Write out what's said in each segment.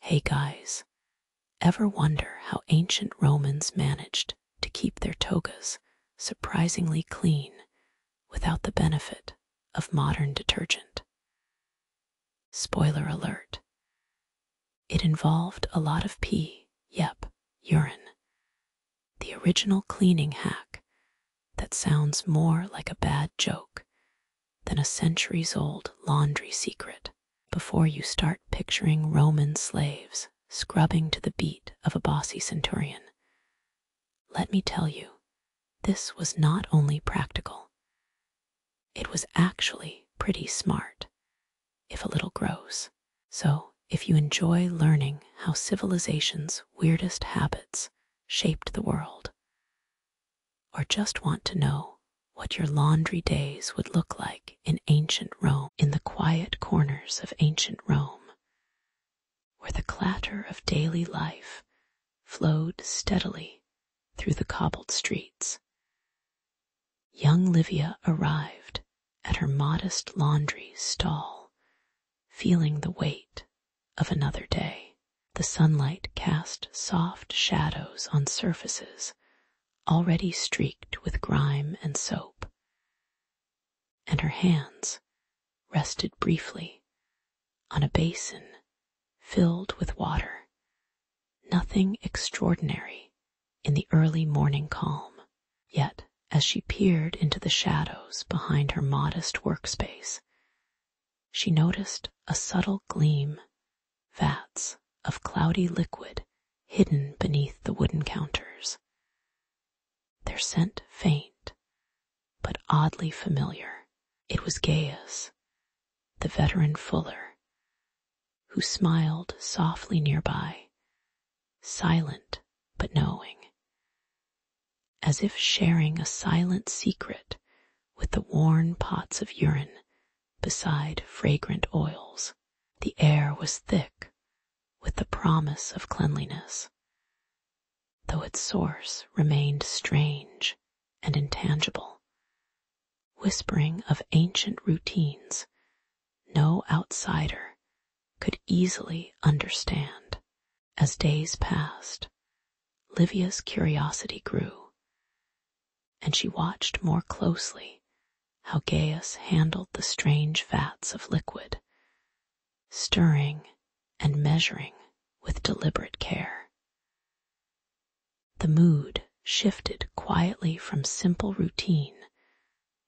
Hey guys, ever wonder how ancient Romans managed to keep their togas surprisingly clean without the benefit of modern detergent? Spoiler alert. It involved a lot of pee, urine. The original cleaning hack that sounds more like a bad joke than a centuries-old laundry secret. Before you start picturing Roman slaves scrubbing to the beat of a bossy centurion, let me tell you, this was not only practical, it was actually pretty smart, if a little gross. So, if you enjoy learning how civilization's weirdest habits shaped the world, or just want to know what your laundry days would look like in ancient Rome, in the quiet corners of ancient Rome, where the clatter of daily life flowed steadily through the cobbled streets, young Livia arrived at her modest laundry stall, feeling the weight of another day. The sunlight cast soft shadows on surfaces already streaked with grime and soap, and her hands rested briefly on a basin filled with water. Nothing extraordinary in the early morning calm, yet as she peered into the shadows behind her modest workspace, she noticed a subtle gleam, vats of cloudy liquid hidden beneath the wooden counters. Their scent faint, but oddly familiar. It was Gaius, the veteran fuller, who smiled softly nearby, silent but knowing, as if sharing a silent secret with the worn pots of urine beside fragrant oils. The air was thick with the promise of cleanliness, though its source remained strange and intangible, whispering of ancient routines no outsider could easily understand. As days passed, Livia's curiosity grew, and she watched more closely how Gaius handled the strange vats of liquid, stirring and measuring with deliberate care. The mood shifted quietly from simple routine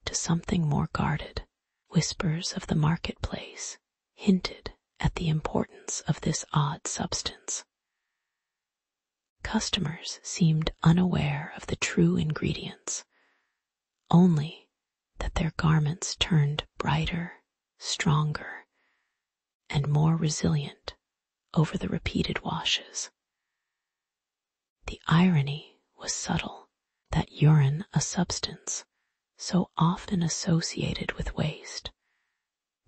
to something more guarded. Whispers of the marketplace hinted at the importance of this odd substance. Customers seemed unaware of the true ingredients, only that their garments turned brighter, stronger, and more resilient over the repeated washes. The irony was subtle, that urine, a substance so often associated with waste,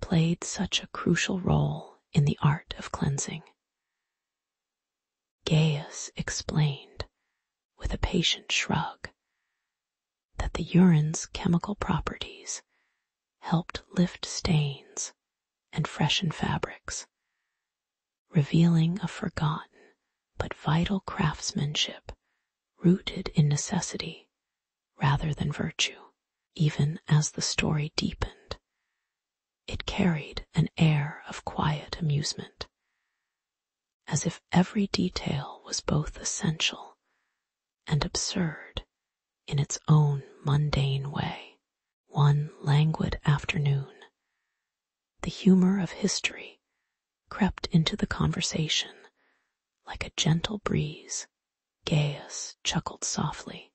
played such a crucial role in the art of cleansing. Gaius explained, with a patient shrug, that the urine's chemical properties helped lift stains and freshen fabrics, revealing a forgotten but vital craftsmanship rooted in necessity rather than virtue. Even as the story deepened, it carried an air of quiet amusement, as if every detail was both essential and absurd in its own mundane way. One languid afternoon, the humor of history crept into the conversation like a gentle breeze. Gaius chuckled softly,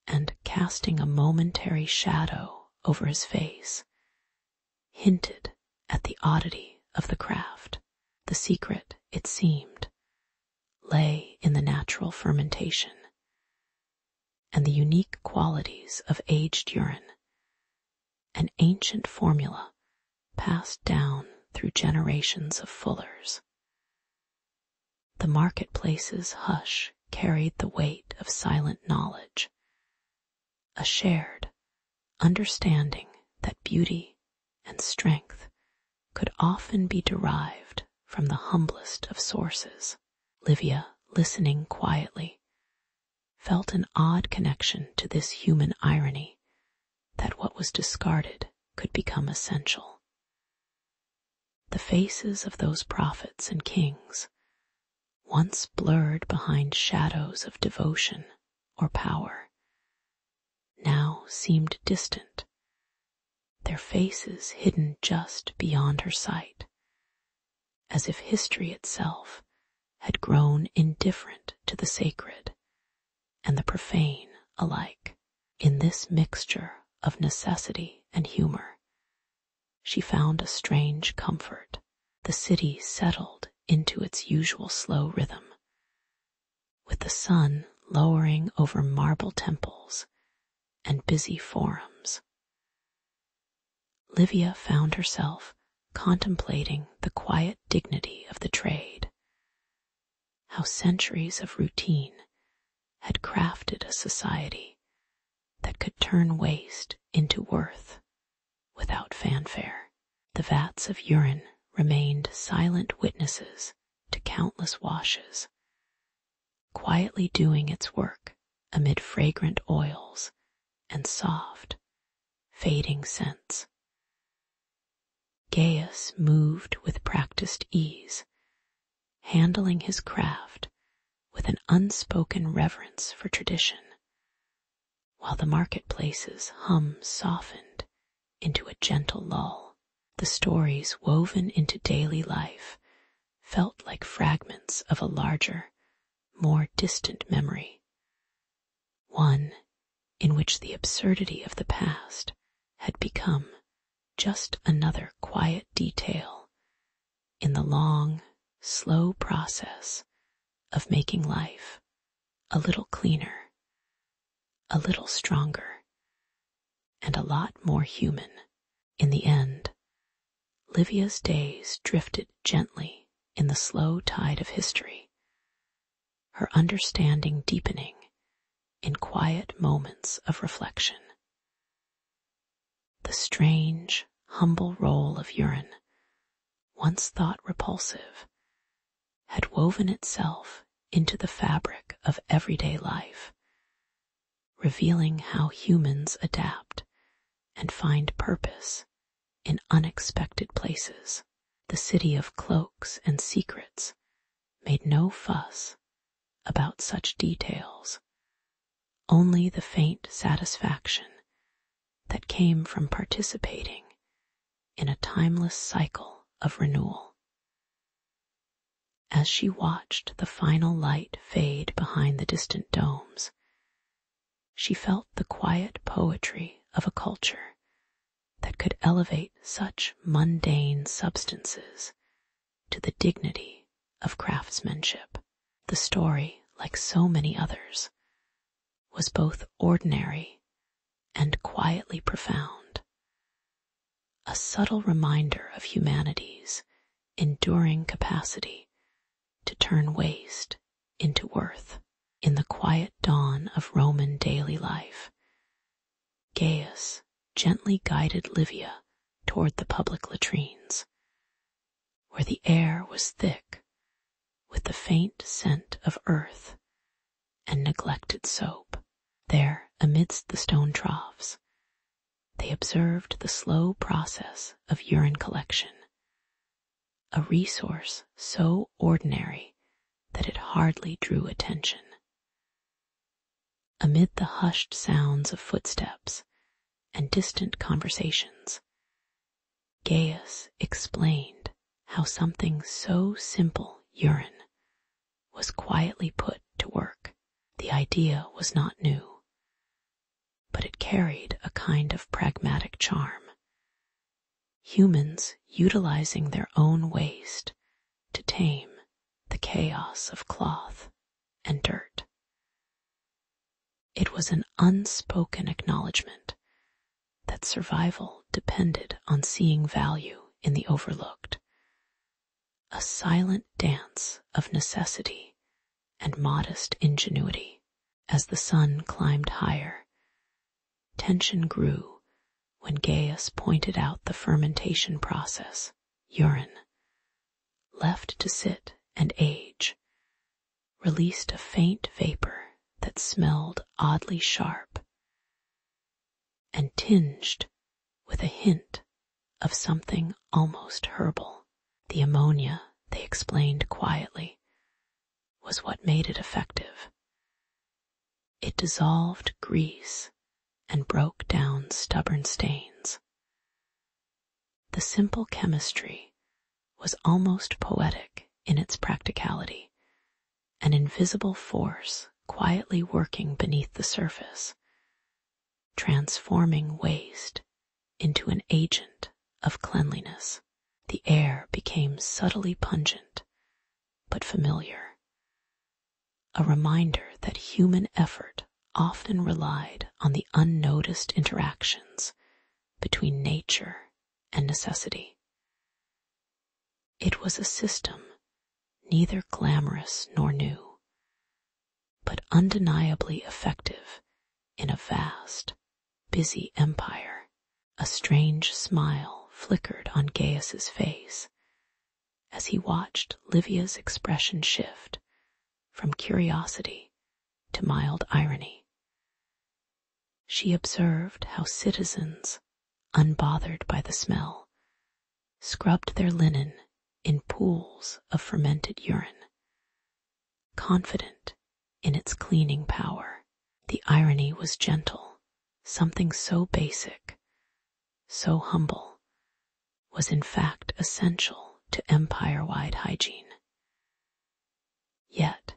and casting a momentary shadow over his face, hinted at the oddity of the craft. The secret, it seemed, lay in the natural fermentation and the unique qualities of aged urine, an ancient formula passed down through generations of fullers. The marketplace's hush carried the weight of silent knowledge, a shared understanding that beauty and strength could often be derived from the humblest of sources. Livia, listening quietly, felt an odd connection to this human irony that what was discarded could become essential. The faces of those prophets and kings, once blurred behind shadows of devotion or power, now seemed distant, their faces hidden just beyond her sight, as if history itself had grown indifferent to the sacred and the profane alike. In this mixture of necessity and humor, she found a strange comfort. The city settled into its usual slow rhythm, with the sun lowering over marble temples and busy forums. Livia found herself contemplating the quiet dignity of the trade, how centuries of routine had crafted a society that could turn waste into worth without fanfare. The vats of urine remained silent witnesses to countless washes, quietly doing its work amid fragrant oils and soft, fading scents. Gaius moved with practiced ease, handling his craft with an unspoken reverence for tradition, while the marketplace's hum softened into a gentle lull. The stories woven into daily life felt like fragments of a larger, more distant memory, one in which the absurdity of the past had become just another quiet detail in the long, slow process of making life a little cleaner, a little stronger, and a lot more human. In the end, Livia's days drifted gently in the slow tide of history, her understanding deepening in quiet moments of reflection. The strange, humble role of urine, once thought repulsive, had woven itself into the fabric of everyday life, revealing how humans adapt and find purpose in unexpected places. The city of cloaks and secrets made no fuss about such details, only the faint satisfaction that came from participating in a timeless cycle of renewal. As she watched the final light fade behind the distant domes, she felt the quiet poetry of a culture that could elevate such mundane substances to the dignity of craftsmanship. The story, like so many others, was both ordinary and quietly profound, a subtle reminder of humanity's enduring capacity to turn waste into worth. In the quiet dawn of Roman daily life, Gaius gently guided Livia toward the public latrines, where the air was thick with the faint scent of earth and neglected soap. There, amidst the stone troughs, they observed the slow process of urine collection, a resource so ordinary that it hardly drew attention. Amid the hushed sounds of footsteps and distant conversations, Gaius explained how something so simple, urine, was quietly put to work. The idea was not new, but it carried a kind of pragmatic charm. Humans utilizing their own waste to tame the chaos of cloth and dirt. It was an unspoken acknowledgement that survival depended on seeing value in the overlooked, a silent dance of necessity and modest ingenuity. As the sun climbed higher, tension grew when Gaius pointed out the fermentation process. Urine, left to sit and age, released a faint vapor that smelled oddly sharp and tinged with a hint of something almost herbal. The ammonia, they explained quietly, was what made it effective. It dissolved grease and broke down stubborn stains. The simple chemistry was almost poetic in its practicality, an invisible force quietly working beneath the surface, transforming waste into an agent of cleanliness. The air became subtly pungent, but familiar, a reminder that human effort often relied on the unnoticed interactions between nature and necessity. It was a system neither glamorous nor new, but undeniably effective in a vast, busy empire. A strange smile flickered on Gaius's face as he watched Livia's expression shift from curiosity to mild irony. She observed how citizens, unbothered by the smell, scrubbed their linen in pools of fermented urine, confident in its cleaning power. The irony was gentle. Something so basic, so humble, was in fact essential to empire-wide hygiene. Yet,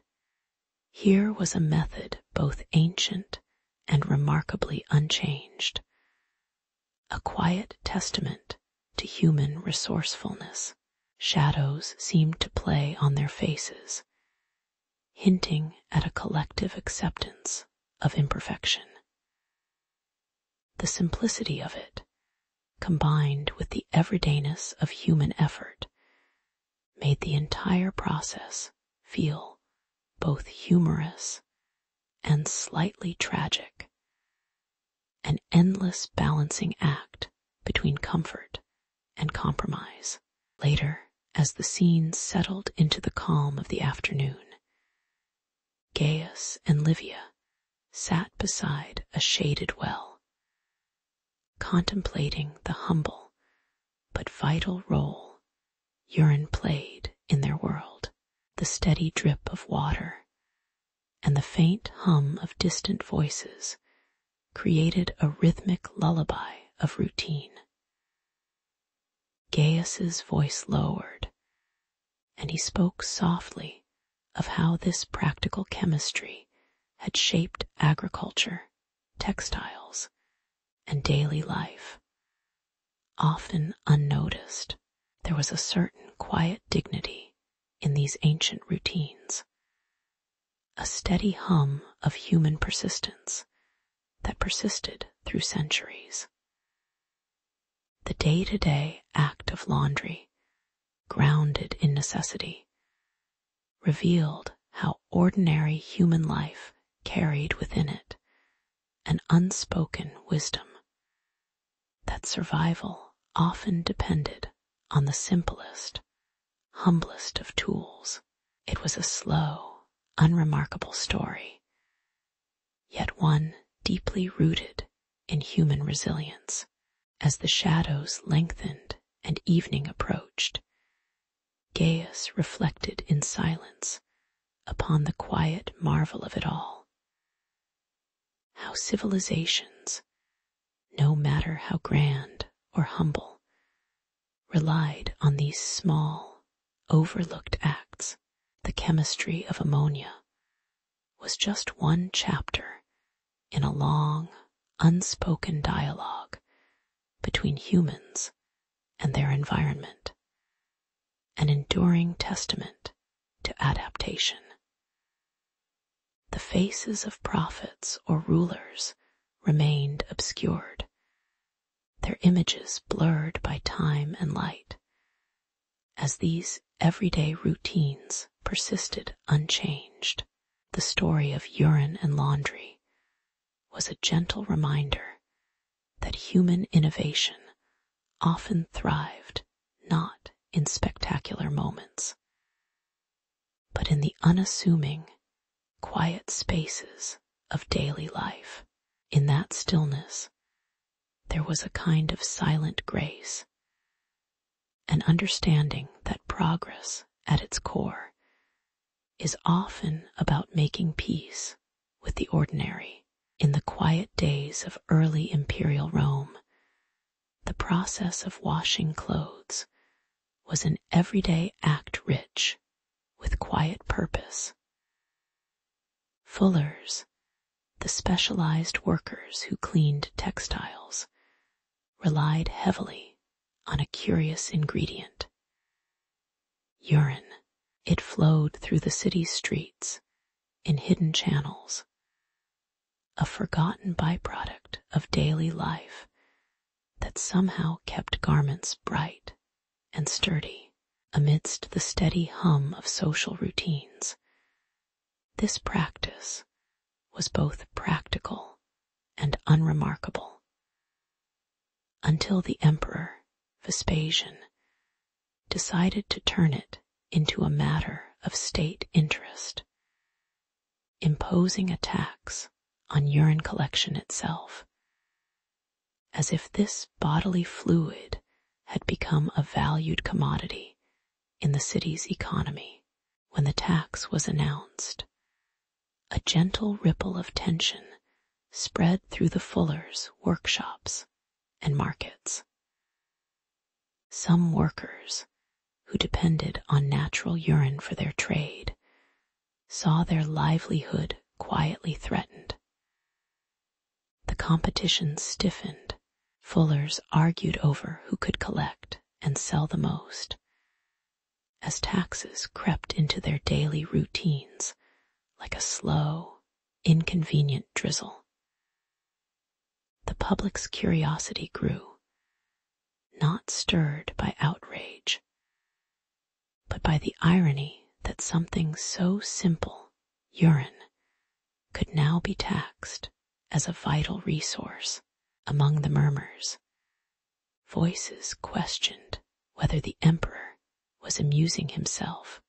here was a method both ancient and remarkably unchanged, a quiet testament to human resourcefulness. Shadows seemed to play on their faces, hinting at a collective acceptance of imperfection. The simplicity of it, combined with the everydayness of human effort, made the entire process feel both humorous and slightly tragic, an endless balancing act between comfort and compromise. Later, as the scene settled into the calm of the afternoon, Gaius and Livia sat beside a shaded well, contemplating the humble but vital role urine played in their world. The steady drip of water and the faint hum of distant voices created a rhythmic lullaby of routine. Gaius's voice lowered, and he spoke softly of how this practical chemistry had shaped agriculture, textiles, and daily life. Often unnoticed, there was a certain quiet dignity in these ancient routines, a steady hum of human persistence that persisted through centuries. The day-to-day act of laundry, grounded in necessity, revealed how ordinary human life carried within it an unspoken wisdom, that survival often depended on the simplest, humblest of tools. It was a slow, unremarkable story, yet one deeply rooted in human resilience. As the shadows lengthened and evening approached, Gaius reflected in silence upon the quiet marvel of it all. How civilizations, no matter how grand or humble, relied on these small, overlooked acts. The chemistry of ammonia was just one chapter in a long, unspoken dialogue between humans and their environment, an enduring testament to adaptation. The faces of prophets or rulers remained obscured, their images blurred by time and light, as these everyday routines persisted unchanged. The story of urine and laundry was a gentle reminder that human innovation often thrived not in spectacular moments, but in the unassuming, quiet spaces of daily life. In that stillness, there was a kind of silent grace, an understanding that progress, at its core, is often about making peace with the ordinary. In the quiet days of early imperial Rome, the process of washing clothes was an everyday act rich with quiet purpose. Fullers, the specialized workers who cleaned textiles, relied heavily on a curious ingredient: urine. It flowed through the city's streets in hidden channels, a forgotten byproduct of daily life that somehow kept garments bright and sturdy amidst the steady hum of social routines. This practice was both practical and unremarkable, until the emperor, Vespasian, decided to turn it into a matter of state interest, imposing a tax on urine collection itself, as if this bodily fluid had become a valued commodity in the city's economy. When the tax was announced, a gentle ripple of tension spread through the fullers' workshops and markets. Some workers, who depended on natural urine for their trade, saw their livelihood quietly threatened. The competition stiffened. Fullers argued over who could collect and sell the most, as taxes crept into their daily routines like a slow, inconvenient drizzle. The public's curiosity grew, not stirred by outrage, but by the irony that something so simple, urine, could now be taxed as a vital resource. Among the murmurs, voices questioned whether the emperor was amusing himself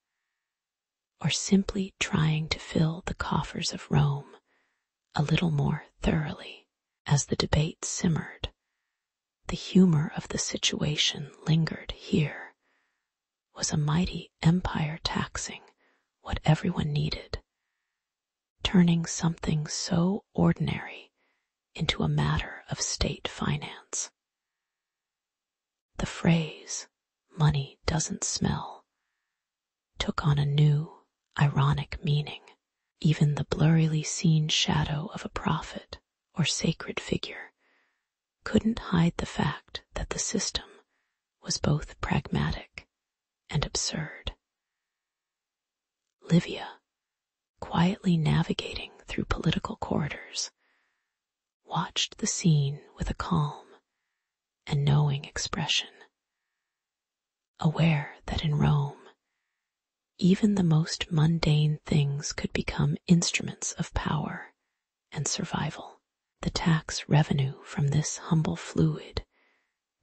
or simply trying to fill the coffers of Rome a little more thoroughly. As the debate simmered, the humor of the situation lingered. Here was a mighty empire taxing what everyone needed, turning something so ordinary into a matter of state finance. The phrase, "money doesn't smell," took on a new, ironic meaning. Even the blurrily seen shadow of a prophet or sacred figure couldn't hide the fact that the system was both pragmatic and absurd. Livia, quietly navigating through political corridors, watched the scene with a calm and knowing expression, aware that in Rome, even the most mundane things could become instruments of power and survival. The tax revenue from this humble fluid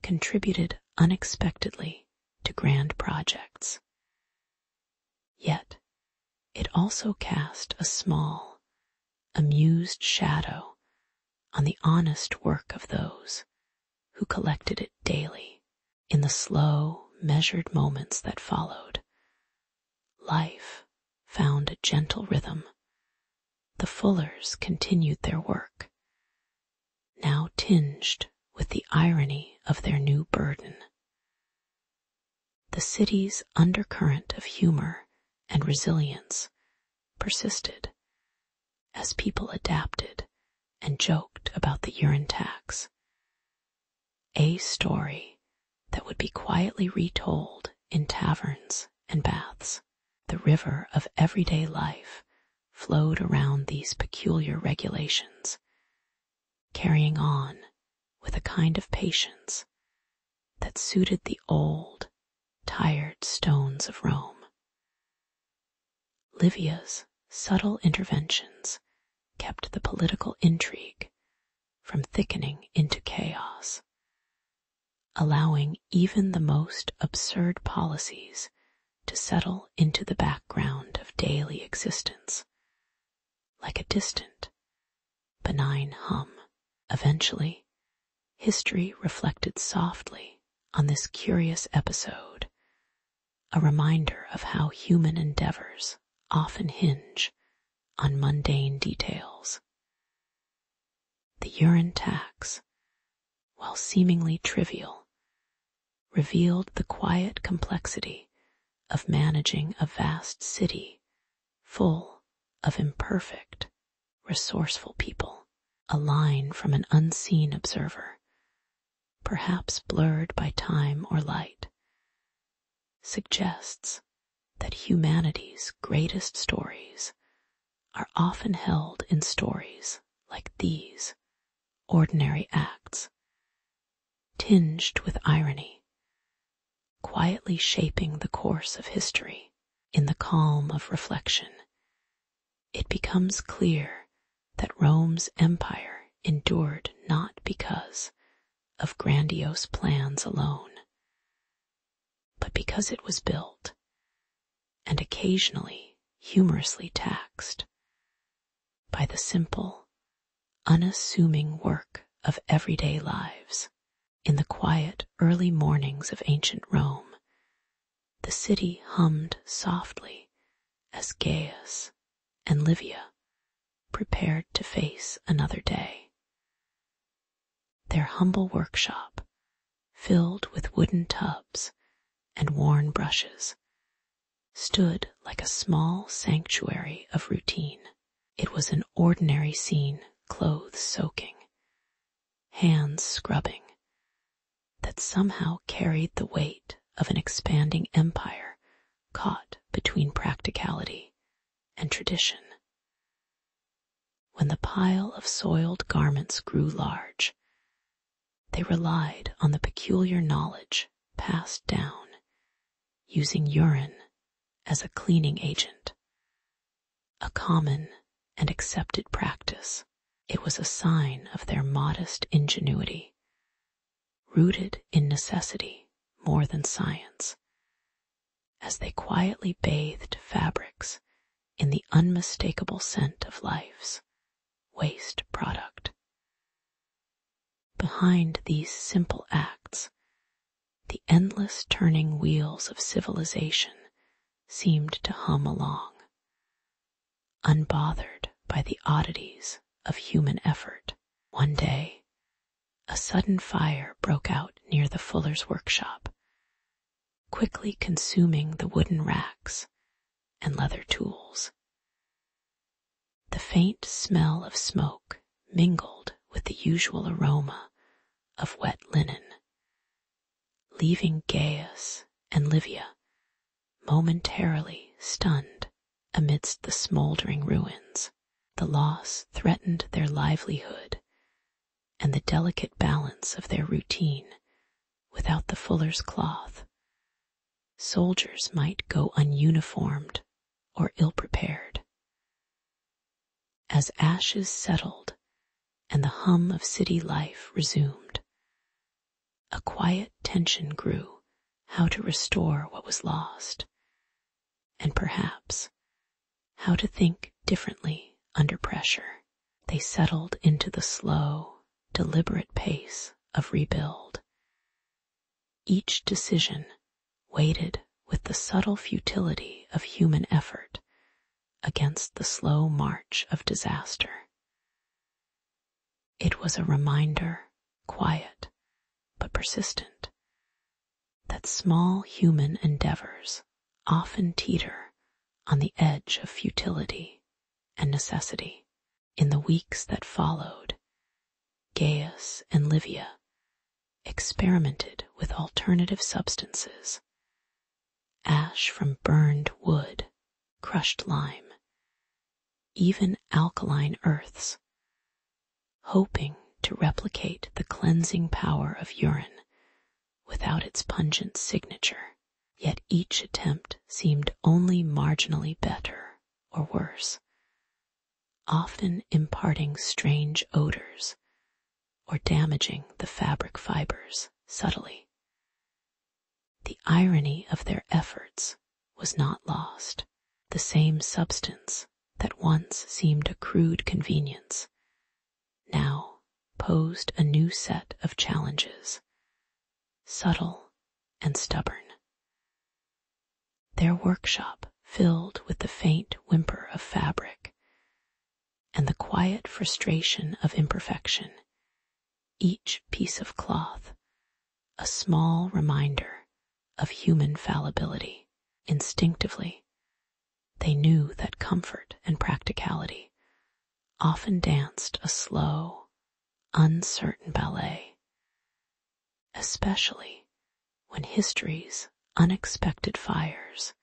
contributed unexpectedly to grand projects. Yet, it also cast a small, amused shadow on the honest work of those who collected it daily. In the slow, measured moments that followed, life found a gentle rhythm. The fullers continued their work, now tinged with the irony of their new burden. The city's undercurrent of humor and resilience persisted as people adapted and joked about the urine tax, a story that would be quietly retold in taverns and baths. The river of everyday life flowed around these peculiar regulations, carrying on with a kind of patience that suited the old, tired stones of Rome. Livia's subtle interventions kept the political intrigue from thickening into chaos, allowing even the most absurd policies to settle into the background of daily existence, like a distant, benign hum. Eventually, history reflected softly on this curious episode, a reminder of how human endeavors often hinge on mundane details. The urine tax, while seemingly trivial, revealed the quiet complexity of managing a vast city full of imperfect, resourceful people. A line from an unseen observer, perhaps blurred by time or light, suggests that humanity's greatest stories are often held in stories like these, ordinary acts, tinged with irony, quietly shaping the course of history. In the calm of reflection, it becomes clear that Rome's empire endured not because of grandiose plans alone, but because it was built, and occasionally humorously taxed, by the simple, unassuming work of everyday lives. In the quiet early mornings of ancient Rome, the city hummed softly as Gaius and Livia prepared to face another day. Their humble workshop, filled with wooden tubs and worn brushes, stood like a small sanctuary of routine. It was an ordinary scene, clothes soaking, hands scrubbing, that somehow carried the weight of an expanding empire caught between practicality and tradition. When the pile of soiled garments grew large, they relied on the peculiar knowledge passed down, using urine as a cleaning agent, a common and accepted practice. It was a sign of their modest ingenuity, rooted in necessity more than science, as they quietly bathed fabrics in the unmistakable scent of life's waste product. Behind these simple acts, the endless turning wheels of civilization seemed to hum along, unbothered by the oddities of human effort. One day, a sudden fire broke out near the fuller's workshop, quickly consuming the wooden racks and leather tools. The faint smell of smoke mingled with the usual aroma of wet linen, leaving Gaius and Livia momentarily stunned amidst the smoldering ruins. The loss threatened their livelihood and the delicate balance of their routine. Without the fuller's cloth, soldiers might go ununiformed or ill-prepared. As ashes settled and the hum of city life resumed, a quiet tension grew how to restore what was lost, and perhaps how to think differently under pressure. They settled into the slow, deliberate pace of rebuild. Each decision weighted with the subtle futility of human effort against the slow march of disaster. It was a reminder, quiet but persistent, that small human endeavors often teeter on the edge of futility and necessity. In the weeks that followed, Gaius and Livia experimented with alternative substances, ash from burned wood, crushed lime, even alkaline earths, hoping to replicate the cleansing power of urine without its pungent signature. Yet each attempt seemed only marginally better or worse, often imparting strange odors or damaging the fabric fibers subtly. The irony of their efforts was not lost. The same substance that once seemed a crude convenience now posed a new set of challenges, subtle and stubborn. Their workshop filled with the faint whimper of fabric and the quiet frustration of imperfection, each piece of cloth a small reminder of human fallibility. Instinctively, they knew that comfort and practicality often danced a slow, uncertain ballet, especially when history's unexpected fires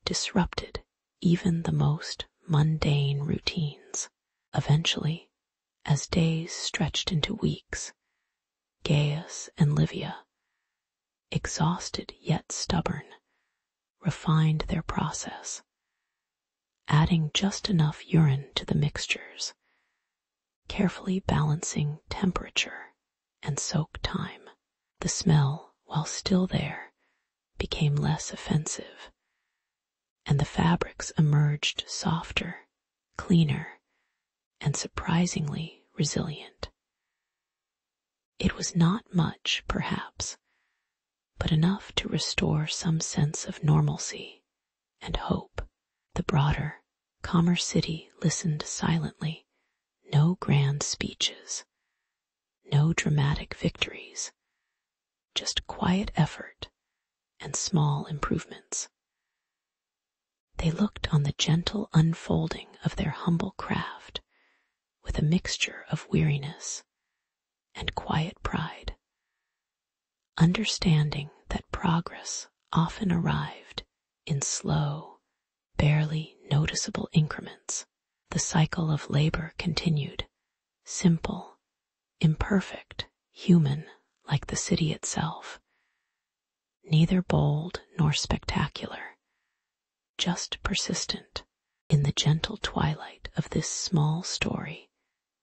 disrupted even the most mundane routines. Eventually, as days stretched into weeks, Gaius and Livia, exhausted yet stubborn, refined their process, adding just enough urine to the mixtures, carefully balancing temperature and soak time. The smell, while still there, became less offensive, and the fabrics emerged softer, cleaner, and surprisingly resilient. It was not much, perhaps, but enough to restore some sense of normalcy and hope. The broader, calmer city listened silently. No grand speeches, no dramatic victories, just quiet effort and small improvements. They looked on the gentle unfolding of their humble craft with a mixture of weariness and quiet pride, understanding that progress often arrived in slow, barely noticeable increments. The cycle of labor continued, simple, imperfect, human, like the city itself, neither bold nor spectacular, just persistent. In the gentle twilight of this small story,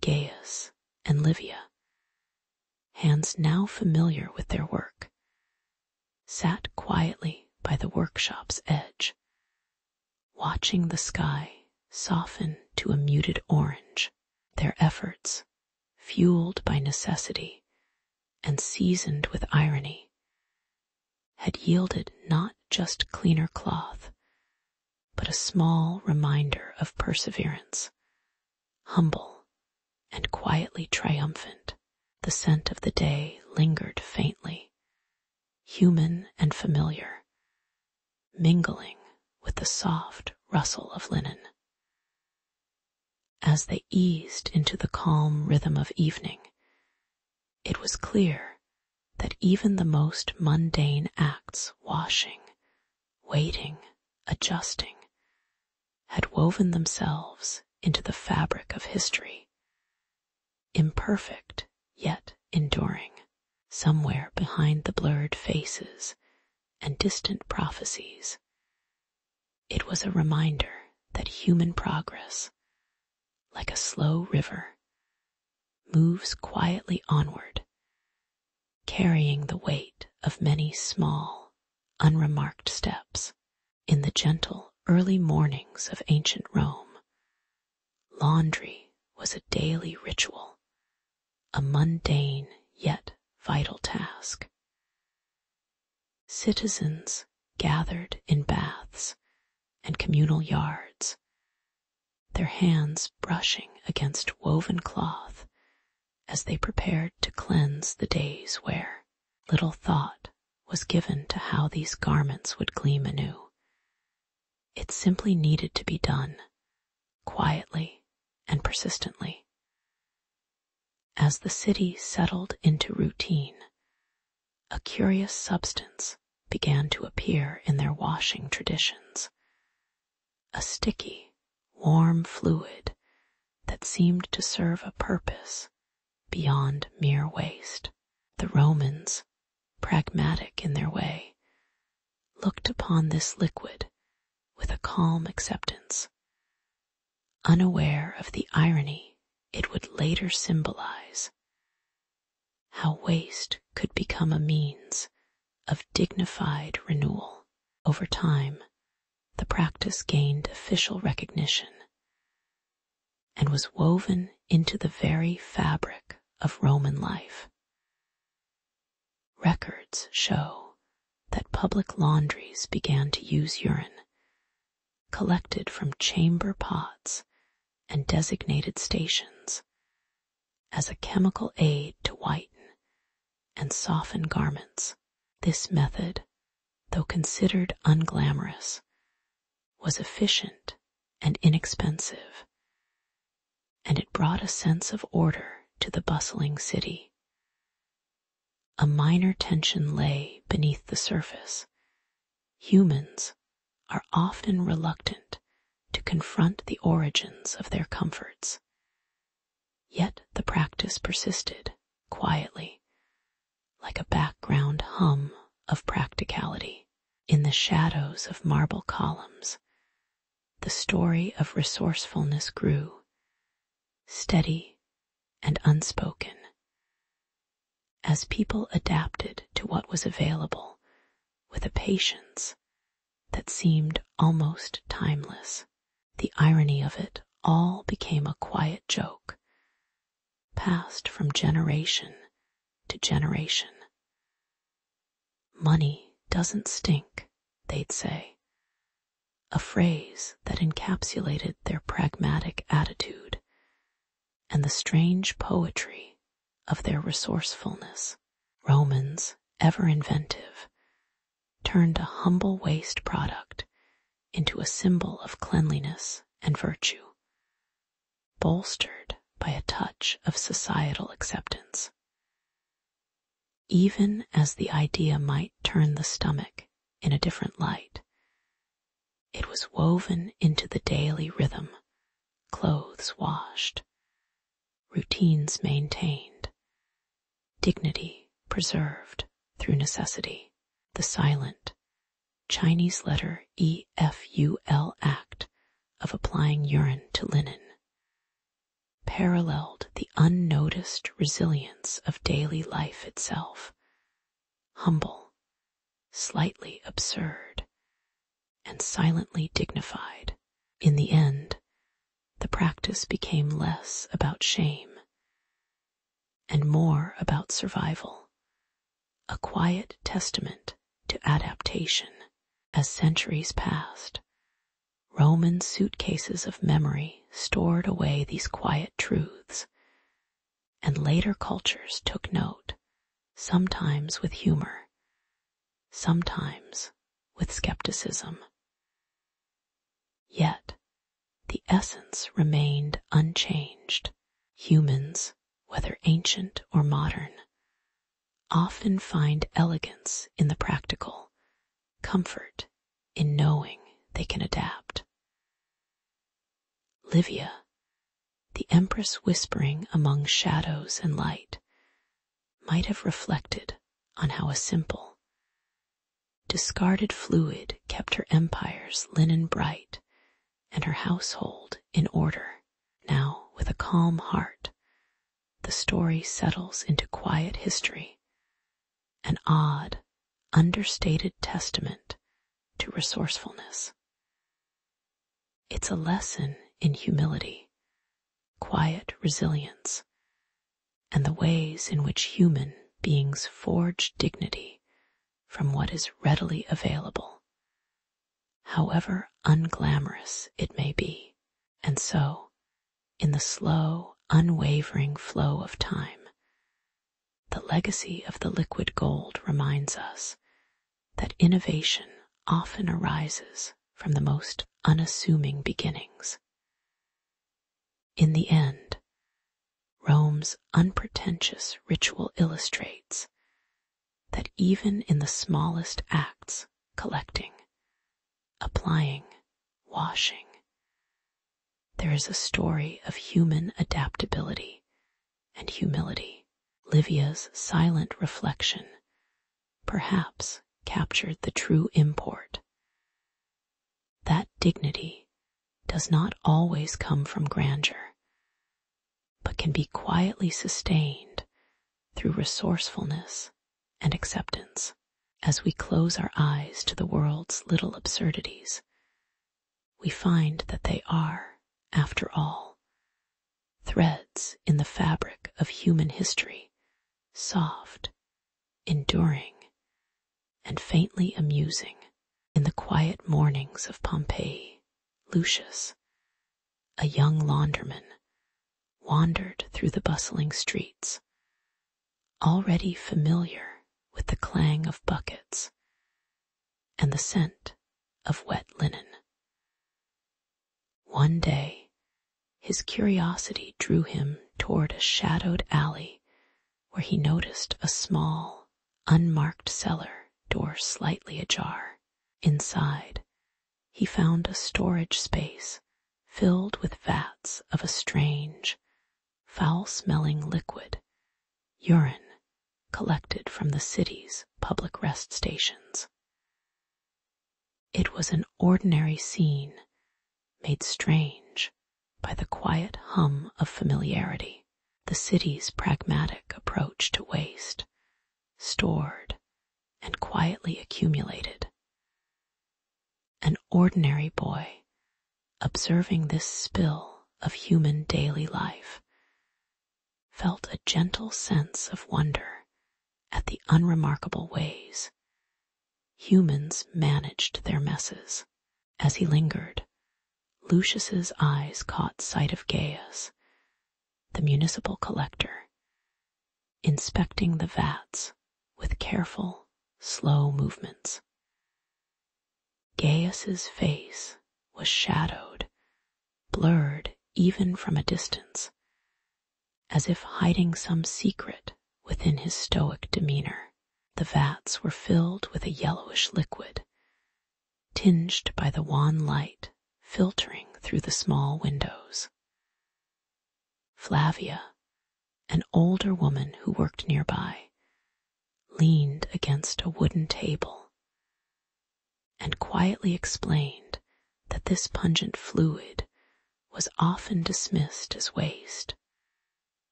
Gaius and Livia, hands now familiar with their work, sat quietly by the workshop's edge, watching the sky soften to a muted orange. Their efforts, fueled by necessity and seasoned with irony, had yielded not just cleaner cloth, but a small reminder of perseverance, humble and quietly triumphant. The scent of the day lingered faintly, human and familiar, mingling with the soft rustle of linen. As they eased into the calm rhythm of evening, it was clear that even the most mundane acts, washing, waiting, adjusting, had woven themselves into the fabric of history, imperfect yet enduring. Somewhere behind the blurred faces and distant prophecies, it was a reminder that human progress, like a slow river, moves quietly onward, carrying the weight of many small, unremarked steps. In the gentle early mornings of ancient Rome, laundry was a daily ritual, a mundane yet vital task. Citizens gathered in baths and communal yards, their hands brushing against woven cloth as they prepared to cleanse the day's wear. Little thought was given to how these garments would gleam anew. It simply needed to be done, quietly and persistently. As the city settled into routine, a curious substance began to appear in their washing traditions. A sticky, warm fluid that seemed to serve a purpose beyond mere waste. The Romans, pragmatic in their way, looked upon this liquid with a calm acceptance, unaware of the irony it would later symbolize, how waste could become a means of dignified renewal. Over time, the practice gained official recognition and was woven into the very fabric of Roman life. Records show that public laundries began to use urine, collected from chamber pots and designated stations, as a chemical aid to whiten and soften garments. This method, though considered unglamorous, was efficient and inexpensive, and it brought a sense of order to the bustling city. A minor tension lay beneath the surface. Humans are often reluctant to confront the origins of their comforts. Yet the practice persisted quietly, like a background hum of practicality. In the shadows of marble columns, the story of resourcefulness grew, steady and unspoken, as people adapted to what was available with a patience that seemed almost timeless. The irony of it all became a quiet joke, passed from generation to generation. Money doesn't stink, they'd say, a phrase that encapsulated their pragmatic attitude and the strange poetry of their resourcefulness. Romans, ever inventive, turned a humble waste product into a symbol of cleanliness and virtue, bolstered by a touch of societal acceptance. Even as the idea might turn the stomach in a different light, it was woven into the daily rhythm, clothes washed, routines maintained, dignity preserved through necessity. The silent Chinese letter EFUL act of applying urine to linen paralleled the unnoticed resilience of daily life itself, humble, slightly absurd, and silently dignified. In the end, the practice became less about shame and more about survival, a quiet testament to adaptation. As centuries passed, Roman suitcases of memory stored away these quiet truths, and later cultures took note, sometimes with humor, sometimes with skepticism. Yet, the essence remained unchanged. Humans, whether ancient or modern, often find elegance in the practical, comfort in knowing they can adapt. Livia, the empress whispering among shadows and light, might have reflected on how a simple, discarded fluid kept her empire's linen bright and her household in order. Now, with a calm heart, the story settles into quiet history, an odd, understated testament to resourcefulness. It's a lesson in humility, quiet resilience, and the ways in which human beings forge dignity from what is readily available, however unglamorous it may be. And so, in the slow, unwavering flow of time, the legacy of the liquid gold reminds us that innovation often arises from the most unassuming beginnings. In the end, Rome's unpretentious ritual illustrates that even in the smallest acts, collecting, applying, washing, there is a story of human adaptability and humility. Livia's silent reflection perhaps captured the true import. That dignity does not always come from grandeur, but can be quietly sustained through resourcefulness and acceptance. As we close our eyes to the world's little absurdities, we find that they are, after all, threads in the fabric of human history, soft, enduring, and faintly amusing. In the quiet mornings of Pompeii, Lucius, a young launderman, wandered through the bustling streets, already familiar with the clang of buckets and the scent of wet linen. One day, his curiosity drew him toward a shadowed alley where he noticed a small, unmarked cellar door slightly ajar. Inside, he found a storage space filled with vats of a strange, foul-smelling liquid, urine collected from the city's public rest stations. It was an ordinary scene made strange by the quiet hum of familiarity, the city's pragmatic approach to waste, stored and quietly accumulated. An ordinary boy, observing this spill of human daily life, felt a gentle sense of wonder at the unremarkable ways humans managed their messes. As he lingered, Lucius's eyes caught sight of Gaius, the municipal collector, inspecting the vats with careful, slow movements. Gaius's face was shadowed, blurred even from a distance, as if hiding some secret within his stoic demeanor. The vats were filled with a yellowish liquid, tinged by the wan light filtering through the small windows. Flavia, an older woman who worked nearby, leaned against a wooden table and quietly explained that this pungent fluid was often dismissed as waste,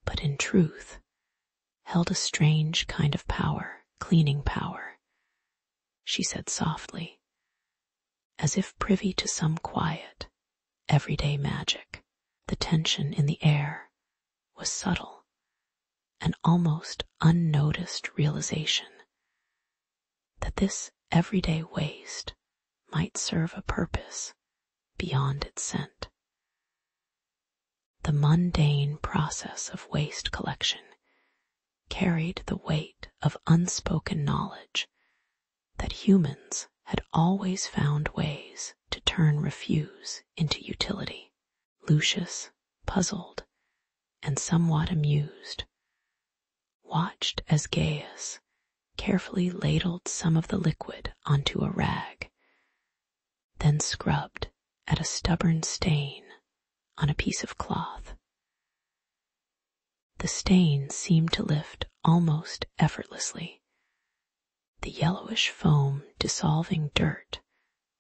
but in truth held a strange kind of power, cleaning power, she said softly, as if privy to some quiet, everyday magic. The tension in the air was subtle, an almost unnoticed realization that this everyday waste might serve a purpose beyond its scent. The mundane process of waste collection carried the weight of unspoken knowledge that humans had always found ways to turn refuse into utility. Lucius, puzzled and somewhat amused, watched as Gaius carefully ladled some of the liquid onto a rag, then scrubbed at a stubborn stain on a piece of cloth. The stain seemed to lift almost effortlessly, the yellowish foam dissolving dirt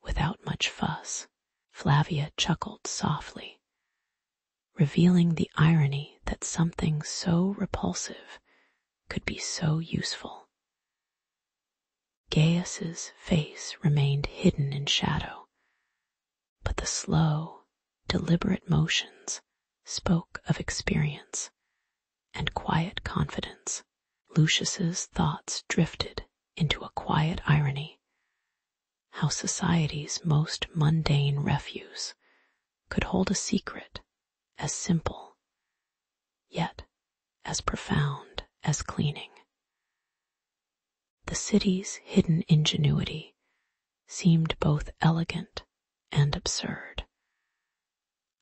without much fuss. Flavia chuckled softly, revealing the irony that something so repulsive could be so useful. Gaius's face remained hidden in shadow, but the slow, deliberate motions spoke of experience and quiet confidence. Lucius's thoughts drifted into a quiet irony, how society's most mundane refuse could hold a secret as simple, yet as profound as cleaning. The city's hidden ingenuity seemed both elegant and absurd,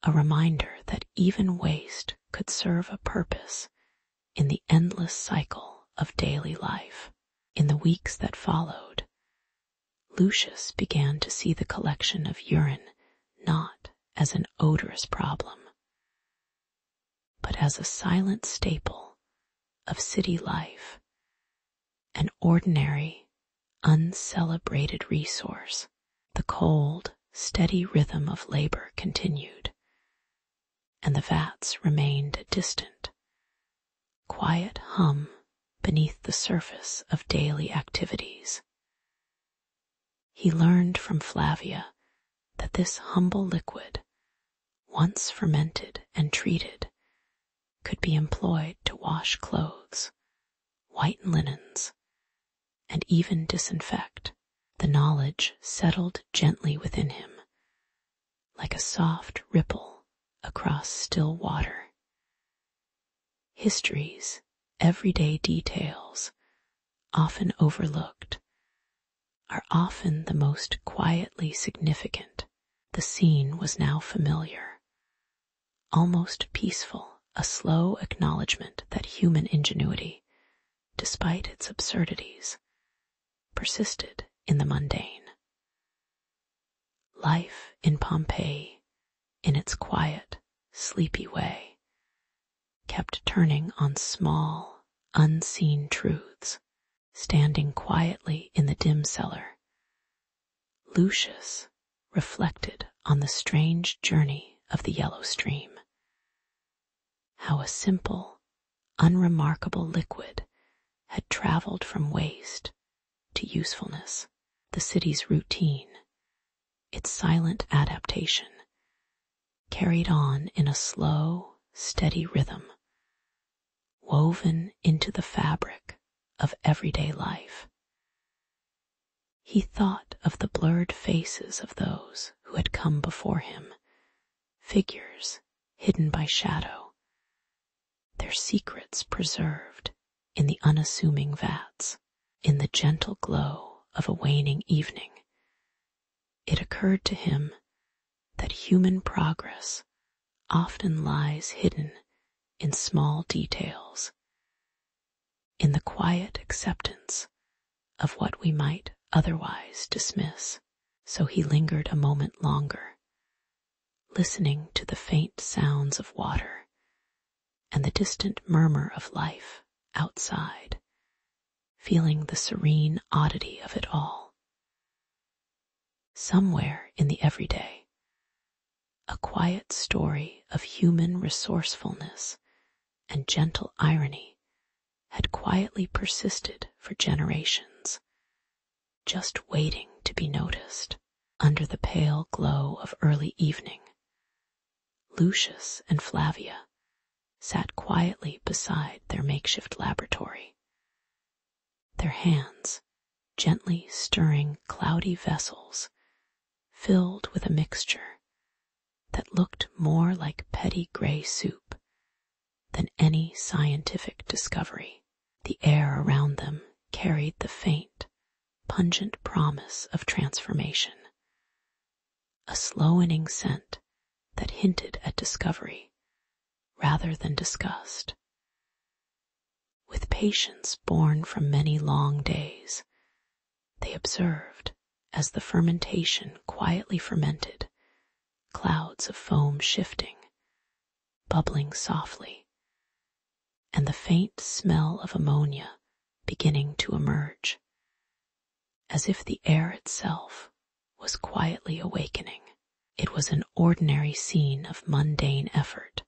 a reminder that even waste could serve a purpose in the endless cycle of daily life. In the weeks that followed, Lucius began to see the collection of urine not as an odorous problem, but as a silent staple of city life, an ordinary, uncelebrated resource. The cold, steady rhythm of labor continued, and the vats remained a distant, quiet hum beneath the surface of daily activities. He learned from Flavia that this humble liquid, once fermented and treated, could be employed to wash clothes, whiten linens, and even disinfect. The knowledge settled gently within him, like a soft ripple across still water. History's everyday details, often overlooked, are often the most quietly significant. The scene was now familiar, almost peaceful, a slow acknowledgement that human ingenuity, despite its absurdities, persisted in the mundane. Life in Pompeii, in its quiet, sleepy way, kept turning on small, unseen truths. Standing quietly in the dim cellar, Lucius reflected on the strange journey of the yellow stream. How a simple, unremarkable liquid had traveled from waste to usefulness. The city's routine, its silent adaptation, carried on in a slow, steady rhythm, woven into the fabric of everyday life. He thought of the blurred faces of those who had come before him, figures hidden by shadow, their secrets preserved in the unassuming vats. In the gentle glow of a waning evening, it occurred to him that human progress often lies hidden in small details, in the quiet acceptance of what we might otherwise dismiss. So he lingered a moment longer, listening to the faint sounds of water and the distant murmur of life outside, feeling the serene oddity of it all. Somewhere in the everyday, a quiet story of human resourcefulness and gentle irony had quietly persisted for generations, just waiting to be noticed. Under the pale glow of early evening, Lucius and Flavia sat quietly beside their makeshift laboratory, their hands gently stirring cloudy vessels filled with a mixture that looked more like petty gray soup than any scientific discovery. The air around them carried the faint, pungent promise of transformation, a slowing scent that hinted at discovery rather than disgust. With patience born from many long days, they observed as the fermentation quietly fermented, clouds of foam shifting, bubbling softly, and the faint smell of ammonia beginning to emerge, as if the air itself was quietly awakening. It was an ordinary scene of mundane effort,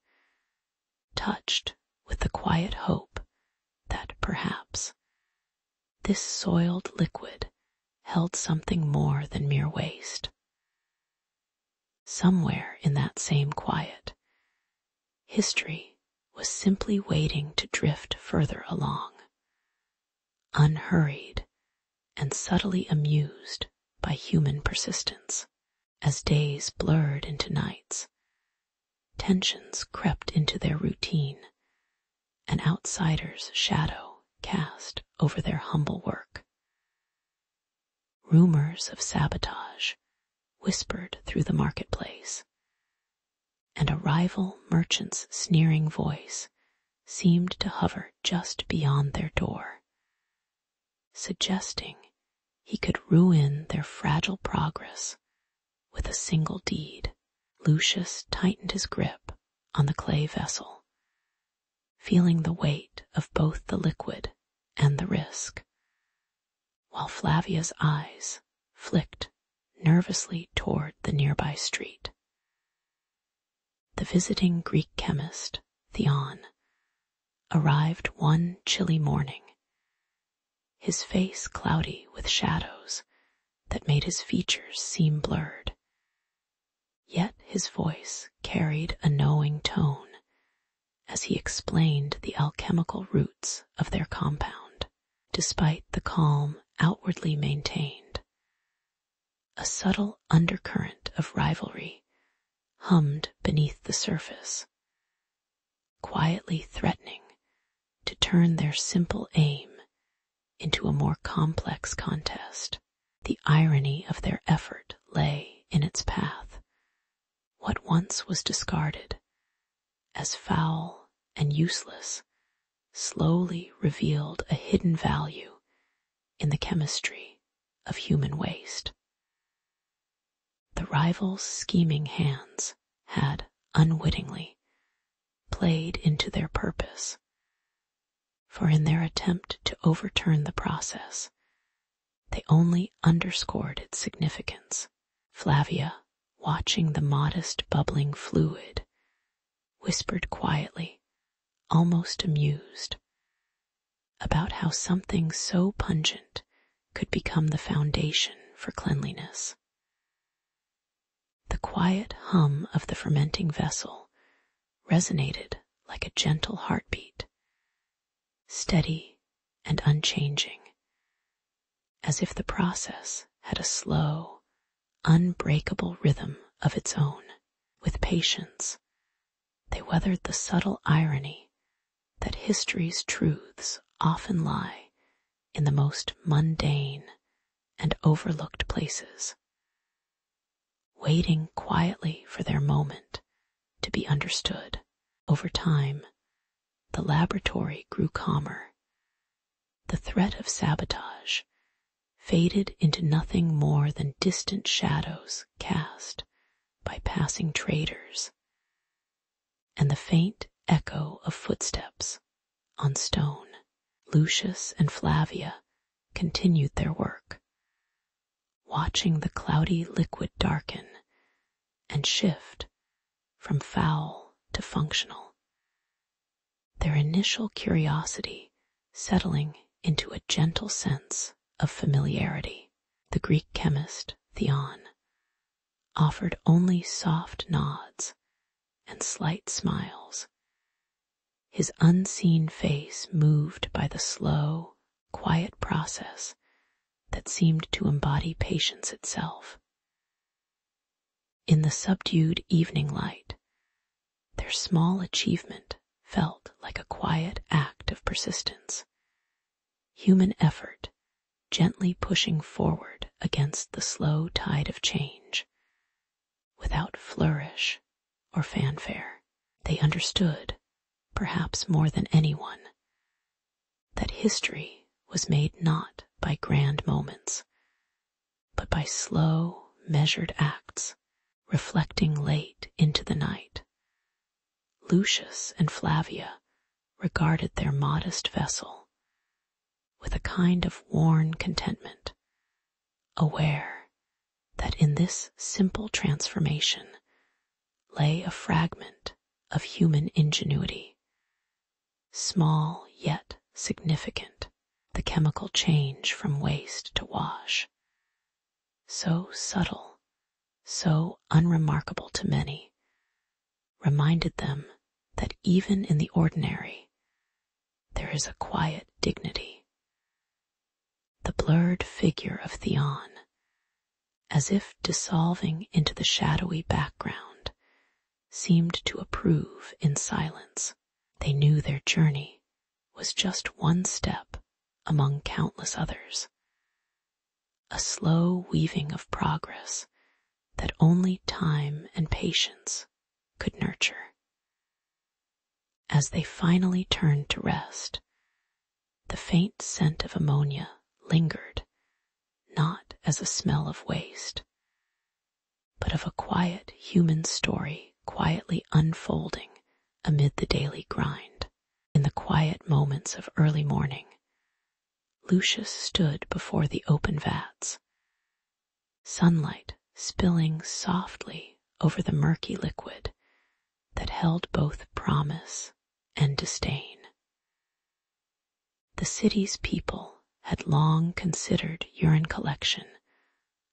touched with the quiet hope that perhaps this soiled liquid held something more than mere waste. Somewhere in that same quiet, history was simply waiting to drift further along, unhurried and subtly amused by human persistence. As days blurred into nights, tensions crept into their routine, an outsider's shadow cast over their humble work. Rumors of sabotage whispered through the marketplace, and a rival merchant's sneering voice seemed to hover just beyond their door, suggesting he could ruin their fragile progress with a single deed. Lucius tightened his grip on the clay vessel, feeling the weight of both the liquid and the risk, while Flavia's eyes flicked nervously toward the nearby street. The visiting Greek chemist, Theon, arrived one chilly morning, his face cloudy with shadows that made his features seem blurred. Yet his voice carried a knowing tone as he explained the alchemical roots of their compound. Despite the calm outwardly maintained, a subtle undercurrent of rivalry hummed beneath the surface, quietly threatening to turn their simple aim into a more complex contest. The irony of their effort lay in its path. What once was discarded as foul and useless slowly revealed a hidden value in the chemistry of human waste. The rivals' scheming hands had unwittingly played into their purpose, for in their attempt to overturn the process, they only underscored its significance. Flavia, watching the modest bubbling fluid, whispered quietly, almost amused, about how something so pungent could become the foundation for cleanliness. The quiet hum of the fermenting vessel resonated like a gentle heartbeat, steady and unchanging, as if the process had a slow, unbreakable rhythm of its own. With patience, they weathered the subtle irony that history's truths often lie in the most mundane and overlooked places, waiting quietly for their moment to be understood. Over time, the laboratory grew calmer. The threat of sabotage faded into nothing more than distant shadows cast by passing traders, and the faint echo of footsteps on stone. Lucius and Flavia continued their work, watching the cloudy liquid darken and shift from foul to functional, their initial curiosity settling into a gentle sense of familiarity. The Greek chemist, Theon, offered only soft nods and slight smiles, his unseen face moved by the slow, quiet process that seemed to embody patience itself. In the subdued evening light, their small achievement felt like a quiet act of persistence, human effort gently pushing forward against the slow tide of change, without flourish or fanfare. They understood, perhaps more than anyone, that history was made not by grand moments, but by slow, measured acts. Reflecting late into the night, Lucius and Flavia regarded their modest vessel with a kind of worn contentment, aware that in this simple transformation lay a fragment of human ingenuity, small yet significant. The chemical change from waste to wash, so subtle, so unremarkable to many, reminded them that even in the ordinary there is a quiet dignity. The blurred figure of Theon, as if dissolving into the shadowy background, seemed to approve in silence. They knew their journey was just one step among countless others, a slow weaving of progress that only time and patience could nurture. As they finally turned to rest, the faint scent of ammonia lingered, not as a smell of waste, but of a quiet human story quietly unfolding amid the daily grind. In the quiet moments of early morning, Lucius stood before the open vats, sunlight spilling softly over the murky liquid that held both promise and disdain. The city's people had long considered urine collection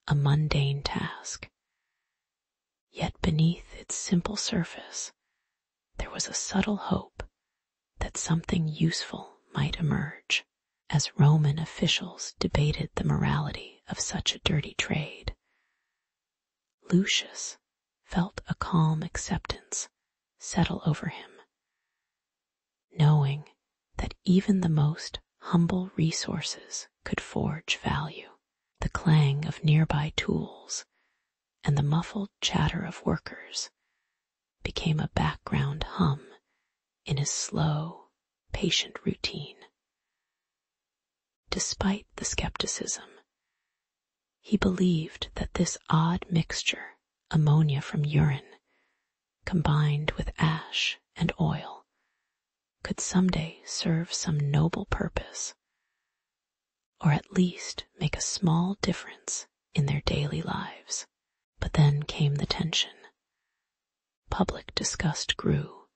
a mundane task. Yet beneath its simple surface, there was a subtle hope that something useful might emerge. As Roman officials debated the morality of such a dirty trade, Lucius felt a calm acceptance settle over him, knowing that even the most humble resources could forge value. The clang of nearby tools and the muffled chatter of workers became a background hum in his slow, patient routine. Despite the skepticism, he believed that this odd mixture, ammonia from urine, combined with ash and oil, could someday serve some noble purpose, or at least make a small difference in their daily lives. But then came the tension. Public disgust grew,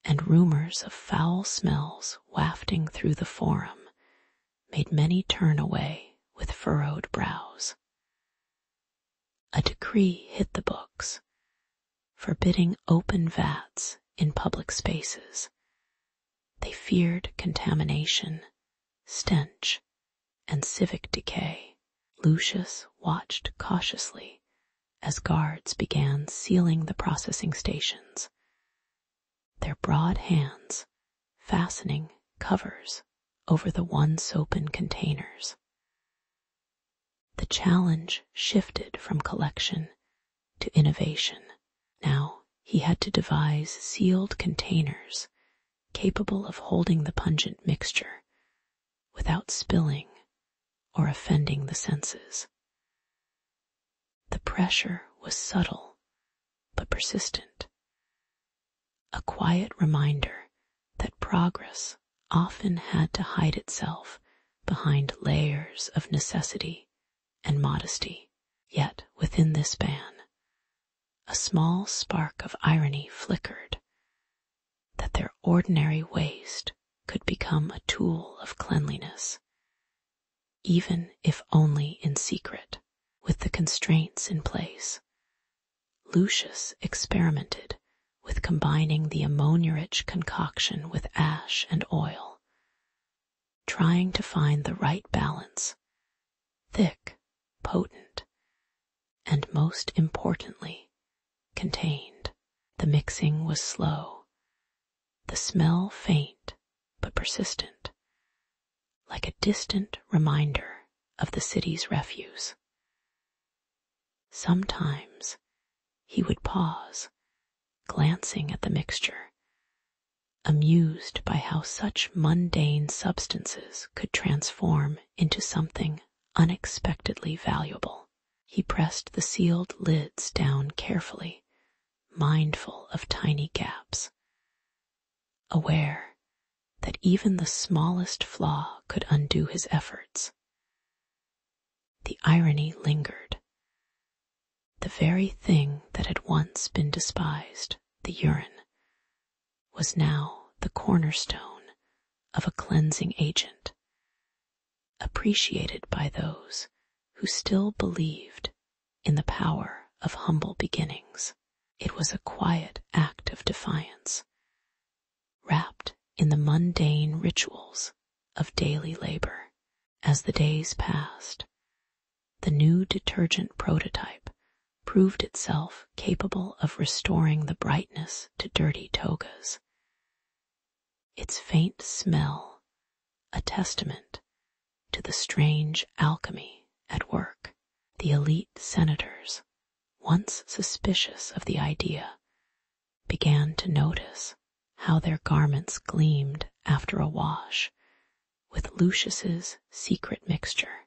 and rumors of foul smells wafting through the forum made many turn away with furrowed brows. A decree hit the books, forbidding open vats in public spaces. They feared contamination, stench, and civic decay. Lucius watched cautiously as guards began sealing the processing stations, their broad hands fastening covers over the once-open containers. The challenge shifted from collection to innovation. Now he had to devise sealed containers capable of holding the pungent mixture without spilling or offending the senses. The pressure was subtle but persistent, a quiet reminder that progress often had to hide itself behind layers of necessity and modesty. Yet within this ban, a small spark of irony flickered, that their ordinary waste could become a tool of cleanliness, even if only in secret. With the constraints in place, Lucius experimented with combining the ammonia-rich concoction with ash and oil, trying to find the right balance, thick, potent, and most importantly, contained. The mixing was slow, the smell faint but persistent, like a distant reminder of the city's refuse. Sometimes he would pause, glancing at the mixture, amused by how such mundane substances could transform into something unexpectedly valuable. He pressed the sealed lids down carefully, mindful of tiny gaps, aware that even the smallest flaw could undo his efforts. The irony lingered. The very thing that had once been despised, the urine, was now the cornerstone of a cleansing agent, appreciated by those who still believed in the power of humble beginnings. It was a quiet act of defiance, wrapped in the mundane rituals of daily labor. As the days passed, the new detergent prototype proved itself capable of restoring the brightness to dirty togas. Its faint smell, a testament to the strange alchemy at work. The elite senators, once suspicious of the idea, began to notice how their garments gleamed after a wash with Lucius's secret mixture.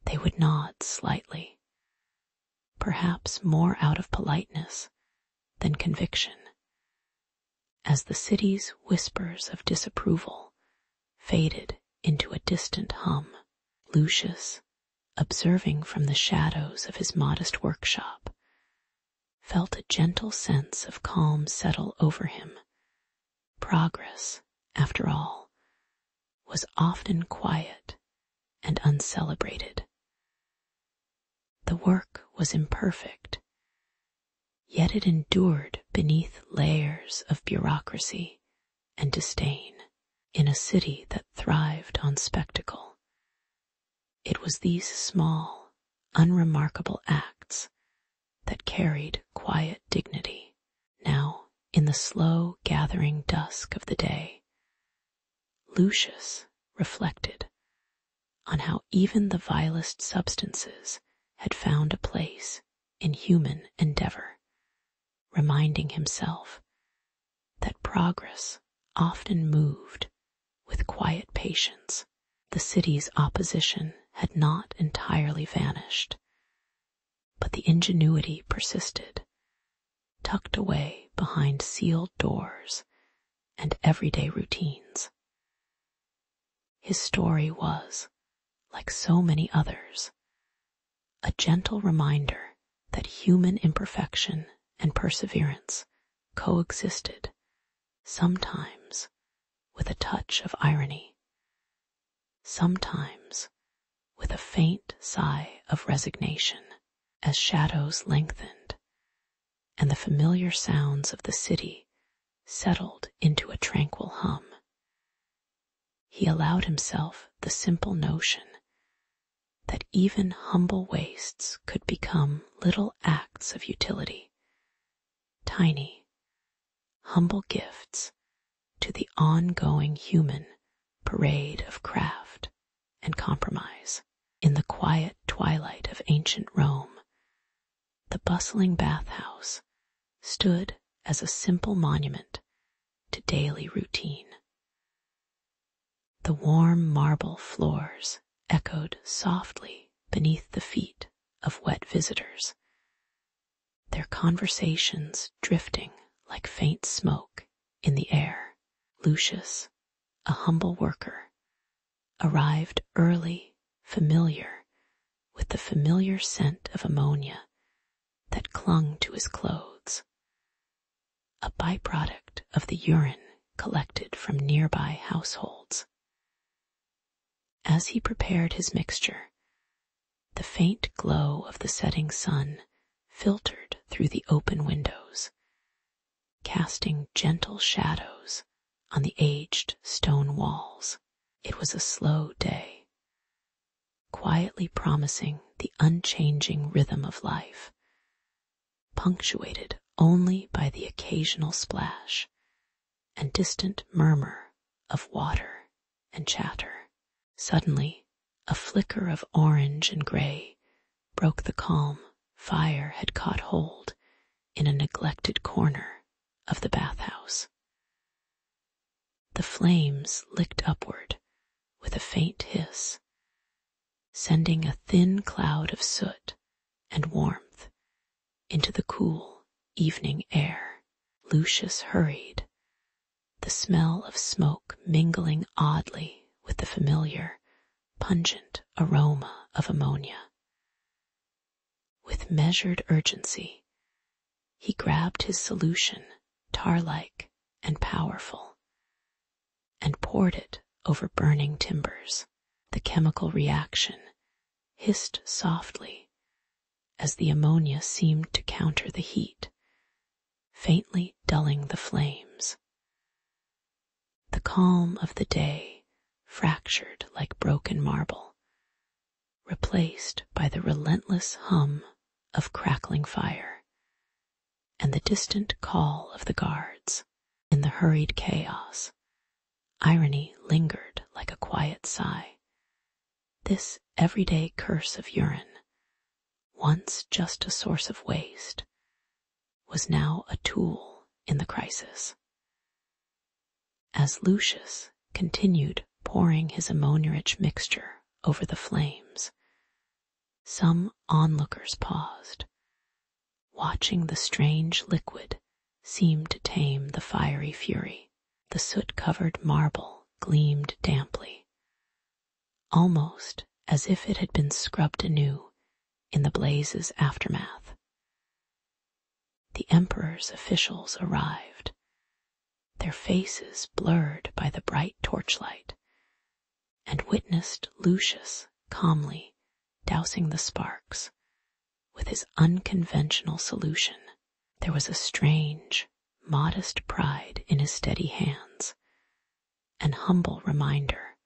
They would nod slightly, perhaps more out of politeness than conviction, as the city's whispers of disapproval faded into a distant hum. Lucius, observing from the shadows of his modest workshop, felt a gentle sense of calm settle over him. Progress, after all, was often quiet and uncelebrated. The work was imperfect, yet it endured beneath layers of bureaucracy and disdain. In a city that thrived on spectacle, it was these small, unremarkable acts that carried quiet dignity. Now, in the slow gathering dusk of the day, Lucius reflected on how even the vilest substances had found a place in human endeavor, reminding himself that progress often moved with quiet patience. The city's opposition had not entirely vanished, but the ingenuity persisted, tucked away behind sealed doors and everyday routines. His story was, like so many others, a gentle reminder that human imperfection and perseverance coexisted, sometimes with a touch of irony, sometimes with a faint sigh of resignation. As shadows lengthened and the familiar sounds of the city settled into a tranquil hum, he allowed himself the simple notion that even humble wastes could become little acts of utility, tiny, humble gifts to the ongoing human parade of craft and compromise. In the quiet twilight of ancient Rome, the bustling bathhouse stood as a simple monument to daily routine. The warm marble floors echoed softly beneath the feet of wet visitors, their conversations drifting like faint smoke in the air. Lucius, a humble worker, arrived early, familiar with the familiar scent of ammonia that clung to his clothes, a byproduct of the urine collected from nearby households. As he prepared his mixture, the faint glow of the setting sun filtered through the open windows, casting gentle shadows on the aged stone walls. It was a slow day, quietly promising the unchanging rhythm of life, punctuated only by the occasional splash and distant murmur of water and chatter. Suddenly, a flicker of orange and gray broke the calm. Fire had caught hold in a neglected corner of the bathhouse. The flames licked upward with a faint hiss, sending a thin cloud of soot and warmth into the cool evening air. Lucius hurried, the smell of smoke mingling oddly with the familiar, pungent aroma of ammonia. With measured urgency, he grabbed his solution, tar-like and powerful, and poured it over burning timbers. The chemical reaction hissed softly as the ammonia seemed to counter the heat, faintly dulling the flames. The calm of the day fractured like broken marble, replaced by the relentless hum of crackling fire and the distant call of the guards. In the hurried chaos, irony lingered like a quiet sigh. This everyday curse of urine, once just a source of waste, was now a tool in the crisis. As Lucius continued pouring his ammonia-rich mixture over the flames, some onlookers paused, watching the strange liquid seem to tame the fiery fury. The soot-covered marble gleamed damply, almost as if it had been scrubbed anew in the blaze's aftermath. The emperor's officials arrived, their faces blurred by the bright torchlight, and witnessed Lucius calmly dousing the sparks with his unconventional solution. There was a strange, modest pride in his steady hands, an humble reminder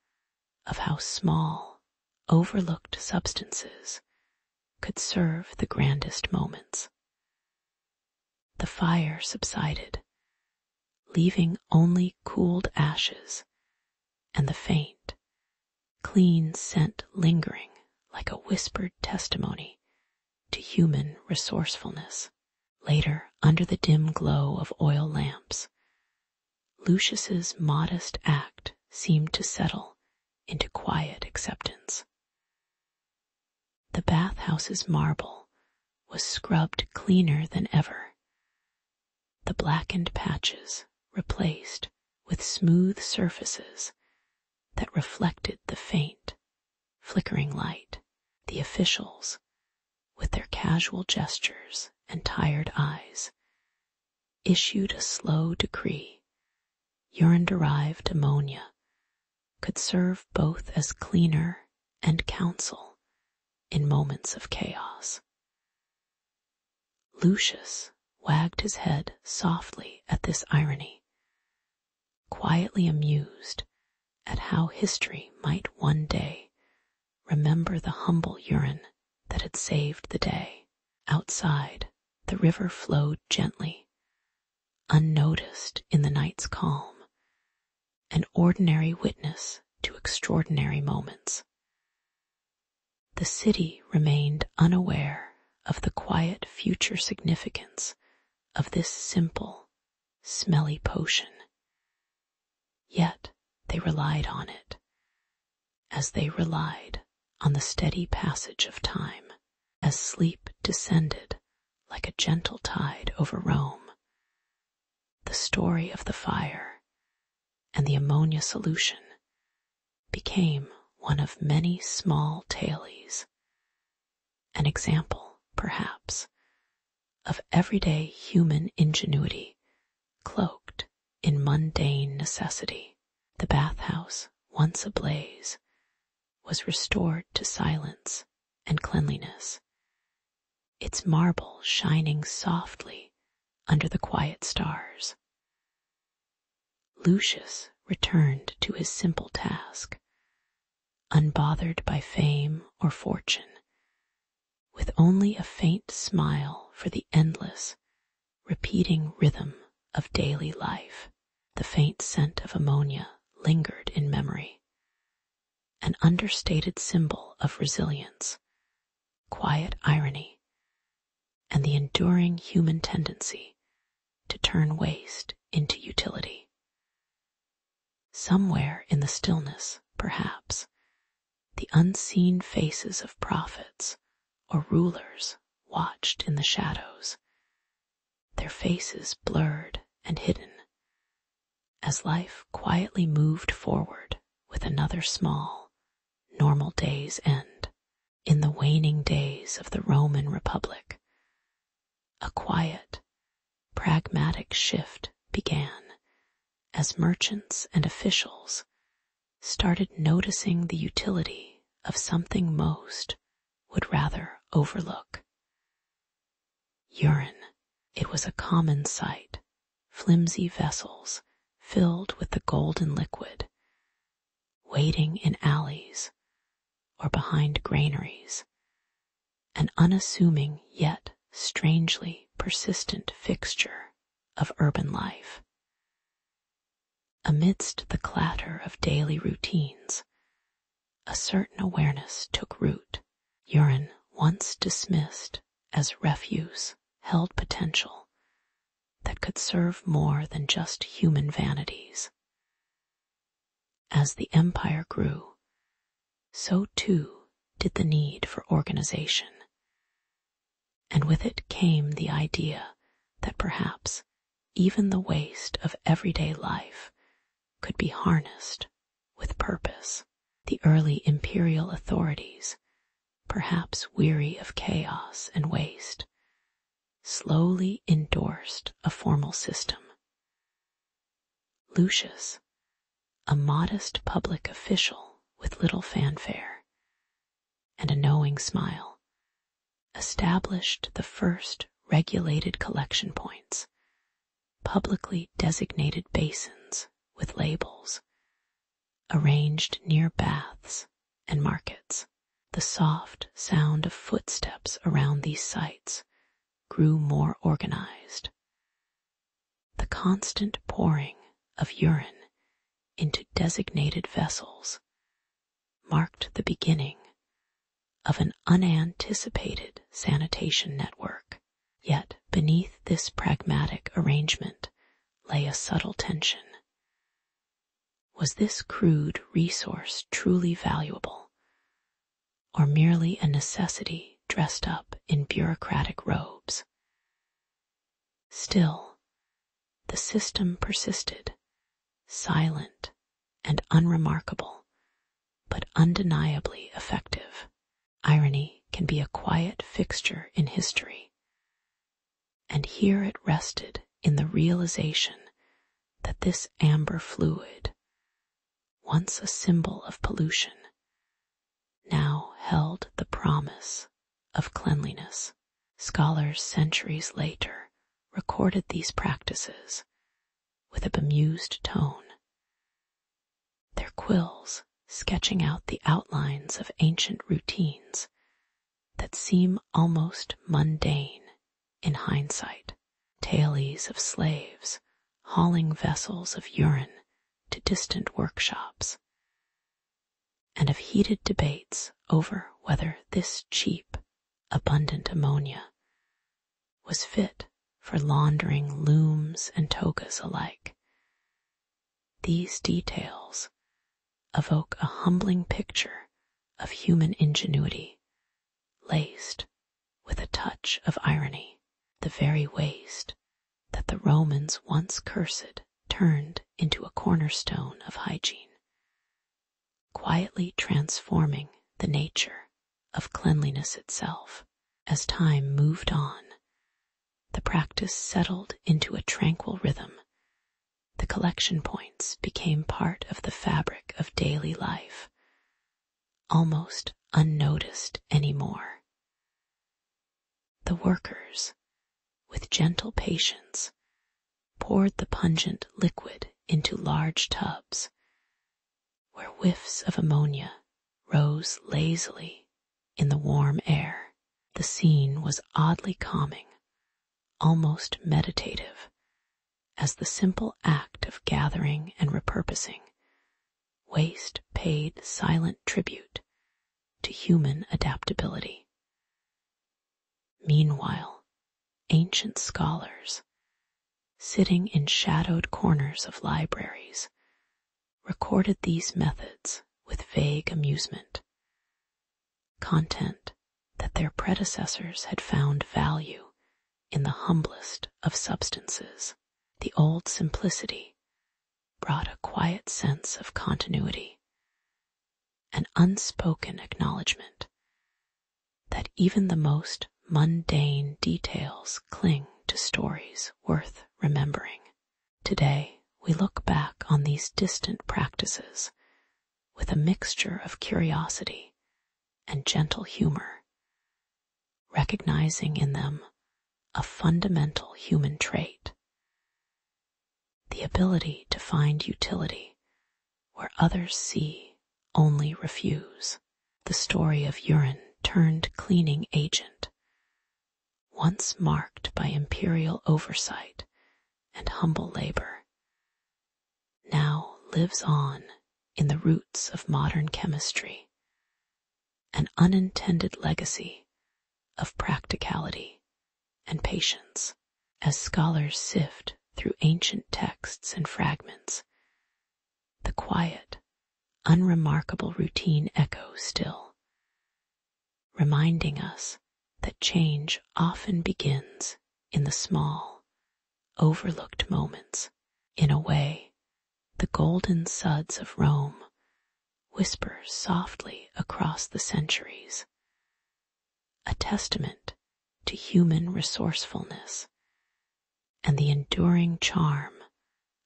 of how small, overlooked substances could serve the grandest moments. The fire subsided, leaving only cooled ashes and the faint, clean scent lingering like a whispered testimony to human resourcefulness. Later, under the dim glow of oil lamps, Lucius's modest act seemed to settle into quiet acceptance. The bathhouse's marble was scrubbed cleaner than ever, the blackened patches replaced with smooth surfaces that reflected the faint, flickering light. The officials, with their casual gestures and tired eyes, issued a slow decree. Urine-derived ammonia could serve both as cleaner and counsel in moments of chaos. Lucius wagged his head softly at this irony, quietly amused at how history might one day remember the humble urine that had saved the day. Outside, the river flowed gently, unnoticed in the night's calm, an ordinary witness to extraordinary moments. The city remained unaware of the quiet future significance of this simple, smelly potion. Yet they relied on it, as they relied on the steady passage of time. As sleep descended like a gentle tide over Rome, the story of the fire and the ammonia solution became one of many small tales, an example, perhaps, of everyday human ingenuity cloaked in mundane necessity. The bathhouse, once ablaze, was restored to silence and cleanliness, its marble shining softly under the quiet stars. Lucius returned to his simple task, unbothered by fame or fortune, with only a faint smile for the endless, repeating rhythm of daily life. The faint scent of ammonia lingered in memory, an understated symbol of resilience, quiet irony, and the enduring human tendency to turn waste into utility. Somewhere in the stillness, perhaps, the unseen faces of prophets or rulers watched in the shadows, their faces blurred and hidden, as life quietly moved forward with another small, normal day's end. In the waning days of the Roman Republic, a quiet, pragmatic shift began as merchants and officials started noticing the utility of something most would rather overlook. Urine. It was a common sight, flimsy vessels filled with the golden liquid, waiting in alleys or behind granaries, an unassuming yet strangely persistent fixture of urban life. Amidst the clatter of daily routines, a certain awareness took root. Urine, once dismissed as refuse, held potential that could serve more than just human vanities. As the empire grew, so too did the need for organization, and with it came the idea that perhaps even the waste of everyday life could be harnessed with purpose. The early imperial authorities, perhaps weary of chaos and waste, slowly endorsed a formal system. Lucius, a modest public official with little fanfare and a knowing smile, established the first regulated collection points, publicly designated basins with labels, arranged near baths and markets. The soft sound of footsteps around these sites grew more organized. The constant pouring of urine into designated vessels marked the beginning of an unanticipated sanitation network. Yet beneath this pragmatic arrangement lay a subtle tension. Was this crude resource truly valuable, or merely a necessity dressed up in bureaucratic robes? Still, the system persisted, silent and unremarkable, but undeniably effective. Irony can be a quiet fixture in history, and here it rested in the realization that this amber fluid, once a symbol of pollution, now held the promise of cleanliness. Scholars centuries later recorded these practices with a bemused tone, their quills sketching out the outlines of ancient routines that seem almost mundane in hindsight. Tales of slaves hauling vessels of urine to distant workshops, and of heated debates over whether this cheap, abundant ammonia was fit for laundering looms and togas alike. These details evoke a humbling picture of human ingenuity, laced with a touch of irony. The very waste that the Romans once cursed turned into a cornerstone of hygiene, quietly transforming the nature of cleanliness itself. As time moved on, the practice settled into a tranquil rhythm. The collection points became part of the fabric of daily life, almost unnoticed anymore. The workers, with gentle patience, poured the pungent liquid into large tubs, where whiffs of ammonia rose lazily in the warm air. The scene was oddly calming, almost meditative, as the simple act of gathering and repurposing waste paid silent tribute to human adaptability. Meanwhile, ancient scholars, sitting in shadowed corners of libraries, recorded these methods with vague amusement, content that their predecessors had found value in the humblest of substances. The old simplicity brought a quiet sense of continuity, an unspoken acknowledgement that even the most mundane details cling to stories worth remembering. Today, we look back on these distant practices with a mixture of curiosity and gentle humor, recognizing in them a fundamental human trait: the ability to find utility where others see only refuse. The story of urine turned cleaning agent, once marked by imperial oversight and humble labor, now lives on in the roots of modern chemistry, an unintended legacy of practicality and patience. As scholars sift through ancient texts and fragments, the quiet, unremarkable routine echoes still, reminding us that change often begins in the small, overlooked moments. In a way, the golden suds of Rome whisper softly across the centuries, a testament to human resourcefulness and the enduring charm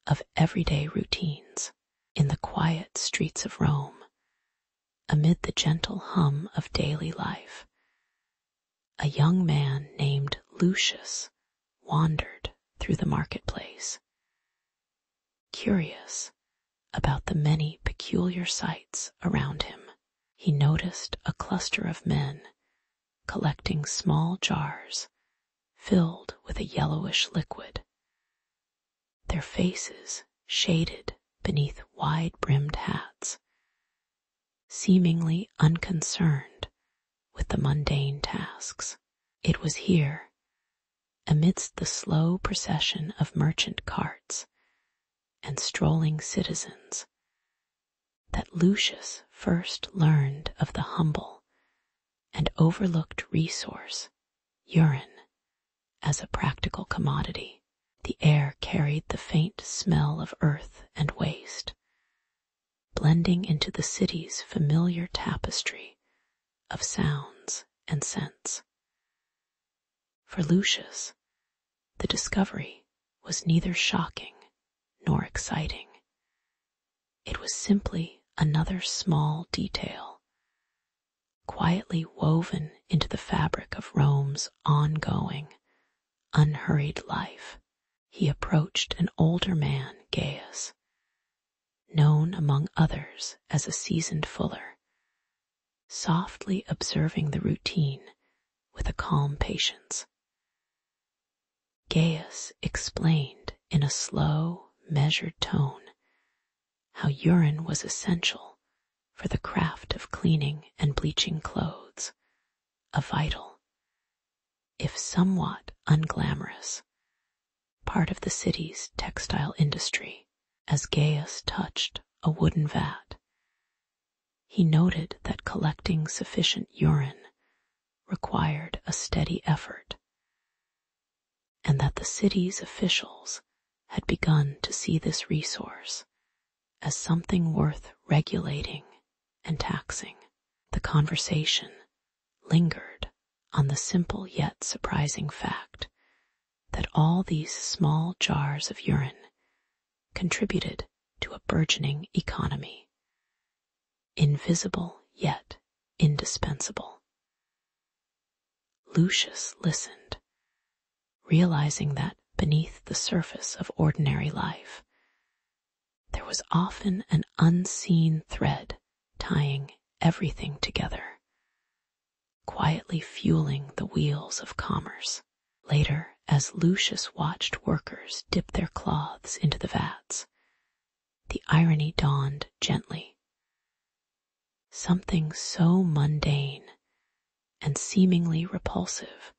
of everyday routines. In the quiet streets of Rome, amid the gentle hum of daily life, a young man named Lucius wandered through the marketplace, curious about the many peculiar sights around him. He noticed a cluster of men collecting small jars filled with a yellowish liquid, their faces shaded beneath wide-brimmed hats, seemingly unconcerned with the mundane tasks. It was here, amidst the slow procession of merchant carts and strolling citizens, that Lucius first learned of the humble and overlooked resource, urine, as a practical commodity. The air carried the faint smell of earth and waste, blending into the city's familiar tapestry of sounds and scents. For Lucius, the discovery was neither shocking nor exciting. It was simply another small detail, quietly woven into the fabric of Rome's ongoing, unhurried life. He approached an older man, Gaius, known among others as a seasoned fuller, softly observing the routine with a calm patience. Gaius explained in a slow, measured tone how urine was essential for the craft of cleaning and bleaching clothes, a vital, if somewhat unglamorous, part of the city's textile industry. As Gaius touched a wooden vat, he noted that collecting sufficient urine required a steady effort, and that the city's officials had begun to see this resource as something worth regulating and taxing. The conversation lingered on the simple yet surprising fact that all these small jars of urine contributed to a burgeoning economy, invisible yet indispensable. Lucius listened, realizing that beneath the surface of ordinary life, there was often an unseen thread tying everything together, quietly fueling the wheels of commerce. Later, as Lucius watched workers dip their cloths into the vats, the irony dawned gently. Something so mundane and seemingly repulsive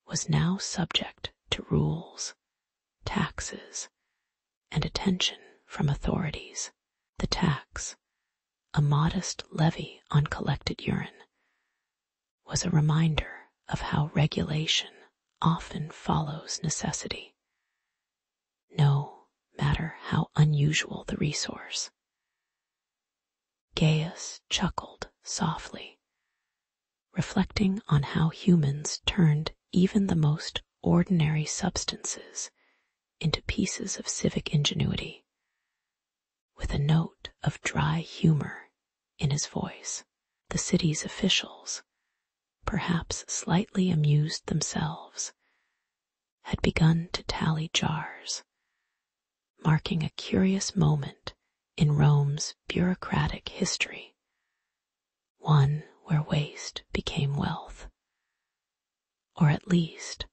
was now subject to rules, taxes, and attention from authorities. The tax, a modest levy on collected urine, was a reminder of how regulation often follows necessity, no matter how unusual the resource. Gaius chuckled softly, reflecting on how humans turned even the most ordinary substances into pieces of civic ingenuity, with a note of dry humor in his voice. The city's officials, perhaps slightly amused themselves, had begun to tally jars, marking a curious moment in Rome's bureaucratic history, one where waste became wealth, or at least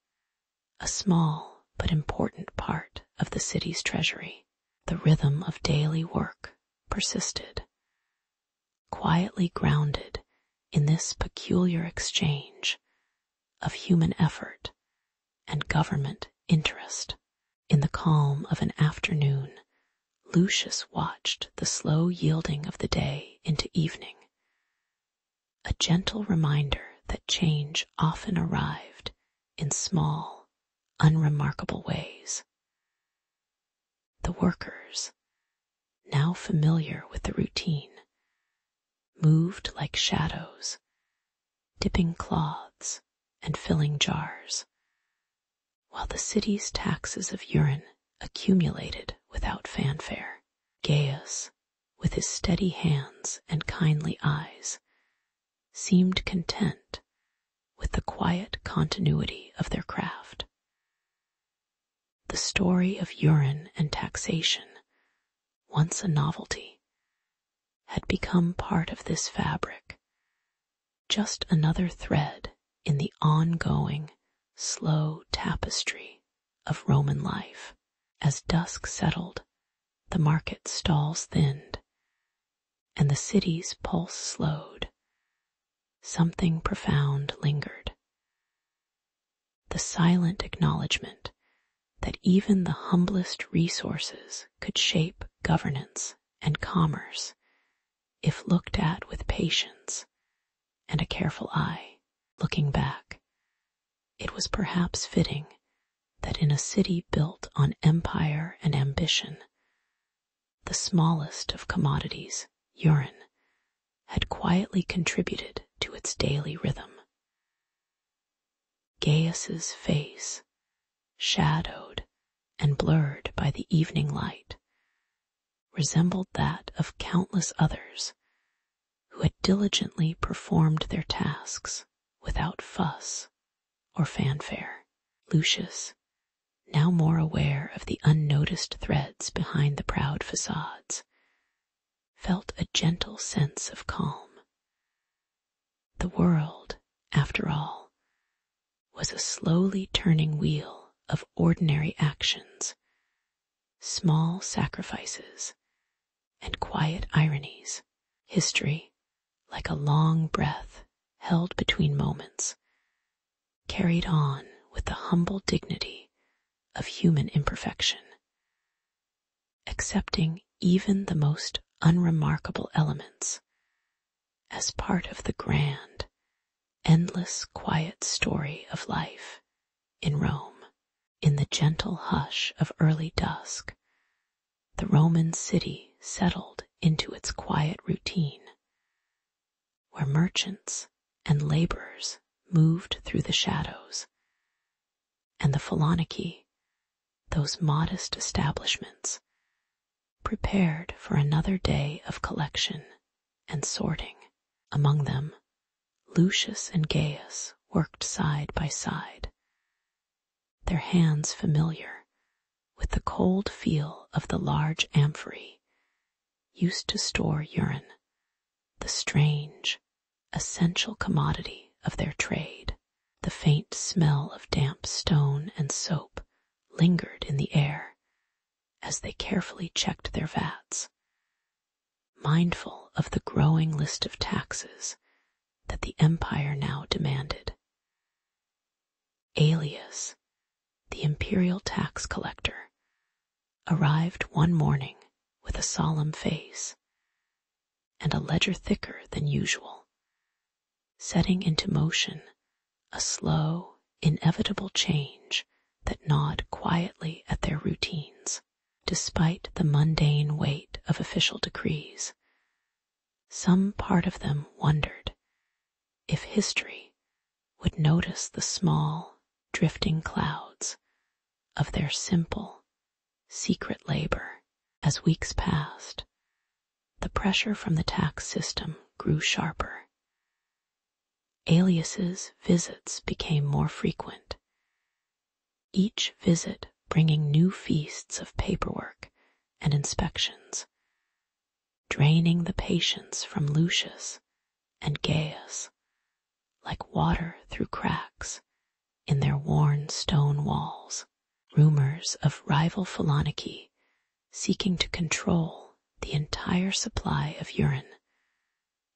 a small but important part of the city's treasury. The rhythm of daily work persisted, quietly grounded in this peculiar exchange of human effort and government interest. In the calm of an afternoon, Lucius watched the slow yielding of the day into evening, a gentle reminder that change often arrived in small, unremarkable ways. The workers, now familiar with the routine, moved like shadows, dipping cloths and filling jars, while the city's taxes of urine accumulated without fanfare. Gaius, with his steady hands and kindly eyes, seemed content with the quiet continuity of their craft. The story of urine and taxation, once a novelty, had become part of this fabric, just another thread in the ongoing, slow tapestry of Roman life. As dusk settled, the market stalls thinned, and the city's pulse slowed. Something profound lingered. The silent acknowledgement that even the humblest resources could shape governance and commerce if looked at with patience and a careful eye. Looking back, it was perhaps fitting that in a city built on empire and ambition, the smallest of commodities, urine, had quietly contributed to its daily rhythm. Gaius's face, shadowed and blurred by the evening light, resembled that of countless others who had diligently performed their tasks without fuss or fanfare. Lucius, now more aware of the unnoticed threads behind the proud facades, felt a gentle sense of calm. The world, after all, was a slowly turning wheel of ordinary actions, small sacrifices, and quiet ironies. History, like a long breath held between moments, carried on with the humble dignity of human imperfection, accepting even the most unremarkable elements as part of the grand, endless quiet story of life in Rome. In the gentle hush of early dusk, the Roman city settled into its quiet routine, where merchants and laborers moved through the shadows, and the Phalaniki, those modest establishments, prepared for another day of collection and sorting. Among them, Lucius and Gaius worked side by side, their hands familiar with the cold feel of the large amphorae used to store urine, the strange, essential commodity of their trade. The faint smell of damp stone and soap lingered in the air as they carefully checked their vats, mindful of the growing list of taxes that the empire now demanded. Aelius, the imperial tax collector, arrived one morning with a solemn face and a ledger thicker than usual, setting into motion a slow, inevitable change that gnawed quietly at their routines. Despite the mundane weight of official decrees, some part of them wondered if history would notice the small, drifting clouds of their simple, secret labor. As weeks passed, the pressure from the tax system grew sharper. Aelius's visits became more frequent, each visit bringing new feasts of paperwork and inspections, draining the patience from Lucius and Gaius like water through cracks in their worn stone walls. Rumors of rival Phalaniki seeking to control the entire supply of urine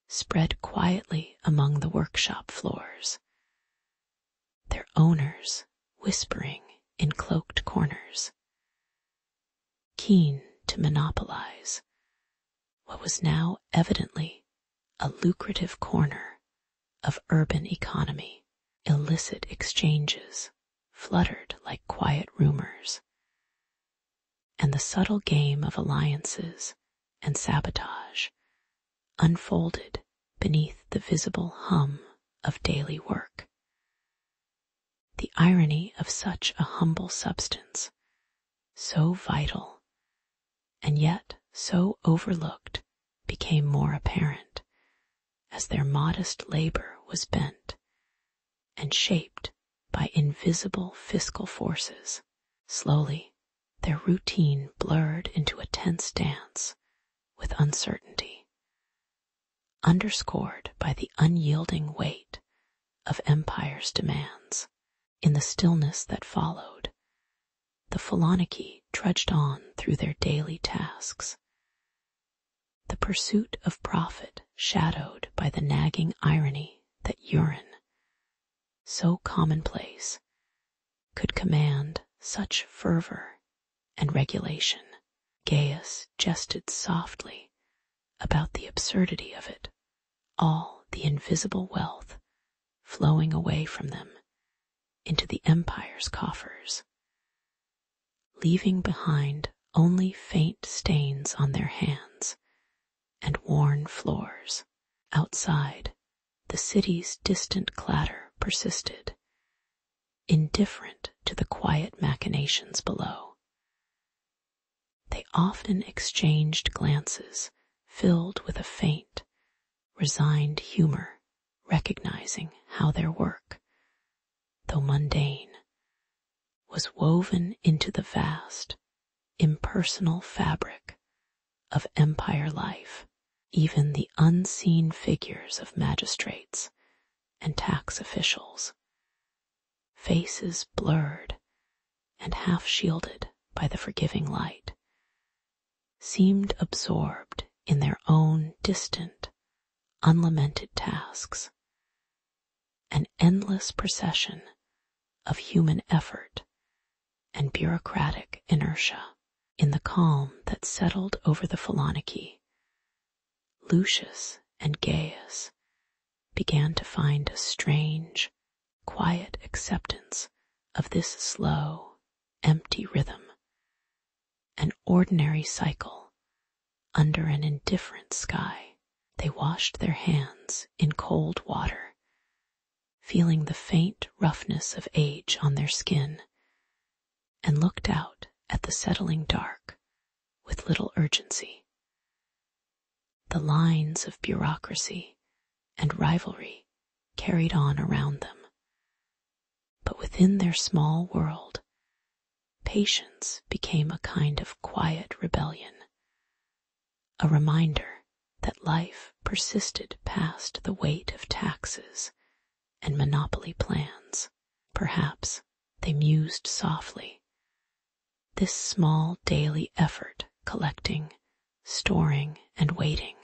spread quietly among the workshop floors, their owners whispering in cloaked corners, keen to monopolize what was now evidently a lucrative corner of urban economy. Illicit exchanges fluttered like quiet rumors, and the subtle game of alliances and sabotage unfolded beneath the visible hum of daily work. The irony of such a humble substance, so vital and yet so overlooked, became more apparent as their modest labor was bent and shaped by invisible fiscal forces. Slowly, their routine blurred into a tense dance with uncertainty, underscored by the unyielding weight of empire's demands. In the stillness that followed, the Phalaniki trudged on through their daily tasks, the pursuit of profit shadowed by the nagging irony that urine, so commonplace, could command such fervor and regulation. Gaius jested softly about the absurdity of it, all the invisible wealth flowing away from them into the empire's coffers, leaving behind only faint stains on their hands and worn floors. Outside, the city's distant clatter persisted, indifferent to the quiet machinations below. They often exchanged glances filled with a faint, resigned humor, recognizing how their work, though mundane, was woven into the vast, impersonal fabric of empire life. Even the unseen figures of magistrates and tax officials, faces blurred and half shielded by the forgiving light, seemed absorbed in their own distant, unlamented tasks, an endless procession of human effort and bureaucratic inertia. In the calm that settled over the Phalaniki, Lucius and Gaius began to find a strange, quiet acceptance of this slow, empty rhythm, an ordinary cycle under an indifferent sky. They washed their hands in cold water, feeling the faint roughness of age on their skin, and looked out at the settling dark with little urgency. The lines of bureaucracy and rivalry carried on around them, but within their small world, patience became a kind of quiet rebellion, a reminder that life persisted past the weight of taxes and monopoly plans. Perhaps, they mused softly, this small daily effort, collecting, storing, and waiting,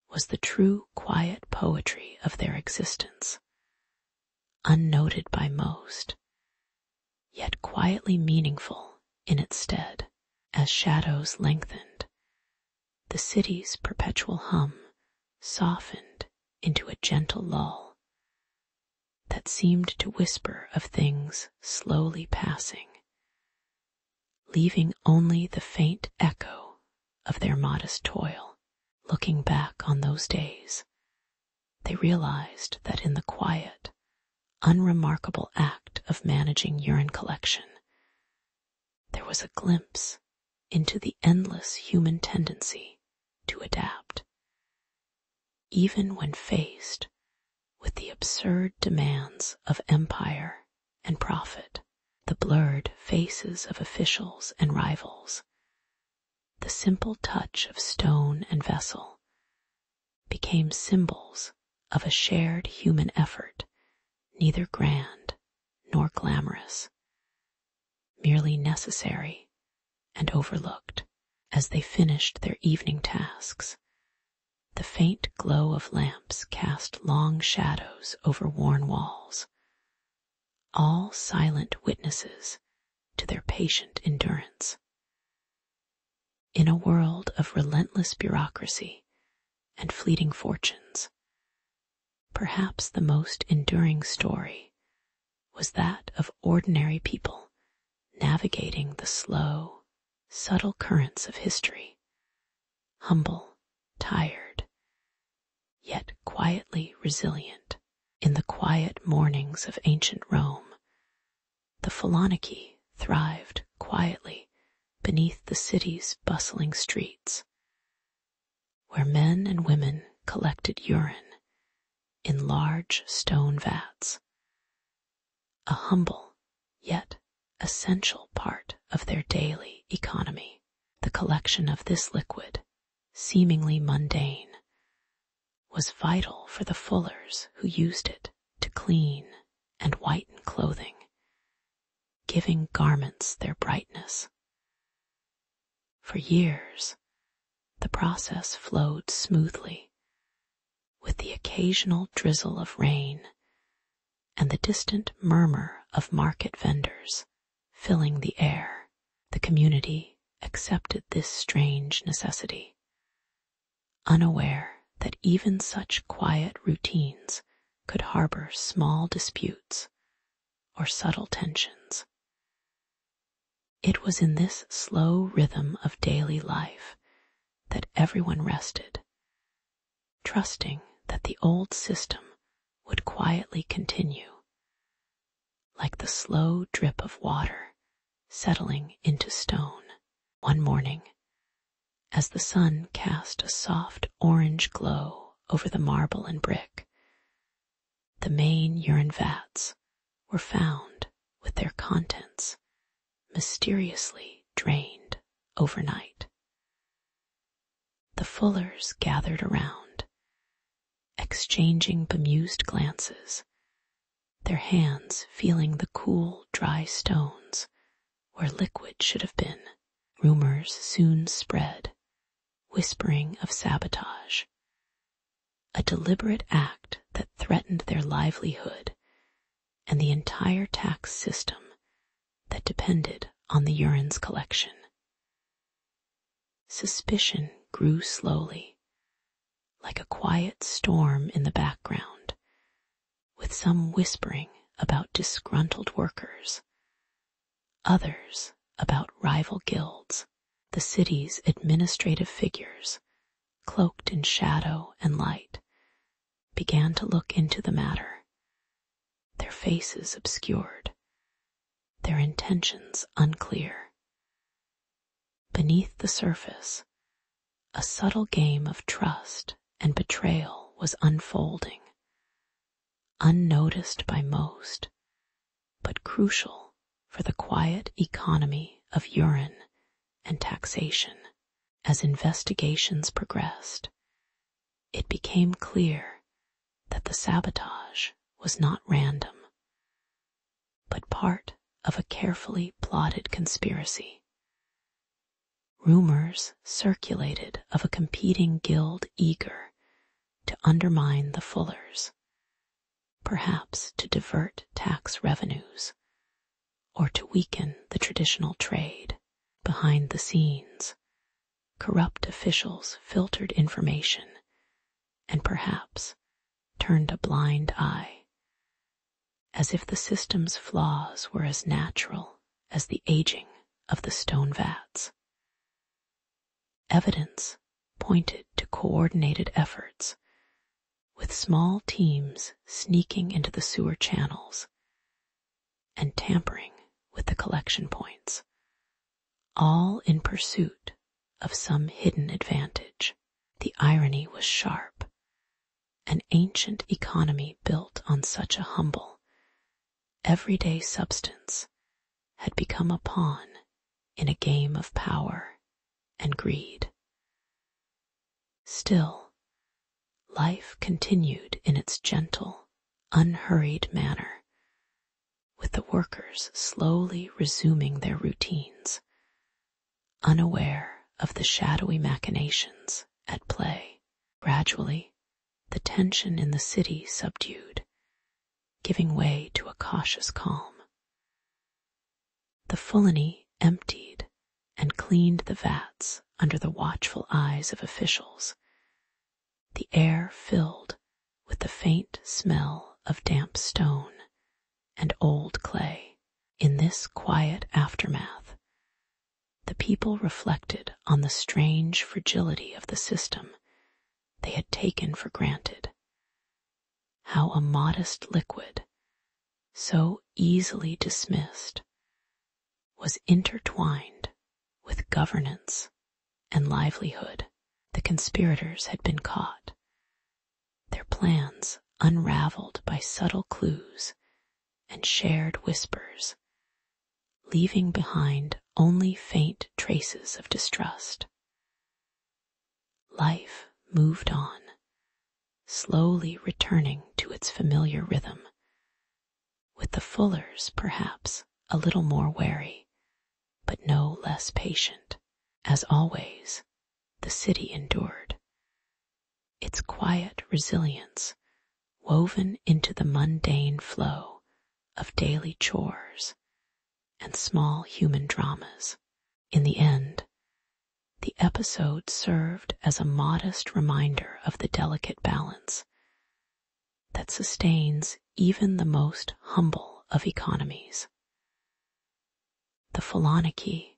was the true quiet poetry of their existence, unnoted by most, yet quietly meaningful in its stead. As shadows lengthened, the city's perpetual hum softened into a gentle lull that seemed to whisper of things slowly passing, leaving only the faint echo of their modest toil. Looking back on those days, they realized that in the quiet, unremarkable act of managing urine collection, there was a glimpse into the endless human tendency to adapt. Even when faced with the absurd demands of empire and profit, the blurred faces of officials and rivals, the simple touch of stone and vessel, became symbols of a shared human effort, neither grand nor glamorous, merely necessary and overlooked. As they finished their evening tasks, the faint glow of lamps cast long shadows over worn walls, all silent witnesses to their patient endurance. In a world of relentless bureaucracy and fleeting fortunes, perhaps the most enduring story was that of ordinary people navigating the slow, subtle currents of history, humble, tired, yet quietly resilient. In the quiet mornings of ancient Rome, the Phalaniki thrived quietly beneath the city's bustling streets, where men and women collected urine in large stone vats, a humble yet essential part of their daily economy. The collection of this liquid, seemingly mundane, was vital for the fullers who used it to clean and whiten clothing, giving garments their brightness. For years, the process flowed smoothly, with the occasional drizzle of rain and the distant murmur of market vendors filling the air. The community accepted this strange necessity, unaware that even such quiet routines could harbor small disputes or subtle tensions. It was in this slow rhythm of daily life that everyone rested, trusting that the old system would quietly continue, like the slow drip of water settling into stone. One morning, as the sun cast a soft orange glow over the marble and brick, the main urine vats were found with their contents mysteriously drained overnight. The fullers gathered around, exchanging bemused glances, their hands feeling the cool, dry stones where liquid should have been. Rumors soon spread, whispering of sabotage, a deliberate act that threatened their livelihood and the entire tax system that depended on the urine's collection. Suspicion grew slowly, like a quiet storm in the background, with some whispering about disgruntled workers, others about rival guilds. The city's administrative figures, cloaked in shadow and light, began to look into the matter, their faces obscured, their intentions unclear. Beneath the surface, a subtle game of trust and betrayal was unfolding, unnoticed by most, but crucial for the quiet economy of urine and taxation. As investigations progressed, it became clear that the sabotage was not random, but part of a carefully plotted conspiracy. Rumors circulated of a competing guild eager to undermine the fullers, perhaps to divert tax revenues or to weaken the traditional trade. Behind the scenes, corrupt officials filtered information and perhaps turned a blind eye, as if the system's flaws were as natural as the aging of the stone vats. Evidence pointed to coordinated efforts, with small teams sneaking into the sewer channels and tampering with the collection points, all in pursuit of some hidden advantage. The irony was sharp. An ancient economy built on such a humble, everyday substance had become a pawn in a game of power and greed. Still, life continued in its gentle, unhurried manner, with the workers slowly resuming their routines, unaware of the shadowy machinations at play. Gradually, the tension in the city subdued, giving way to a cautious calm. The Fulani emptied and cleaned the vats under the watchful eyes of officials, the air filled with the faint smell of damp stone and old clay. In this quiet aftermath, the people reflected on the strange fragility of the system they had taken for granted. How a modest liquid, so easily dismissed, was intertwined with governance and livelihood. The conspirators had been caught, their plans unraveled by subtle clues and shared whispers, leaving behind only faint traces of distrust. Life moved on, slowly returning to its familiar rhythm, with the Fullers perhaps a little more wary, but no less patient. As always, the city endured, its quiet resilience woven into the mundane flow of daily chores and small human dramas. In the end, the episode served as a modest reminder of the delicate balance that sustains even the most humble of economies. The Phalanaki,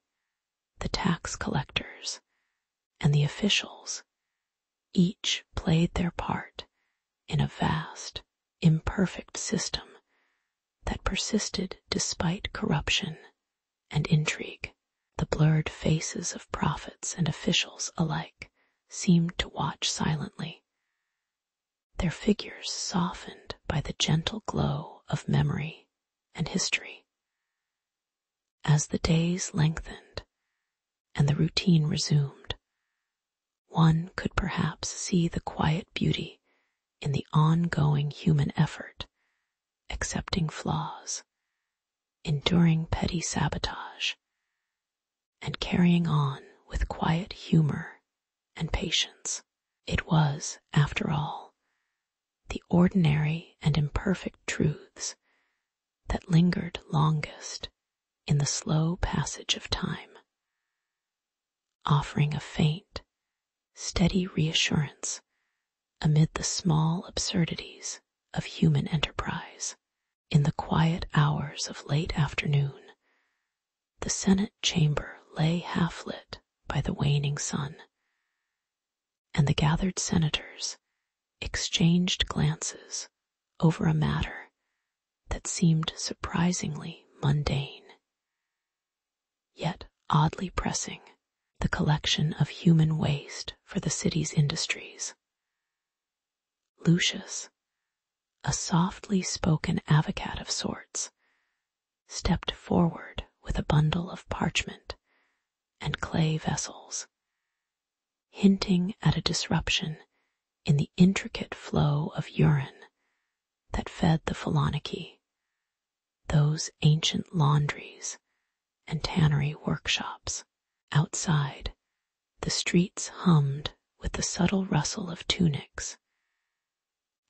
the tax collectors, and the officials each played their part in a vast, imperfect system that persisted despite corruption and intrigue. The blurred faces of prophets and officials alike seemed to watch silently, their figures softened by the gentle glow of memory and history. As the days lengthened and the routine resumed, one could perhaps see the quiet beauty in the ongoing human effort, accepting flaws, enduring petty sabotage, and carrying on with quiet humor and patience. It was, after all, the ordinary and imperfect truths that lingered longest in the slow passage of time, offering a faint, steady reassurance amid the small absurdities of human enterprise. In the quiet hours of late afternoon, the Senate chamber lay half-lit by the waning sun, and the gathered senators exchanged glances over a matter that seemed surprisingly mundane, yet oddly pressing: the collection of human waste for the city's industries. Lucius, a softly spoken avocat of sorts, stepped forward with a bundle of parchment and clay vessels, hinting at a disruption in the intricate flow of urine that fed the Phalanaki, those ancient laundries and tannery workshops. Outside, the streets hummed with the subtle rustle of tunics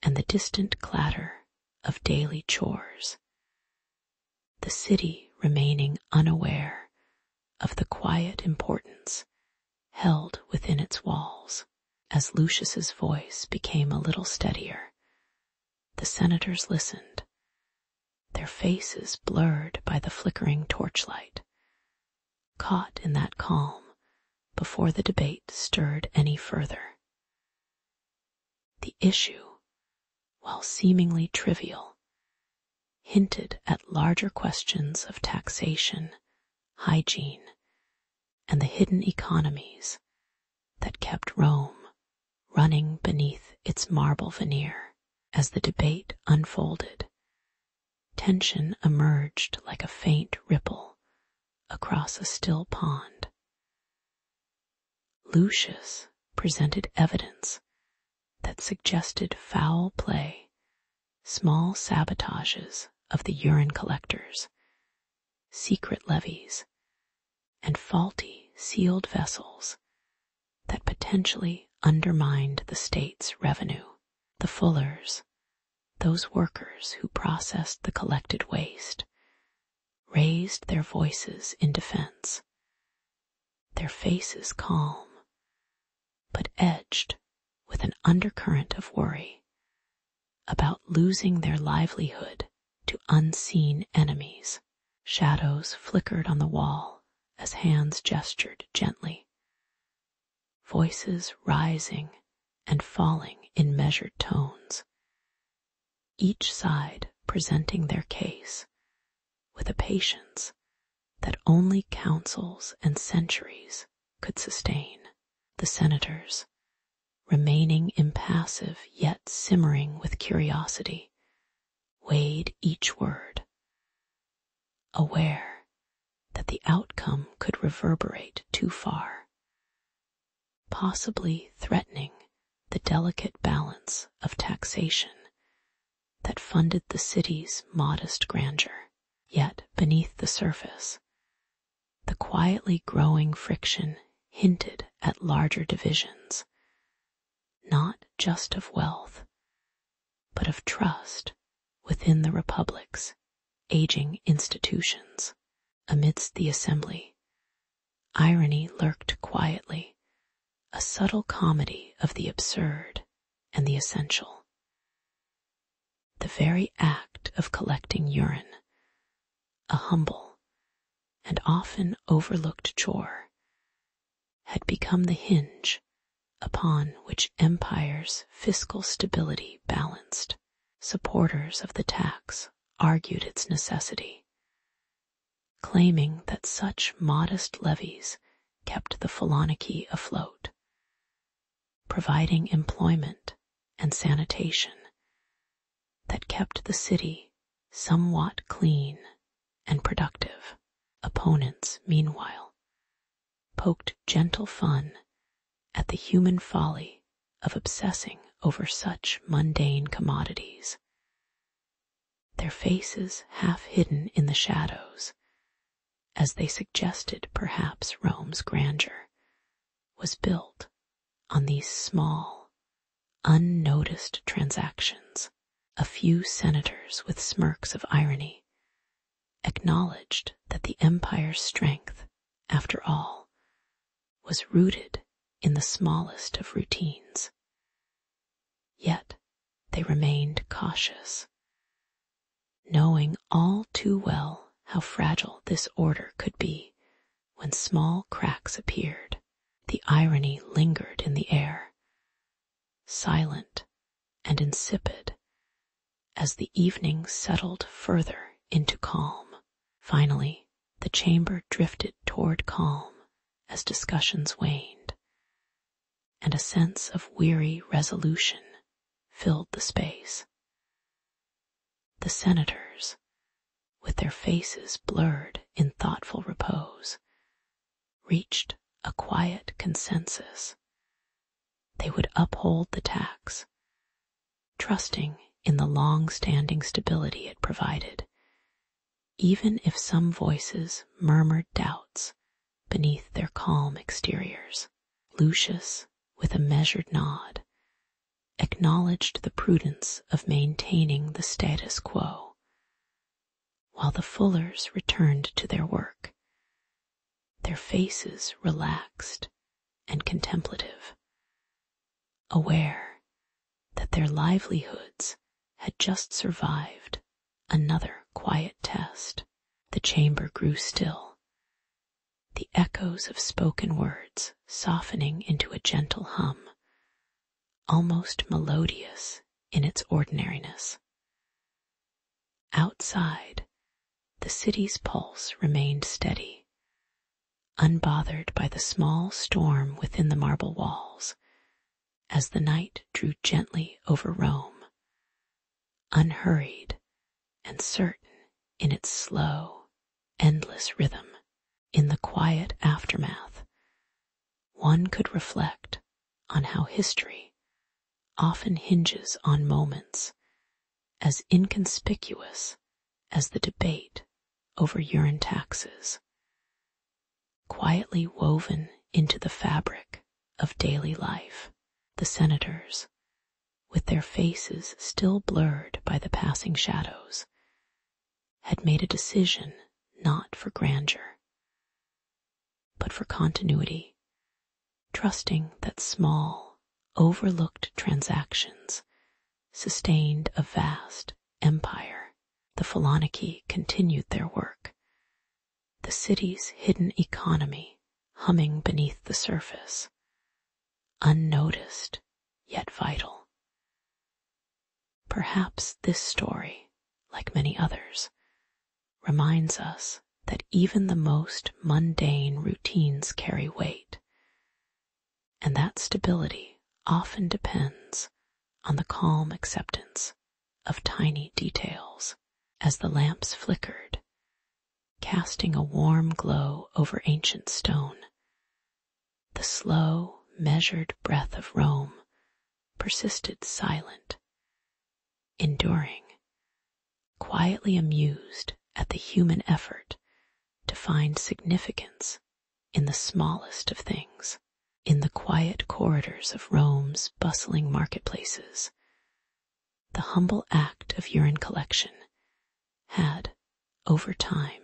and the distant clatter of daily chores, the city remaining unaware of the quiet importance held within its walls. As Lucius's voice became a little steadier, the senators listened, their faces blurred by the flickering torchlight, caught in that calm before the debate stirred any further. The issue, while seemingly trivial, hinted at larger questions of taxation, hygiene, and the hidden economies that kept Rome running beneath its marble veneer. As the debate unfolded, tension emerged like a faint ripple across a still pond. Lucius presented evidence that suggested foul play, small sabotages of the urine collectors, secret levies, and faulty sealed vessels that potentially undermined the state's revenue. The Fullers, those workers who processed the collected waste, raised their voices in defense, their faces calm, but edged with an undercurrent of worry about losing their livelihood to unseen enemies. Shadows flickered on the wall as hands gestured gently, voices rising and falling in measured tones, each side presenting their case with a patience that only councils and centuries could sustain. The senators, remaining impassive yet simmering with curiosity, weighed each word, aware that the outcome could reverberate too far, possibly threatening the delicate balance of taxation that funded the city's modest grandeur. Yet beneath the surface, the quietly growing friction hinted at larger divisions, not just of wealth, but of trust within the Republic's aging institutions. Amidst the assembly, irony lurked quietly, a subtle comedy of the absurd and the essential. The very act of collecting urine, a humble and often overlooked chore, had become the hinge upon which empire's fiscal stability balanced. Supporters of the tax argued its necessity, claiming that such modest levies kept the phalanarchy afloat, providing employment and sanitation that kept the city somewhat clean and productive. Opponents, meanwhile, poked gentle fun at the human folly of obsessing over such mundane commodities, their faces half hidden in the shadows, as they suggested perhaps Rome's grandeur was built on these small, unnoticed transactions. A few senators with smirks of irony acknowledged that the empire's strength, after all, was rooted in the smallest of routines. Yet they remained cautious, knowing all too well how fragile this order could be when small cracks appeared. The irony lingered in the air, silent and insipid, as the evening settled further into calm. Finally, the chamber drifted toward calm as discussions waned, and a sense of weary resolution filled the space. The senators, with their faces blurred in thoughtful repose, reached a quiet consensus. They would uphold the tax, trusting in the long-standing stability it provided, even if some voices murmured doubts beneath their calm exteriors. Lucius, with a measured nod, acknowledged the prudence of maintaining the status quo, while the Fullers returned to their work, their faces relaxed and contemplative, aware that their livelihoods had just survived another quiet test. The chamber grew still, the echoes of spoken words softening into a gentle hum, almost melodious in its ordinariness. Outside, the city's pulse remained steady, unbothered by the small storm within the marble walls, as the night drew gently over Rome, unhurried and certain in its slow, endless rhythm. In the quiet aftermath, one could reflect on how history often hinges on moments as inconspicuous as the debate over urine taxes, quietly woven into the fabric of daily life. The senators, with their faces still blurred by the passing shadows, had made a decision not for grandeur, but for continuity, trusting that small, overlooked transactions sustained a vast empire. The phalanarchy continued their work, the city's hidden economy humming beneath the surface, unnoticed yet vital. Perhaps this story, like many others, reminds us that even the most mundane routines carry weight, and that stability often depends on the calm acceptance of tiny details. As the lamps flickered, casting a warm glow over ancient stone. The slow, measured breath of Rome persisted silent, enduring, quietly amused at the human effort to find significance in the smallest of things. In the quiet corridors of Rome's bustling marketplaces, the humble act of urine collection had, over time,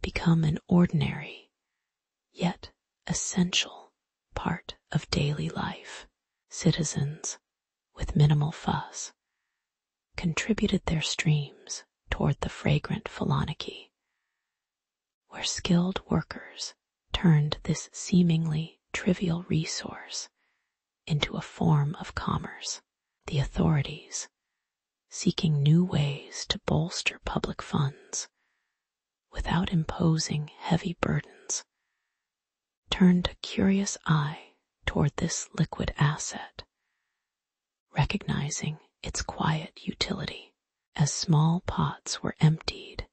become an ordinary, yet essential part of daily life. Citizens, with minimal fuss, contributed their streams toward the fragrant Phaloniki, where skilled workers turned this seemingly trivial resource into a form of commerce. The authorities, seeking new ways to bolster public funds without imposing heavy burdens, turned a curious eye toward this liquid asset, recognizing its quiet utility. As small pots were emptied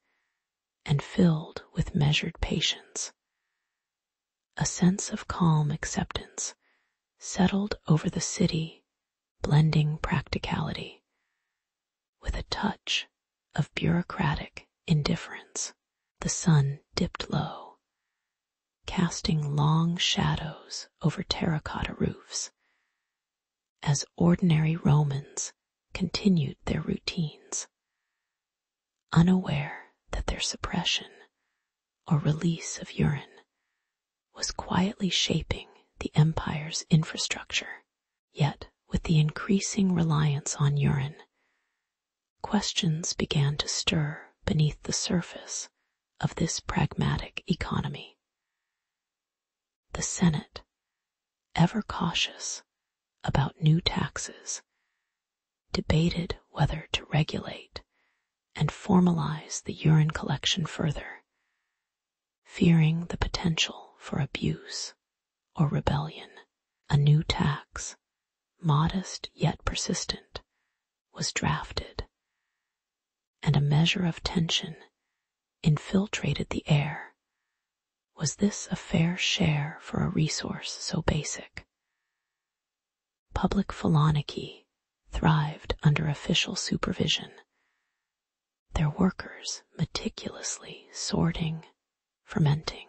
and filled with measured patience, a sense of calm acceptance settled over the city, blending practicality with a touch of bureaucratic indifference. The sun dipped low, casting long shadows over terracotta roofs, as ordinary Romans continued their routines, unaware that their suppression or release of urine was quietly shaping the empire's infrastructure. Yet, with the increasing reliance on urine, questions began to stir beneath the surface of this pragmatic economy. The Senate, ever cautious about new taxes, debated whether to regulate and formalize the urine collection further, fearing the potential for abuse or rebellion. A new tax, modest yet persistent, was drafted, and a measure of tension infiltrated the air. Was this a fair share for a resource so basic? Public Phaloniki thrived under official supervision, their workers meticulously sorting, fermenting,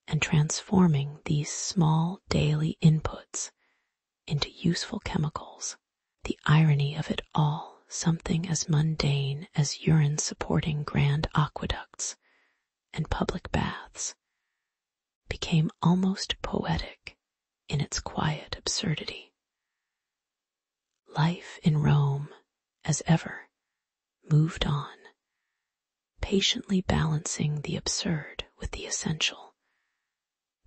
and transforming these small daily inputs into useful chemicals. The irony of it all, something as mundane as urine supporting grand aqueducts and public baths, became almost poetic in its quiet absurdity. Life in Rome, as ever, moved on, patiently balancing the absurd with the essential,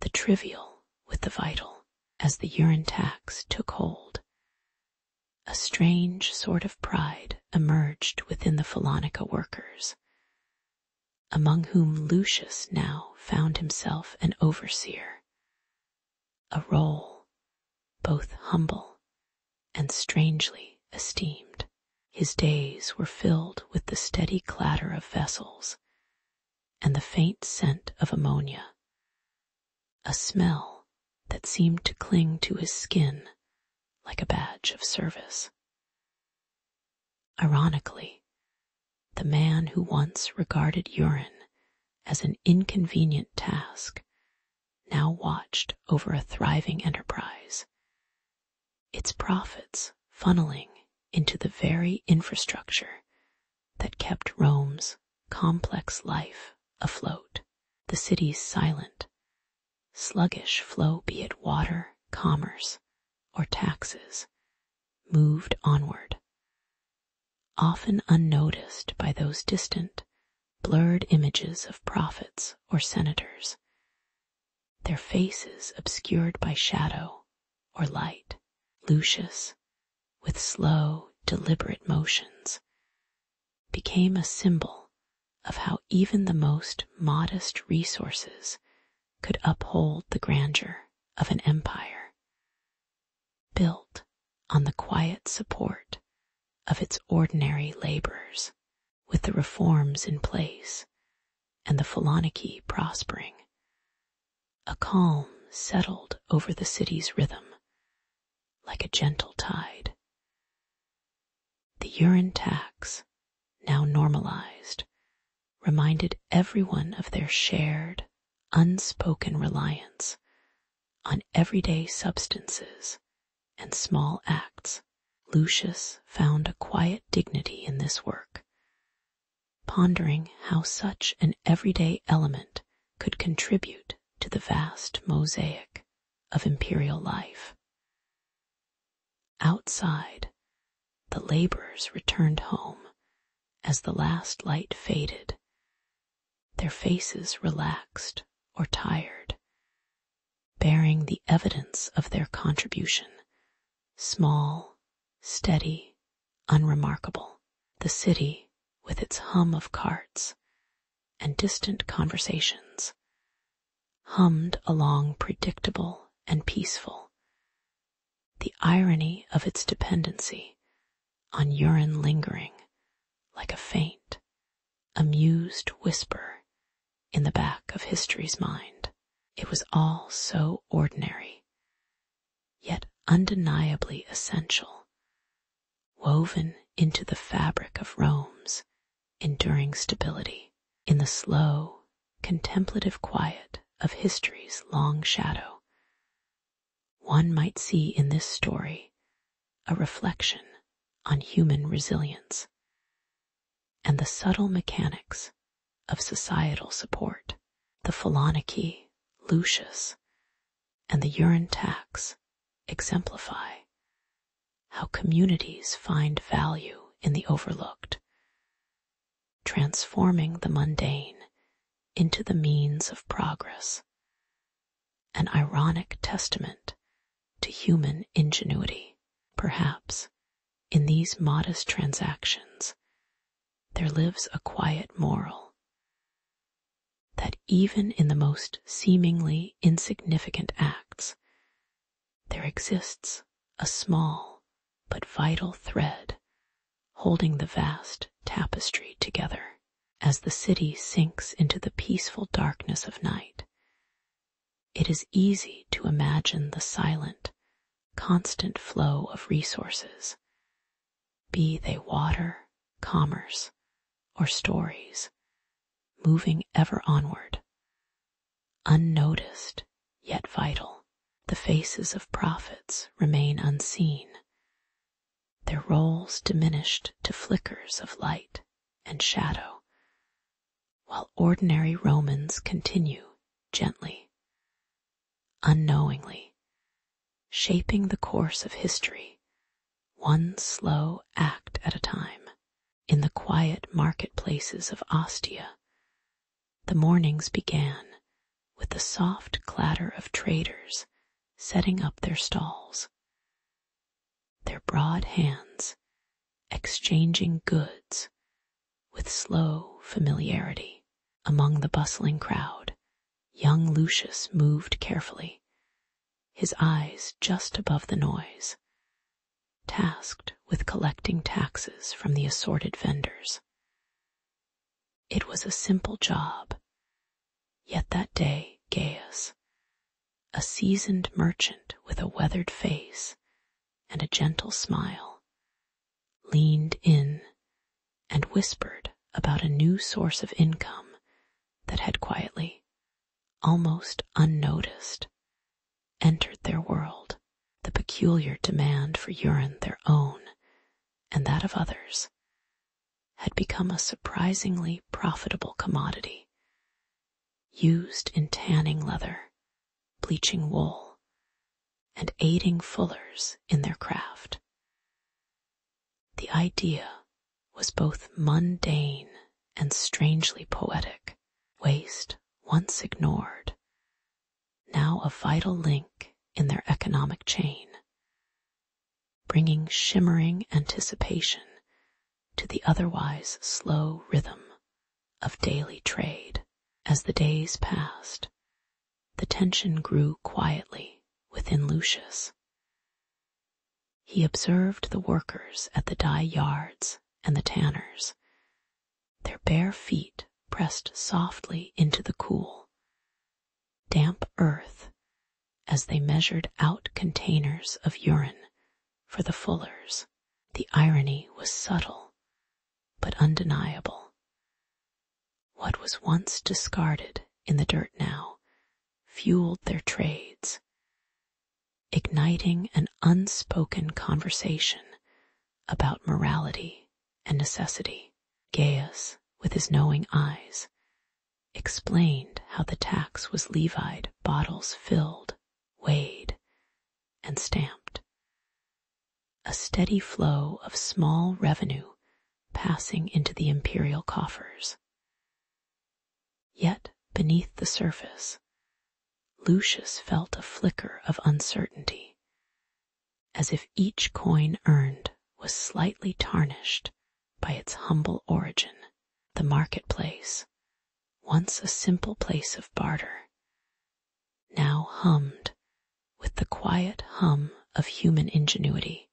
the trivial with the vital. As the urine tax took hold, a strange sort of pride emerged within the Phallonica workers, among whom Lucius now found himself an overseer, a role both humble and strangely esteemed. His days were filled with the steady clatter of vessels and the faint scent of ammonia, a smell that seemed to cling to his skin like a badge of service. Ironically, the man who once regarded urine as an inconvenient task now watched over a thriving enterprise, its profits funneling into the very infrastructure that kept Rome's complex life afloat. The city's silent, sluggish flow, be it water, commerce, or taxes, moved onward, often unnoticed by those distant, blurred images of prophets or senators, their faces obscured by shadow or light. Lucius, with slow, deliberate motions, became a symbol of how even the most modest resources could uphold the grandeur of an empire, built on the quiet support of its ordinary laborers. With the reforms in place, and the Phalanike prospering. A calm settled over the city's rhythm, like a gentle tide. The urine tax, now normalized, reminded everyone of their shared, unspoken reliance on everyday substances and small acts. Lucius found a quiet dignity in this work, pondering how such an everyday element could contribute to the vast mosaic of imperial life. Outside, the laborers returned home as the last light faded, their faces relaxed or tired, bearing the evidence of their contribution, small, steady, unremarkable. The city, with its hum of carts and distant conversations, hummed along predictable and peaceful. The irony of its dependency on urine lingering like a faint, amused whisper in the back of history's mind. It was all so ordinary, yet undeniably essential, woven into the fabric of Rome's enduring stability. In the slow, contemplative quiet of history's long shadow, one might see in this story a reflection on human resilience and the subtle mechanics of societal support. The Phalanike, Lucius, and the urine tax exemplify how communities find value in the overlooked, transforming the mundane into the means of progress, an ironic testament to human ingenuity. Perhaps, in these modest transactions, there lives a quiet moral, that even in the most seemingly insignificant acts, there exists a small but vital thread holding the vast tapestry together. As the city sinks into the peaceful darkness of night, it is easy to imagine the silent, constant flow of resources, be they water, commerce, or stories, moving ever onward, unnoticed yet vital. The faces of prophets remain unseen, their roles diminished to flickers of light and shadow, while ordinary Romans continue gently, unknowingly, shaping the course of history, one slow act at a time. In the quiet marketplaces of Ostia, the mornings began with the soft clatter of traders setting up their stalls, their broad hands exchanging goods with slow familiarity. Among the bustling crowd, young Lucius moved carefully, his eyes just above the noise, tasked with collecting taxes from the assorted vendors. It was a simple job, yet that day Gaius, a seasoned merchant with a weathered face and a gentle smile, leaned in and whispered about a new source of income that had quietly, almost unnoticed, entered their world. The peculiar demand for urine, their own and that of others, had become a surprisingly profitable commodity, used in tanning leather, bleaching wool, and aiding fullers in their craft. The idea was both mundane and strangely poetic. Waste, once ignored, now a vital link in their economic chain, bringing shimmering anticipation to the otherwise slow rhythm of daily trade. As the days passed, the tension grew quietly within Lucius. He observed the workers at the dye yards and the tanners, their bare feet pressed softly into the cool, damp earth as they measured out containers of urine for the fullers. The irony was subtle but undeniable. What was once discarded in the dirt now fueled their trades, igniting an unspoken conversation about morality and necessity. Gaius, with his knowing eyes, explained how the tax was levied, bottles filled, weighed, and stamped. A steady flow of small revenue passing into the imperial coffers. Yet, beneath the surface, Lucius felt a flicker of uncertainty, as if each coin earned was slightly tarnished by its humble origin. The marketplace, once a simple place of barter, now hummed with the quiet hum of human ingenuity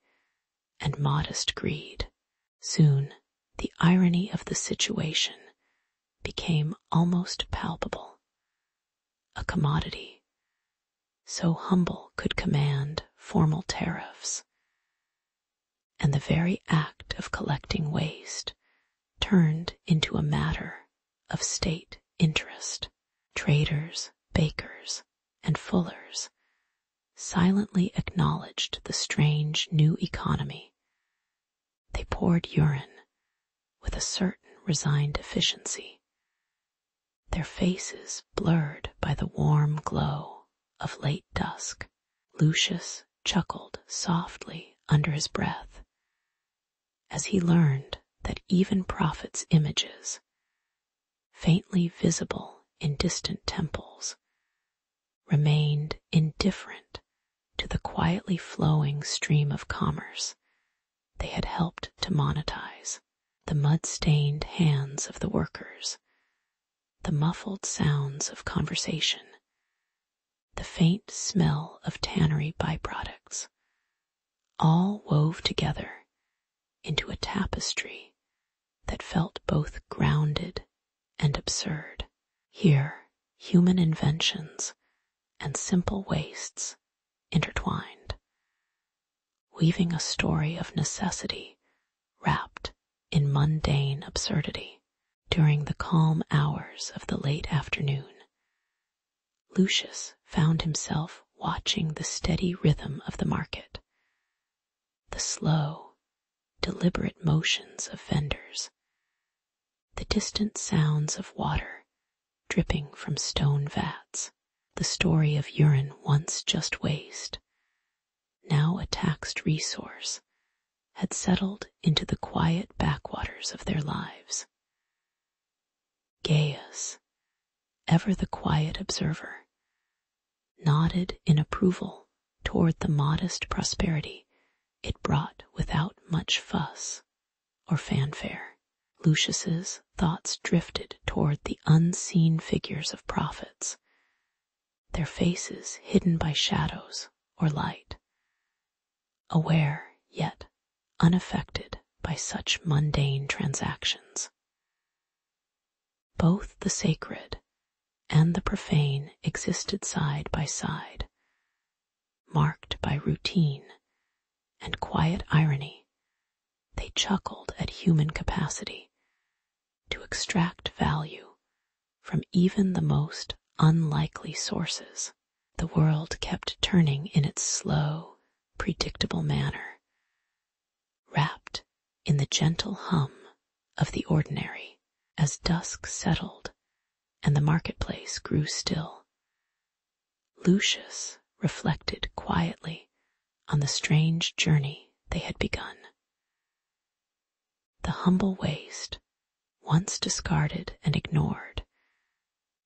and modest greed. Soon, the irony of the situation became almost palpable. A commodity so humble could command formal tariffs, and the very act of collecting waste turned into a matter of state interest. Traders, bakers, and fullers silently acknowledged the strange new economy. They poured urine with a certain resigned efficiency, their faces blurred by the warm glow of late dusk. Lucius chuckled softly under his breath as he learned that even prophets' images, faintly visible in distant temples, remained indifferent to the quietly flowing stream of commerce they had helped to monetize. The mud-stained hands of the workers, the muffled sounds of conversation, the faint smell of tannery byproducts, all wove together into a tapestry that felt both grounded and absurd. Here, human inventions and simple wastes intertwined, weaving a story of necessity wrapped in mundane absurdity. During the calm hours of the late afternoon, Lucius found himself watching the steady rhythm of the market, the slow, deliberate motions of vendors, the distant sounds of water dripping from stone vats. The story of urine, once just waste, now a taxed resource, had settled into the quiet backwaters of their lives. Gaius, ever the quiet observer, nodded in approval toward the modest prosperity it brought without much fuss or fanfare. Lucius's thoughts drifted toward the unseen figures of prophets, their faces hidden by shadows or light, aware yet unaffected by such mundane transactions. Both the sacred and the profane existed side by side, marked by routine and quiet irony. They chuckled at human capacity to extract value from even the most unlikely sources. The world kept turning in its slow, predictable manner, wrapped in the gentle hum of the ordinary. As dusk settled and the marketplace grew still, Lucius reflected quietly on the strange journey they had begun. The humble waste, once discarded and ignored,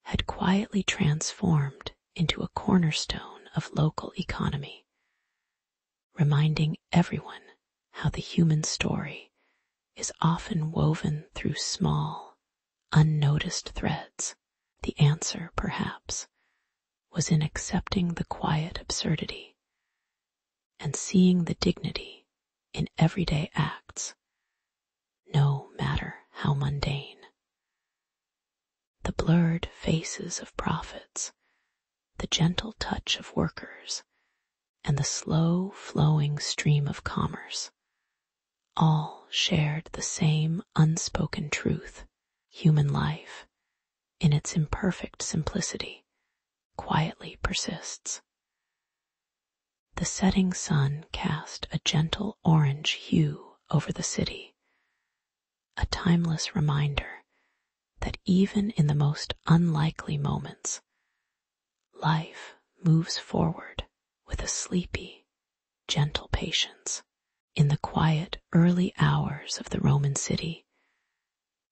had quietly transformed into a cornerstone of local economy, reminding everyone how the human story is often woven through small, unnoticed threads. The answer, perhaps, was in accepting the quiet absurdity and seeing the dignity in everyday acts, no matter how mundane. The blurred faces of prophets, the gentle touch of workers, and the slow flowing stream of commerce all shared the same unspoken truth. Human life, in its imperfect simplicity, quietly persists. The setting sun cast a gentle orange hue over the city, a timeless reminder that even in the most unlikely moments, life moves forward with a sleepy, gentle patience. In the quiet early hours of the Roman city,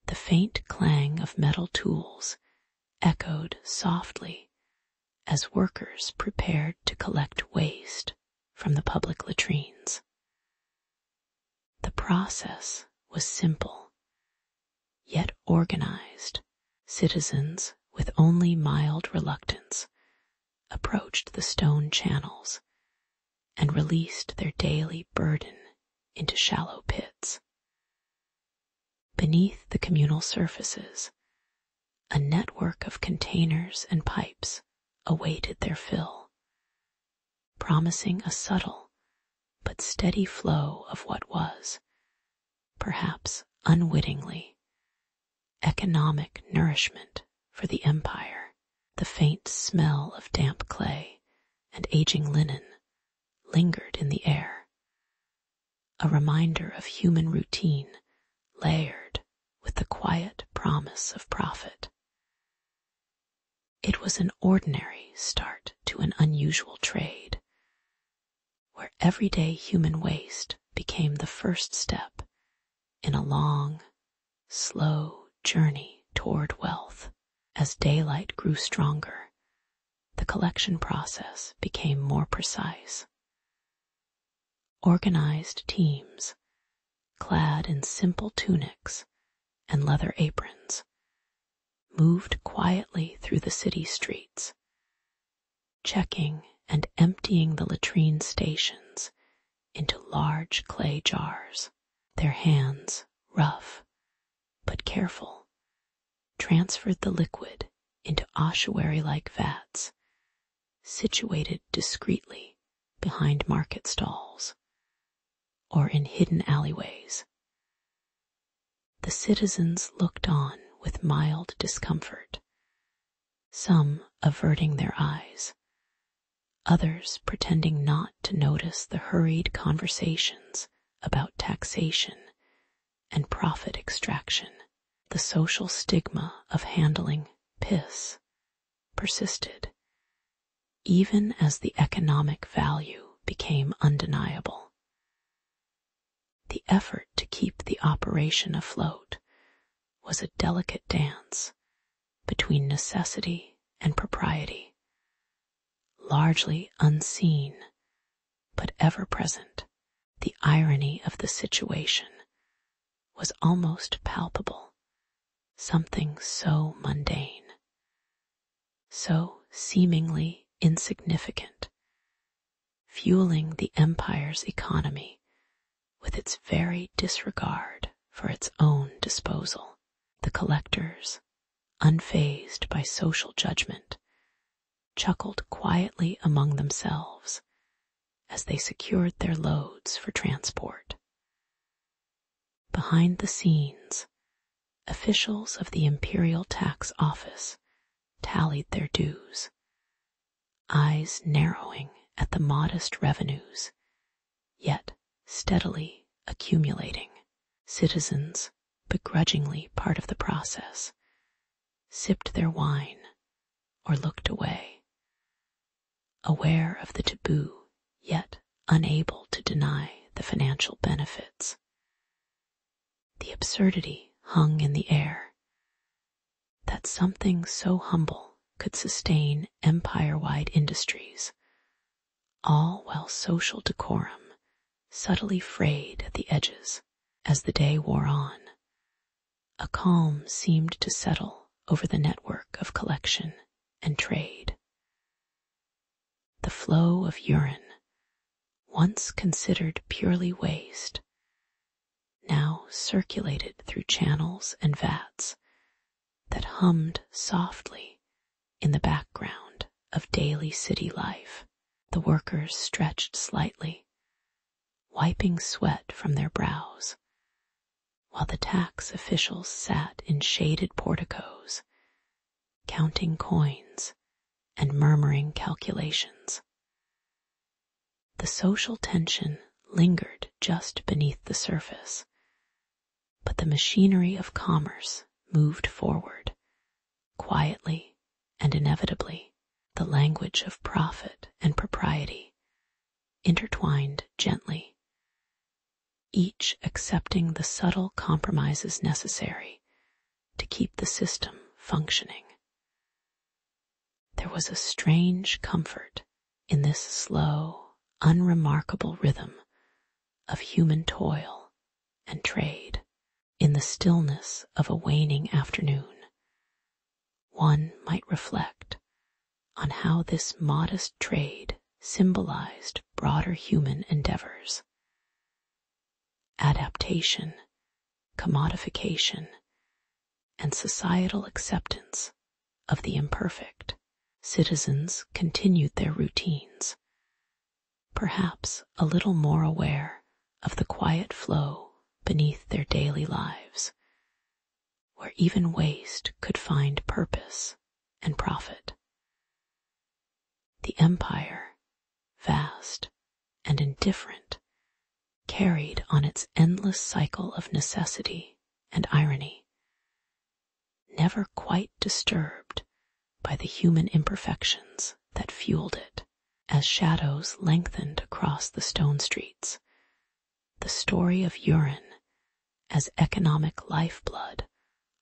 the faint clang of metal tools echoed softly as workers prepared to collect waste from the public latrines. The process was simple, yet organized. Citizens, with only mild reluctance, approached the stone channels and released their daily burden into shallow pits. Beneath the communal surfaces, a network of containers and pipes awaited their fill, promising a subtle but steady flow of what was, perhaps unwittingly, economic nourishment for the empire. The faint smell of damp clay and aging linen lingered in the air, a reminder of human routine layered with the quiet promise of profit. It was an ordinary start to an unusual trade, where everyday human waste became the first step in a long, slow journey toward wealth. As daylight grew stronger, the collection process became more precise. Organized teams, clad in simple tunics and leather aprons, moved quietly through the city streets, checking and emptying the latrine stations into large clay jars. Their hands, rough but careful, transferred the liquid into ossuary-like vats, situated discreetly behind market stalls or in hidden alleyways. The citizens looked on with mild discomfort, some averting their eyes, others pretending not to notice the hurried conversations about taxation and profit extraction. The social stigma of handling piss persisted, even as the economic value became undeniable. The effort to keep the operation afloat was a delicate dance between necessity and propriety, largely unseen but ever present. The irony of the situation was almost palpable. Something so mundane, so seemingly insignificant, fueling the empire's economy with its very disregard for its own disposal. The collectors, unfazed by social judgment, chuckled quietly among themselves as they secured their loads for transport. Behind the scenes, officials of the Imperial Tax Office tallied their dues, eyes narrowing at the modest revenues, yet steadily accumulating. Citizens, begrudgingly part of the process, sipped their wine or looked away, aware of the taboo, yet unable to deny the financial benefits. The absurdity hung in the air, that something so humble could sustain empire-wide industries, all while social decorum subtly frayed at the edges. As the day wore on, a calm seemed to settle over the network of collection and trade. The flow of urine, once considered purely waste, now circulated through channels and vats that hummed softly in the background of daily city life. The workers stretched slightly, wiping sweat from their brows, while the tax officials sat in shaded porticos, counting coins and murmuring calculations. The social tension lingered just beneath the surface, but the machinery of commerce moved forward, quietly and inevitably. The language of profit and propriety intertwined gently, each accepting the subtle compromises necessary to keep the system functioning. There was a strange comfort in this slow, unremarkable rhythm of human toil and trade. In the stillness of a waning afternoon, one might reflect on how this modest trade symbolized broader human endeavors. Adaptation, commodification, and societal acceptance of the imperfect. Citizens continued their routines, perhaps a little more aware of the quiet flow beneath their daily lives, where even waste could find purpose and profit. The empire, vast and indifferent, carried on its endless cycle of necessity and irony, never quite disturbed by the human imperfections that fueled it. As shadows lengthened across the stone streets, the story of urine as economic lifeblood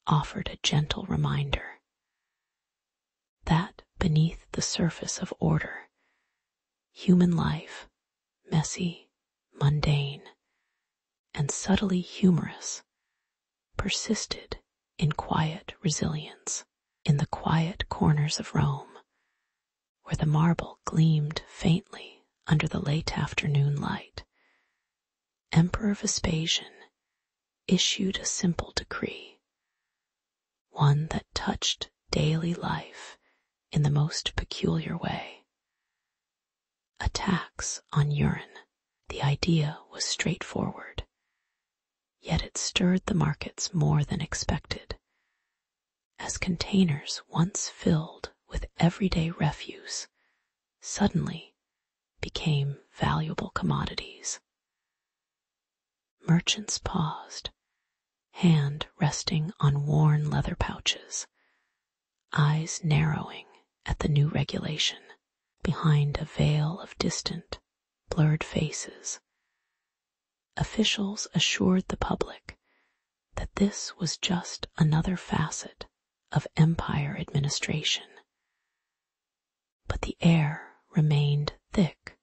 offered a gentle reminder that beneath the surface of order, human life, messy, mundane, and subtly humorous, persisted in quiet resilience. In the quiet corners of Rome, where the marble gleamed faintly under the late afternoon light, Emperor Vespasian issued a simple decree, one that touched daily life in the most peculiar way. A tax on urine. The idea was straightforward, yet it stirred the markets more than expected, as containers once filled with everyday refuse suddenly became valuable commodities. Merchants paused, hand resting on worn leather pouches, eyes narrowing at the new regulation. Behind a veil of distant, blurred faces, officials assured the public that this was just another facet of empire administration. But the air remained thick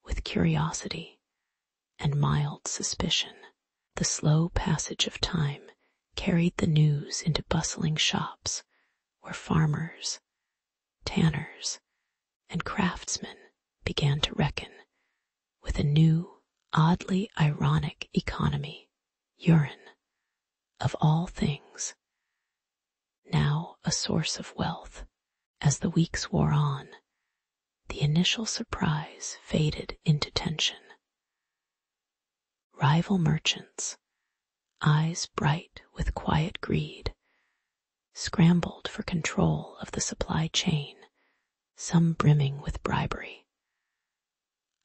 with curiosity and mild suspicion. The slow passage of time carried the news into bustling shops where farmers, tanners, and craftsmen began to reckon with a new, oddly ironic economy. Urine, of all things, now a source of wealth. As the weeks wore on, the initial surprise faded into tension. Rival merchants, eyes bright with quiet greed, scrambled for control of the supply chain, some brimming with bribery,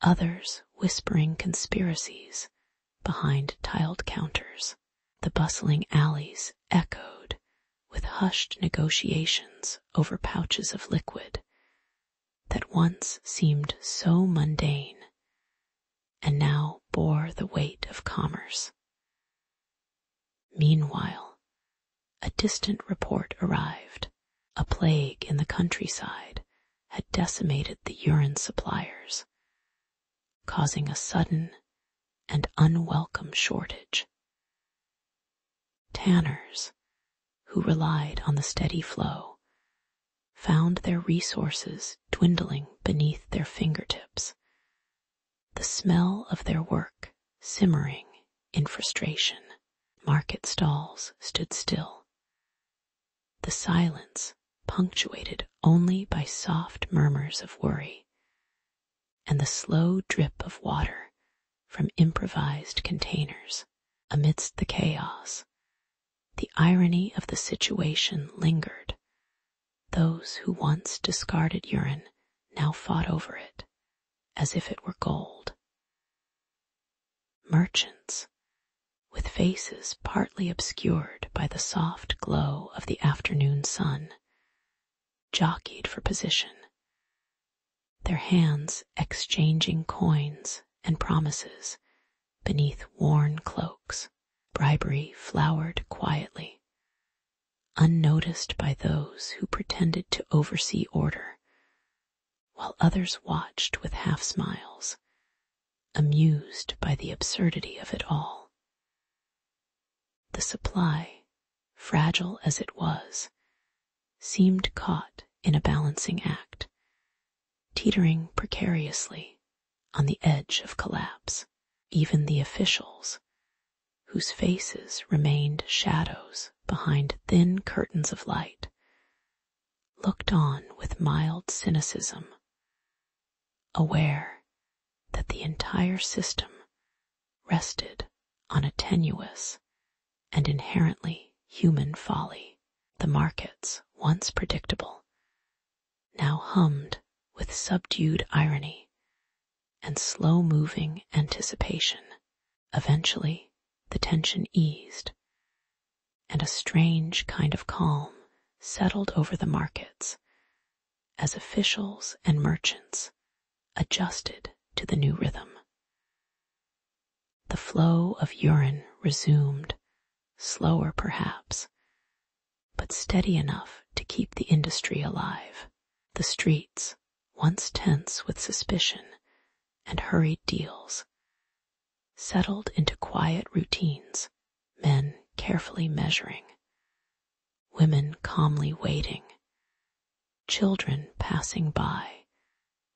others whispering conspiracies behind tiled counters. The bustling alleys echoed with hushed negotiations over pouches of liquid that once seemed so mundane and now bore the weight of commerce. Meanwhile, a distant report arrived. A plague in the countryside had decimated the urine suppliers, causing a sudden and unwelcome shortage. Tanners, who relied on the steady flow, found their resources dwindling beneath their fingertips, the smell of their work simmering in frustration. Market stalls stood still, the silence punctuated only by soft murmurs of worry and the slow drip of water from improvised containers. Amidst the chaos, the irony of the situation lingered. Those who once discarded urine now fought over it as if it were gold. Merchants, with faces partly obscured by the soft glow of the afternoon sun, jockeyed for position, their hands exchanging coins and promises beneath worn cloaks. Bribery flowered quietly, unnoticed by those who pretended to oversee order, while others watched with half smiles, amused by the absurdity of it all. The supply, fragile as it was, seemed caught in a balancing act, teetering precariously on the edge of collapse. Even the officials, whose faces remained shadows behind thin curtains of light, looked on with mild cynicism, aware that the entire system rested on a tenuous and inherently human folly. The markets, once predictable, now hummed with subdued irony and slow-moving anticipation. Eventually, the tension eased, and a strange kind of calm settled over the markets as officials and merchants adjusted to the new rhythm. The flow of urine resumed, slower perhaps, but steady enough to keep the industry alive. The streets, once tense with suspicion and hurried deals, settled into quiet routines, men carefully measuring, women calmly waiting, children passing by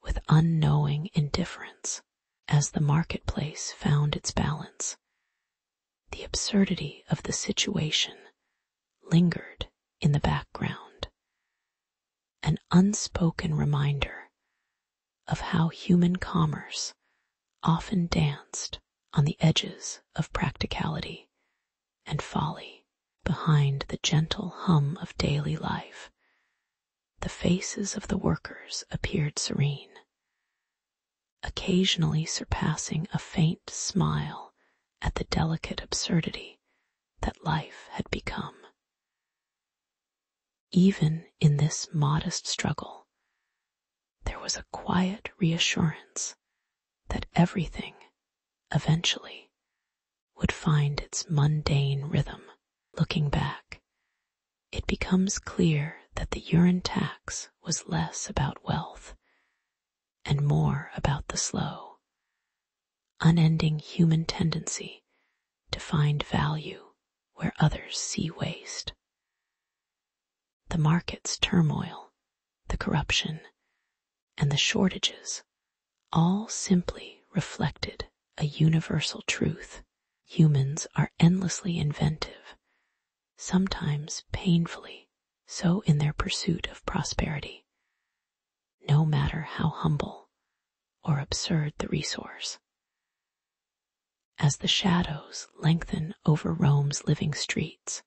with unknowing indifference. As the marketplace found its balance, the absurdity of the situation lingered in the background, an unspoken reminder of how human commerce often danced on the edges of practicality and folly. Behind the gentle hum of daily life, the faces of the workers appeared serene, occasionally surpassing a faint smile at the delicate absurdity that life had become. Even in this modest struggle, there was a quiet reassurance that everything, eventually, would find its mundane rhythm. Looking back, it becomes clear that the urine tax was less about wealth and more about the slow, unending human tendency to find value where others see waste. The market's turmoil, the corruption, and the shortages all simply reflected a universal truth. Humans are endlessly inventive, sometimes painfully so in their pursuit of prosperity, no matter how humble or absurd the resource. As the shadows lengthen over Rome's living streets,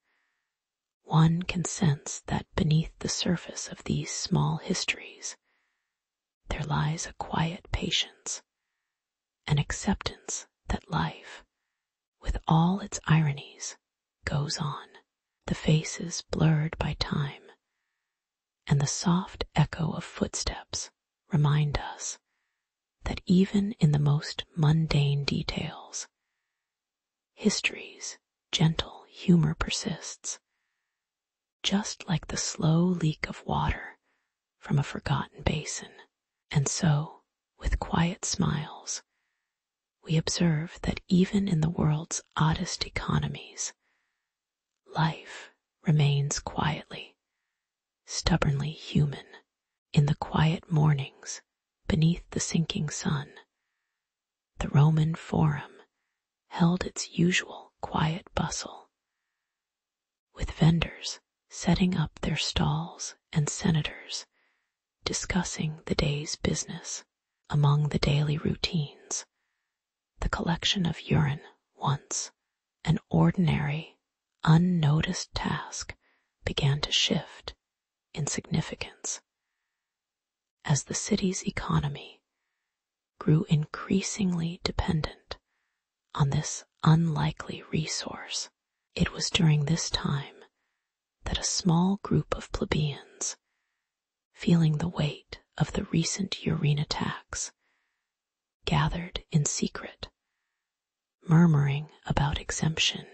one can sense that beneath the surface of these small histories, there lies a quiet patience, an acceptance that life, with all its ironies, goes on. The faces blurred by time, and the soft echo of footsteps remind us that even in the most mundane details, history's gentle humor persists, just like the slow leak of water from a forgotten basin. And so, with quiet smiles, we observe that even in the world's oddest economies, life remains quietly, stubbornly human. In the quiet mornings beneath the sinking sun, the Roman Forum held its usual quiet bustle, with vendors setting up their stalls, and senators discussing the day's business. Among the daily routines, the collection of urine, once an ordinary, unnoticed task, began to shift in significance. As the city's economy grew increasingly dependent on this unlikely resource, it was during this time that a small group of plebeians, feeling the weight of the recent urine attacks, gathered in secret, murmuring about exemption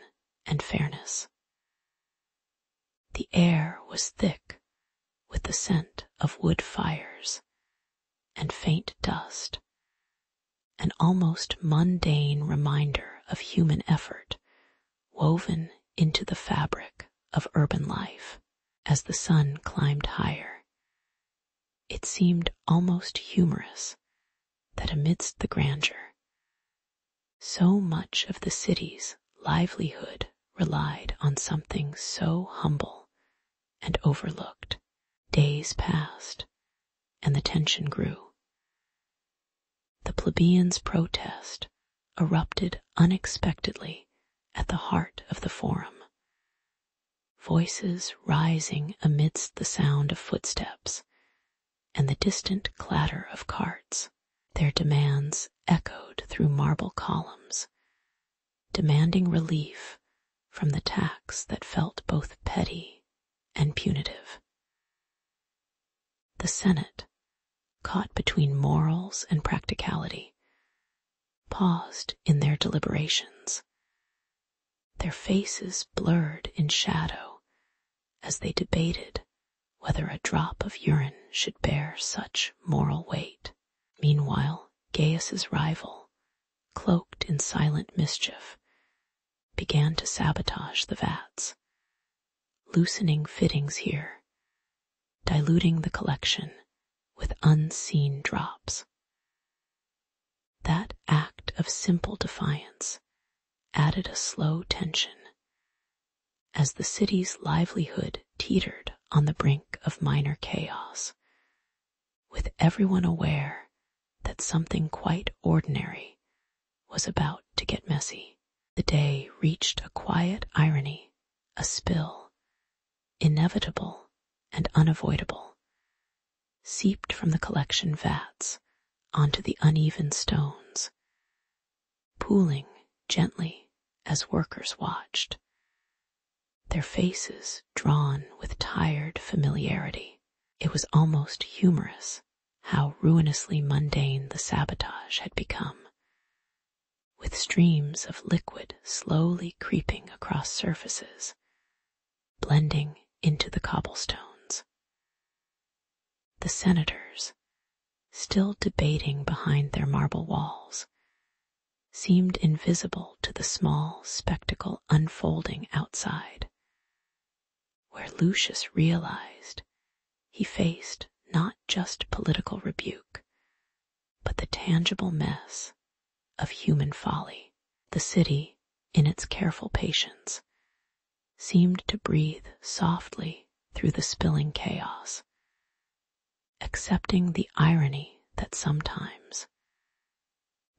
and fairness. The air was thick with the scent of wood fires and faint dust, an almost mundane reminder of human effort woven into the fabric of urban life. As the sun climbed higher, it seemed almost humorous that amidst the grandeur, so much of the city's livelihood relied on something so humble and overlooked. Days passed, and the tension grew. The plebeians' protest erupted unexpectedly at the heart of the forum, voices rising amidst the sound of footsteps and the distant clatter of carts. Their demands echoed through marble columns, demanding relief from the tax that felt both petty and punitive. The Senate, caught between morals and practicality, paused in their deliberations, their faces blurred in shadow as they debated whether a drop of urine should bear such moral weight. Meanwhile, Gaius's rival, cloaked in silent mischief, began to sabotage the vats, loosening fittings here, diluting the collection with unseen drops. That act of simple defiance added a slow tension as the city's livelihood teetered on the brink of minor chaos, with everyone aware that something quite ordinary was about to get messy. The day reached a quiet irony, a spill, inevitable and unavoidable, seeped from the collection vats onto the uneven stones, pooling gently as workers watched, their faces drawn with tired familiarity. It was almost humorous how ruinously mundane the sabotage had become, with streams of liquid slowly creeping across surfaces, blending into the cobblestones. The senators, still debating behind their marble walls, seemed invisible to the small spectacle unfolding outside, where Lucius realized he faced not just political rebuke, but the tangible mess of human folly. The city, in its careful patience, seemed to breathe softly through the spilling chaos, accepting the irony that sometimes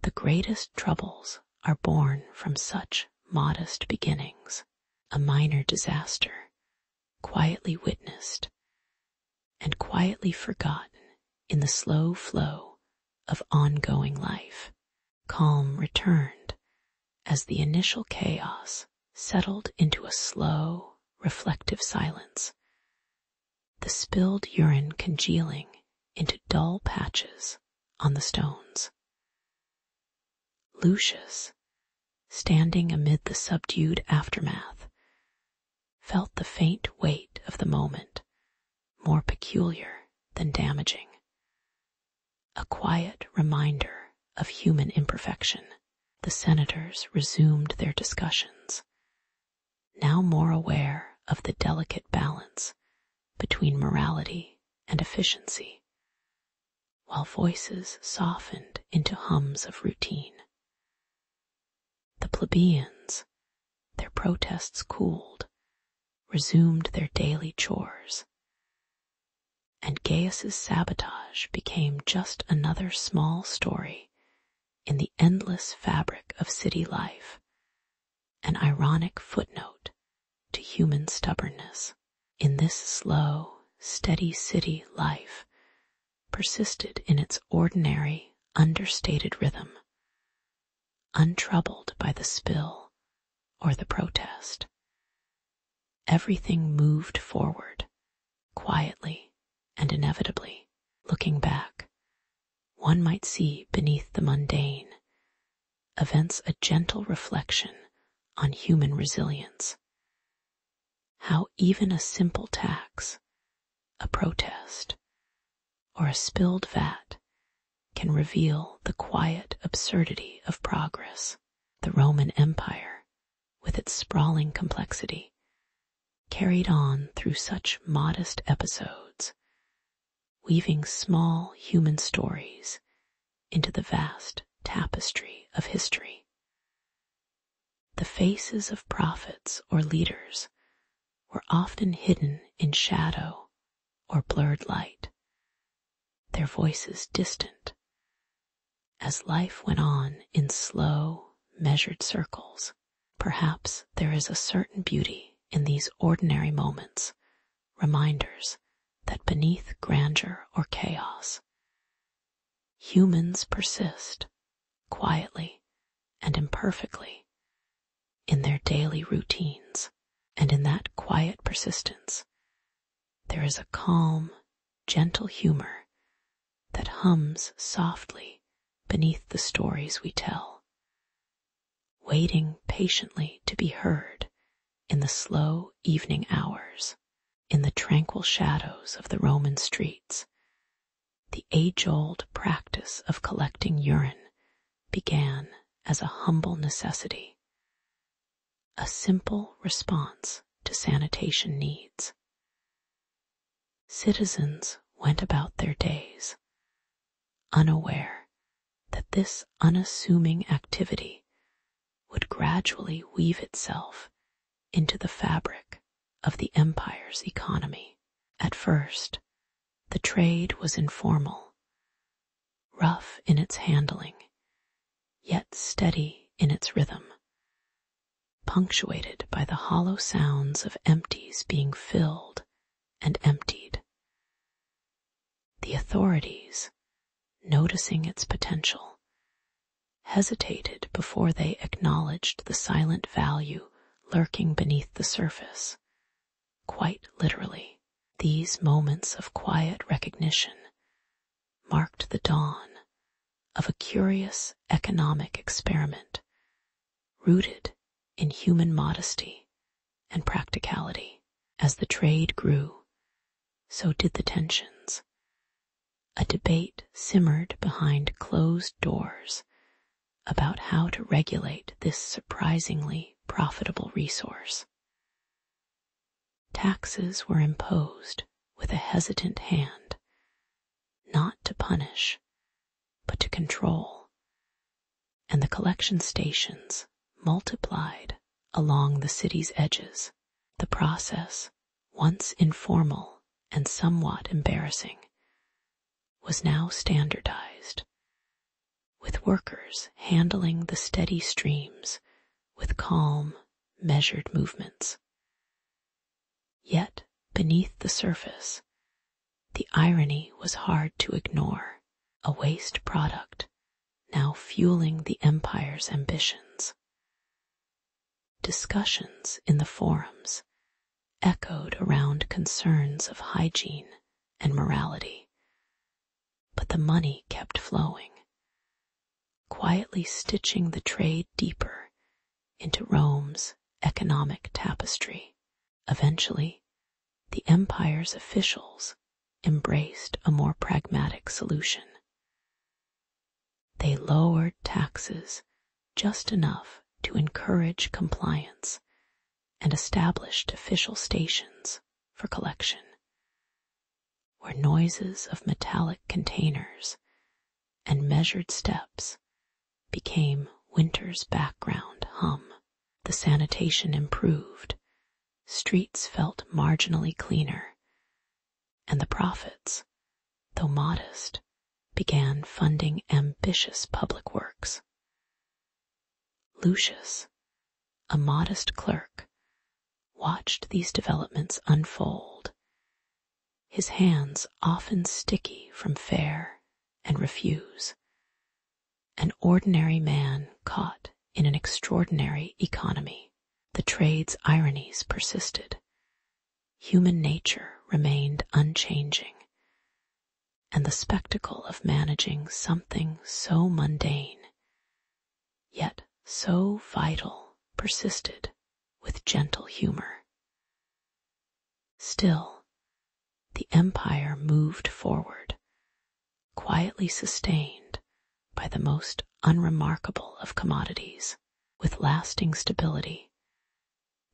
the greatest troubles are born from such modest beginnings. A minor disaster, quietly witnessed and quietly forgotten in the slow flow of ongoing life. Calm returned as the initial chaos settled into a slow, reflective silence, the spilled urine congealing into dull patches on the stones. Lucius, standing amid the subdued aftermath, felt the faint weight of the moment, more peculiar than damaging, a quiet reminder of human imperfection. The senators resumed their discussions, now more aware of the delicate balance between morality and efficiency, while voices softened into hums of routine. The plebeians, their protests cooled, resumed their daily chores, and Gaius's sabotage became just another small story in the endless fabric of city life, an ironic footnote to human stubbornness. In this slow, steady city life persisted in its ordinary, understated rhythm, untroubled by the spill or the protest. Everything moved forward, quietly and inevitably. Looking back, one might see beneath the mundane events a gentle reflection on human resilience. How even a simple tax, a protest, or a spilled vat can reveal the quiet absurdity of progress. The Roman Empire, with its sprawling complexity, carried on through such modest episodes, weaving small human stories into the vast tapestry of history. The faces of prophets or leaders were often hidden in shadow or blurred light, their voices distant, as life went on in slow, measured circles. Perhaps there is a certain beauty in these ordinary moments, reminders that beneath grandeur or chaos, humans persist, quietly and imperfectly, in their daily routines. And in that quiet persistence, there is a calm, gentle humor that hums softly beneath the stories we tell, waiting patiently to be heard in the slow evening hours. In the tranquil shadows of the Roman streets, the age-old practice of collecting urine began as a humble necessity, a simple response to sanitation needs. Citizens went about their days, unaware that this unassuming activity would gradually weave itself into the fabric of the empire's economy. At first, the trade was informal, rough in its handling, yet steady in its rhythm, punctuated by the hollow sounds of empties being filled and emptied. The authorities, noticing its potential, hesitated before they acknowledged the silent value lurking beneath the surface. Quite literally, these moments of quiet recognition marked the dawn of a curious economic experiment rooted in human modesty and practicality. As the trade grew, so did the tensions. A debate simmered behind closed doors about how to regulate this surprisingly profitable resource. Taxes were imposed with a hesitant hand, not to punish, but to control, and the collection stations multiplied along the city's edges. The process, once informal and somewhat embarrassing, was now standardized, with workers handling the steady streams with calm, measured movements. Yet, beneath the surface, the irony was hard to ignore, a waste product now fueling the empire's ambitions. Discussions in the forums echoed around concerns of hygiene and morality, but the money kept flowing, quietly stitching the trade deeper into Rome's economic tapestry. Eventually, the empire's officials embraced a more pragmatic solution. They lowered taxes just enough to encourage compliance and established official stations for collection, where noises of metallic containers and measured steps became winter's background hum. The sanitation improved, streets felt marginally cleaner, and the profits, though modest, began funding ambitious public works. Lucius, a modest clerk, watched these developments unfold, his hands often sticky from fare and refuse, an ordinary man caught in an extraordinary economy. The trade's ironies persisted. Human nature remained unchanging, and the spectacle of managing something so mundane, yet so vital, persisted with gentle humor. Still, the empire moved forward, quietly sustained by the most unremarkable of commodities. With lasting stability,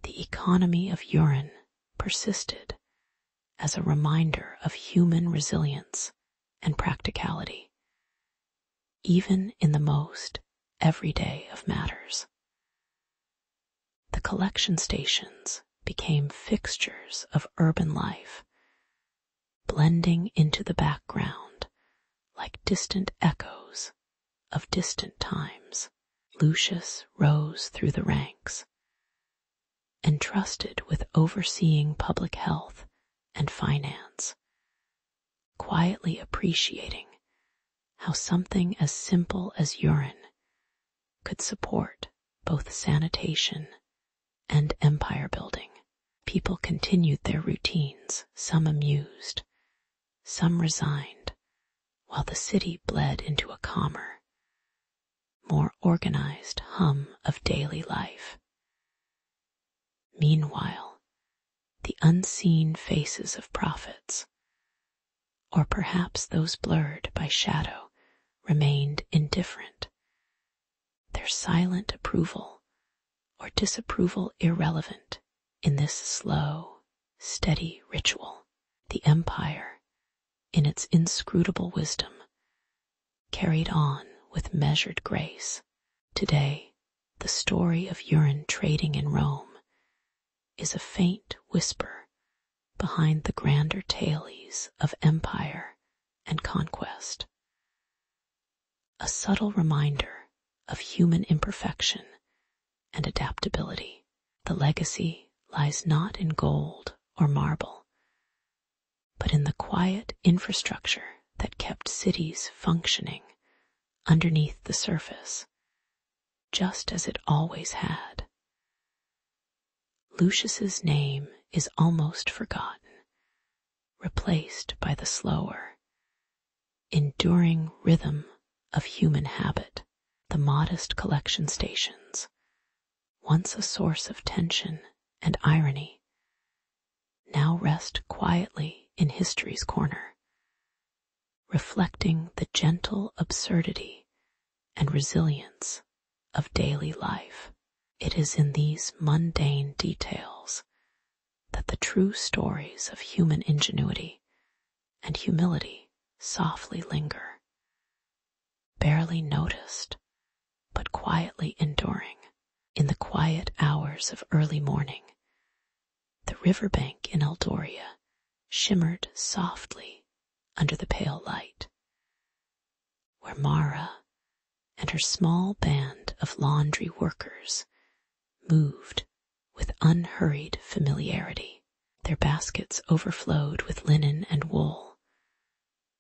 the economy of urine persisted as a reminder of human resilience and practicality, even in the most everyday of matters. The collection stations became fixtures of urban life, blending into the background like distant echoes of distant times. Lucius rose through the ranks, entrusted with overseeing public health and finance, quietly appreciating how something as simple as urine could support both sanitation and empire building. People continued their routines, some amused, some resigned, while the city bled into a calmer, more organized hum of daily life. Meanwhile, the unseen faces of prophets, or perhaps those blurred by shadow, remained indifferent, their silent approval or disapproval irrelevant in this slow, steady ritual. The empire, in its inscrutable wisdom, carried on with measured grace. Today, the story of urine trading in Rome is a faint whisper behind the grander tales of empire and conquest, a subtle reminder of human imperfection and adaptability. The legacy lies not in gold or marble, but in the quiet infrastructure that kept cities functioning underneath the surface, just as it always had. Lucius's name is almost forgotten, replaced by the slower, enduring rhythm of human habit. The modest collection stations, once a source of tension and irony, now rest quietly in history's corner, reflecting the gentle absurdity and resilience of daily life. It is in these mundane details that the true stories of human ingenuity and humility softly linger, barely noticed, but quietly enduring. In the quiet hours of early morning, the riverbank in Eldoria shimmered softly under the pale light, where Mara and her small band of laundry workers moved with unhurried familiarity. Their baskets overflowed with linen and wool,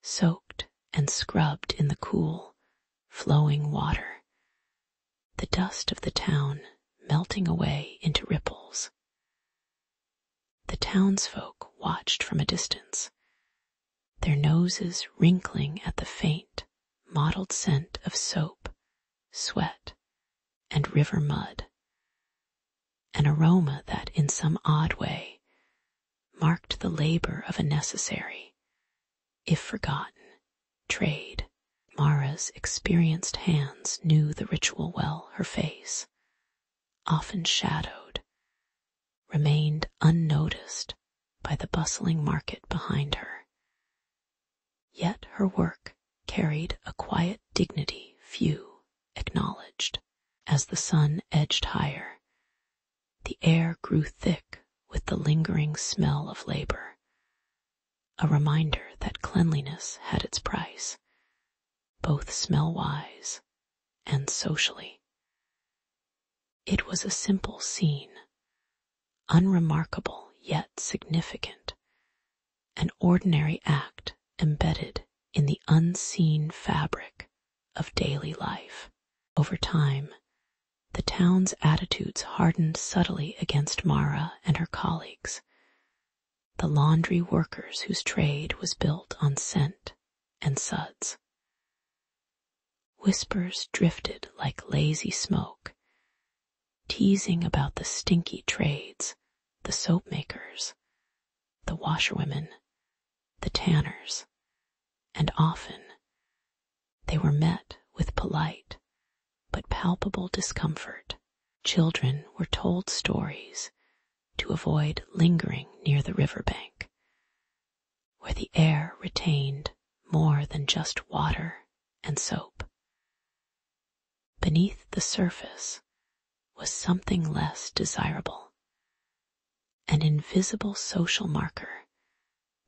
soaked and scrubbed in the cool, flowing water, the dust of the town melting away into ripples. The townsfolk watched from a distance, their noses wrinkling at the faint, mottled scent of soap, sweat, and river mud, an aroma that, in some odd way, marked the labor of a necessary, if forgotten, trade. Mara's experienced hands knew the ritual well. Her face, often shadowed, remained unnoticed by the bustling market behind her. Yet her work carried a quiet dignity few acknowledged. As the sun edged higher, the air grew thick with the lingering smell of labor, a reminder that cleanliness had its price, both smell-wise and socially. It was a simple scene, unremarkable yet significant, an ordinary act embedded in the unseen fabric of daily life. Over time, the town's attitudes hardened subtly against Mara and her colleagues, the laundry workers whose trade was built on scent and suds. Whispers drifted like lazy smoke, teasing about the stinky trades, the soap makers, the washerwomen, the tanners, and often they were met with polite but palpable discomfort. Children were told stories to avoid lingering near the riverbank, where the air retained more than just water and soap. Beneath the surface was something less desirable, an invisible social marker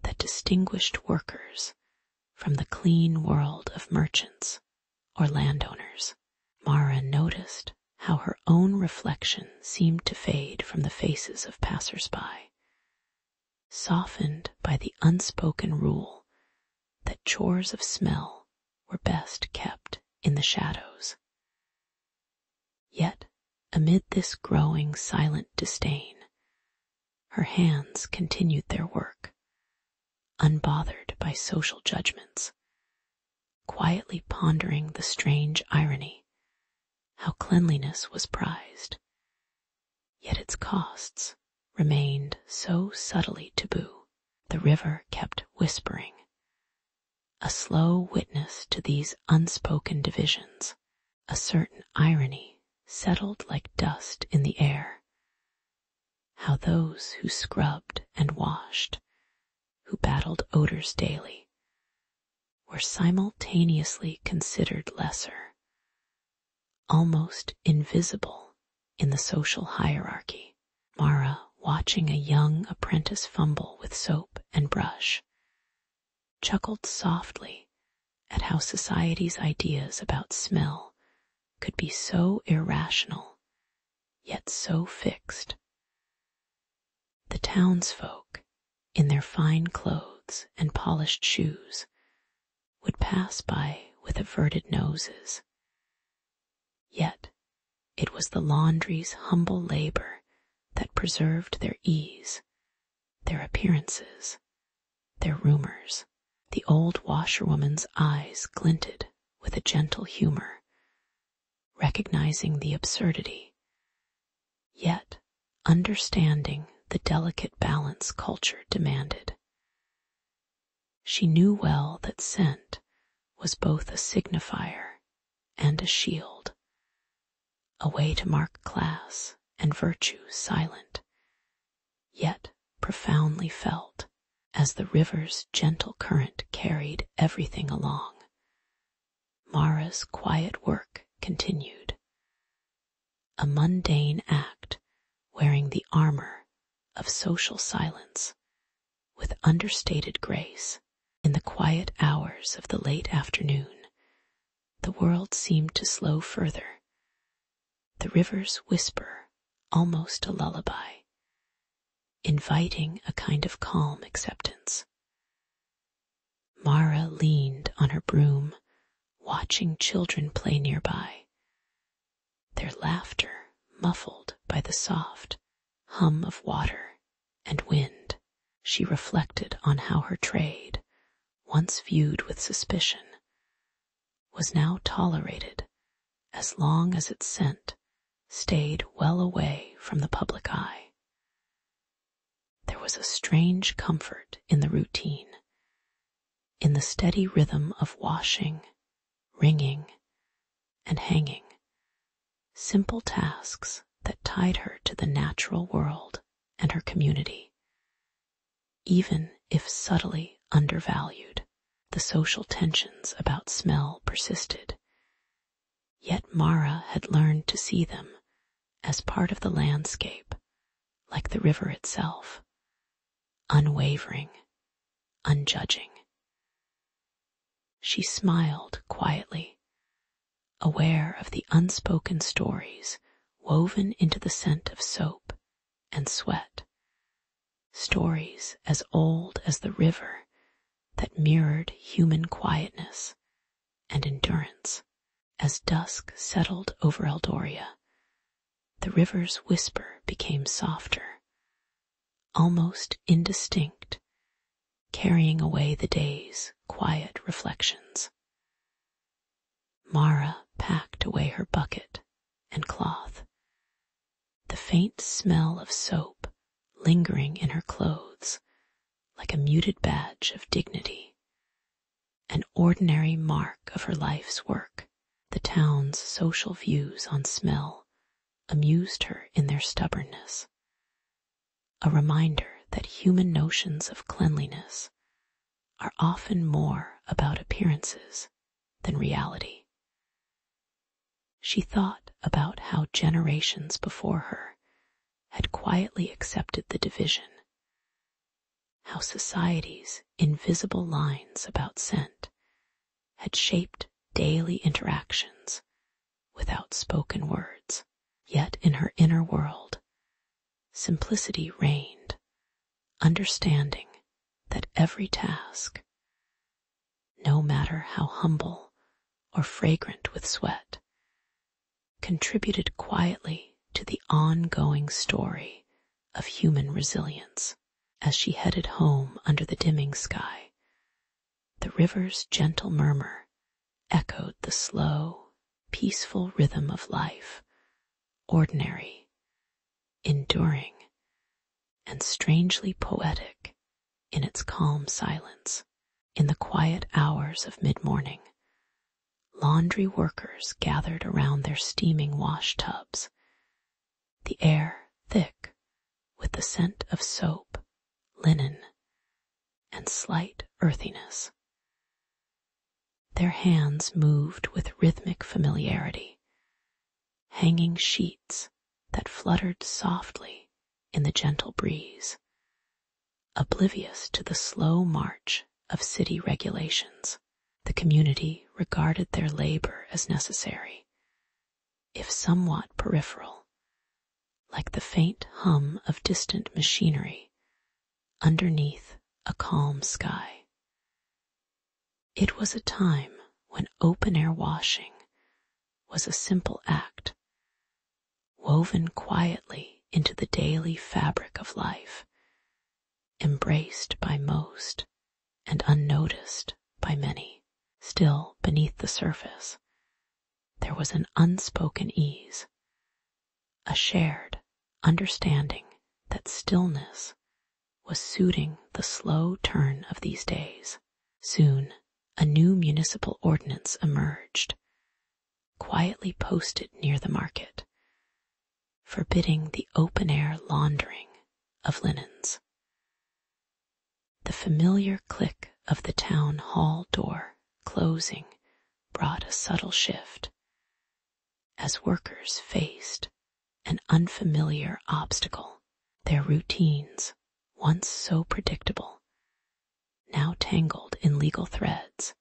that distinguished workers from the clean world of merchants or landowners. Mara noticed how her own reflection seemed to fade from the faces of passers-by, softened by the unspoken rule that chores of smell were best kept in the shadows. Yet, amid this growing silent disdain, her hands continued their work, unbothered by social judgments, quietly pondering the strange irony how cleanliness was prized, yet its costs remained so subtly taboo. The river kept whispering, a slow witness to these unspoken divisions. A certain irony settled like dust in the air, how those who scrubbed and washed, who battled odors daily, were simultaneously considered lesser, almost invisible in the social hierarchy. Mara, watching a young apprentice fumble with soap and brush, chuckled softly at how society's ideas about smell could be so irrational, yet so fixed. The townsfolk, in their fine clothes and polished shoes, would pass by with averted noses. Yet it was the laundry's humble labor that preserved their ease, their appearances, their rumors. The old washerwoman's eyes glinted with a gentle humor, recognizing the absurdity, yet understanding the delicate balance culture demanded. She knew well that scent was both a signifier and a shield, a way to mark class and virtue silent, yet profoundly felt, as the river's gentle current carried everything along. Mara's quiet work continued, a mundane act wearing the armor of social silence with understated grace. In the quiet hours of the late afternoon, the world seemed to slow further, the river's whisper almost a lullaby, inviting a kind of calm acceptance. Mara leaned on her broom, watching children play nearby, their laughter muffled by the soft hum of water and wind. She reflected on how her trade, once viewed with suspicion, was now tolerated as long as its scent stayed well away from the public eye. There was a strange comfort in the routine, in the steady rhythm of washing, wringing, and hanging, simple tasks that tied her to the natural world and her community. Even if subtly undervalued, the social tensions about smell persisted, yet Mara had learned to see them as part of the landscape, like the river itself, unwavering, unjudging. She smiled quietly, aware of the unspoken stories woven into the scent of soap and sweat, stories as old as the river that mirrored human quietness and endurance. As dusk settled over Eldoria, the river's whisper became softer, almost indistinct, carrying away the day's quiet reflections. Mara packed away her bucket and cloth, the faint smell of soap lingering in her clothes like a muted badge of dignity, an ordinary mark of her life's work. The town's social views on smell amused her in their stubbornness, a reminder that human notions of cleanliness are often more about appearances than reality. She thought about how generations before her had quietly accepted the division, how society's invisible lines about scent had shaped daily interactions without spoken words. Yet in her inner world, simplicity reigned, understanding that every task, no matter how humble or fragrant with sweat, contributed quietly to the ongoing story of human resilience. As she headed home under the dimming sky, the river's gentle murmur echoed the slow, peaceful rhythm of life, ordinary, enduring, and strangely poetic in its calm silence. In the quiet hours of mid-morning, laundry workers gathered around their steaming wash tubs, the air thick with the scent of soap, linen, and slight earthiness. Their hands moved with rhythmic familiarity, hanging sheets that fluttered softly in the gentle breeze, oblivious to the slow march of city regulations. The community regarded their labor as necessary, if somewhat peripheral, like the faint hum of distant machinery underneath a calm sky. It was a time when open-air washing was a simple act, woven quietly into the daily fabric of life, embraced by most and unnoticed by many. Still, beneath the surface, there was an unspoken ease, a shared understanding that stillness was suiting the slow turn of these days. Soon, a new municipal ordinance emerged, quietly posted near the market, forbidding the open-air laundering of linens. The familiar click of the town hall door closing brought a subtle shift, as workers faced an unfamiliar obstacle. Their routines, once so predictable, now tangled in legal threads,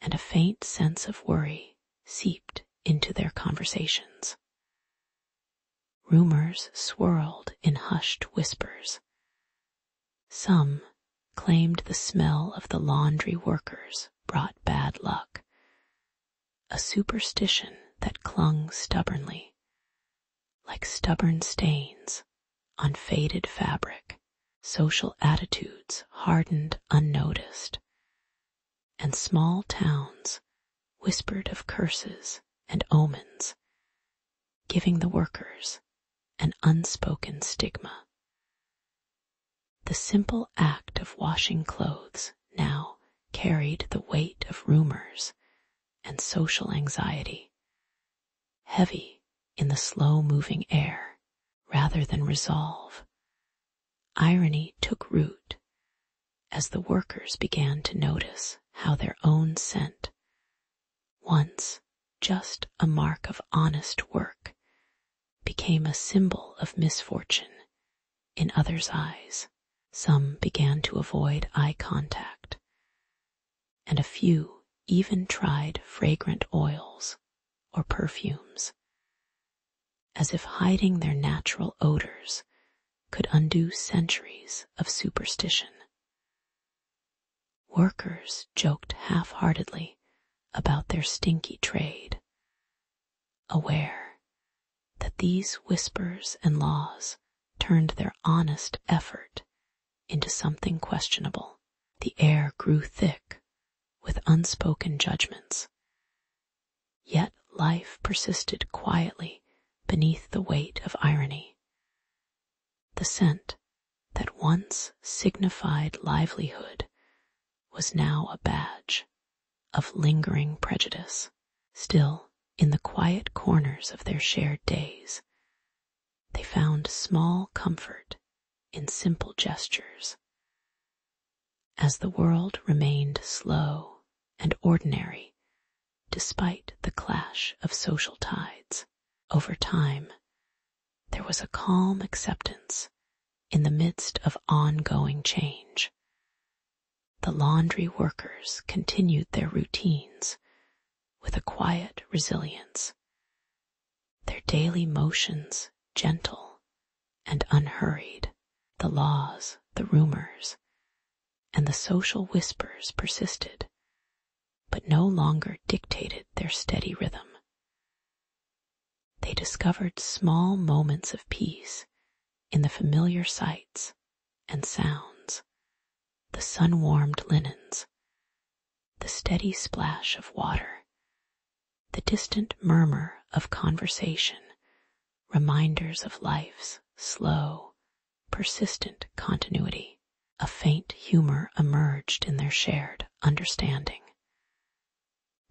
and a faint sense of worry seeped into their conversations. Rumors swirled in hushed whispers. Some claimed the smell of the laundry workers brought bad luck, a superstition that clung stubbornly, like stubborn stains on faded fabric. Social attitudes hardened unnoticed, and small towns whispered of curses and omens, giving the workers an unspoken stigma. The simple act of washing clothes now carried the weight of rumors and social anxiety, heavy in the slow-moving air rather than resolve. Irony took root as the workers began to notice how their own scent, once just a mark of honest work, became a symbol of misfortune in others' eyes. Some began to avoid eye contact, and a few even tried fragrant oils or perfumes, as if hiding their natural odors could undo centuries of superstition. Workers joked half-heartedly about their stinky trade, aware that these whispers and laws turned their honest effort into something questionable. The air grew thick with unspoken judgments, yet life persisted quietly beneath the weight of irony. The scent that once signified livelihood was now a badge of lingering prejudice. Still, in the quiet corners of their shared days, they found small comfort in simple gestures. As the world remained slow and ordinary, despite the clash of social tides, over time, there was a calm acceptance in the midst of ongoing change. The laundry workers continued their routines with a quiet resilience, their daily motions gentle and unhurried. The laws, the rumors, and the social whispers persisted, but no longer dictated their steady rhythm. They discovered small moments of peace in the familiar sights and sounds, the sun-warmed linens, the steady splash of water, the distant murmur of conversation, reminders of life's slow, persistent continuity. A faint humor emerged in their shared understanding.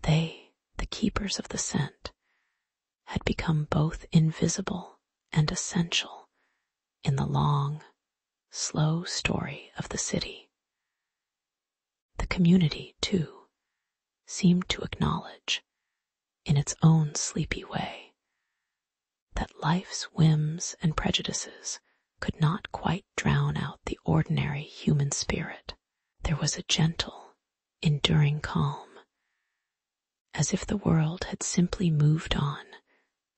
They, the keepers of the scent, had become both invisible and essential in the long, slow story of the city. The community, too, seemed to acknowledge, in its own sleepy way, that life's whims and prejudices could not quite drown out the ordinary human spirit. There was a gentle, enduring calm, as if the world had simply moved on,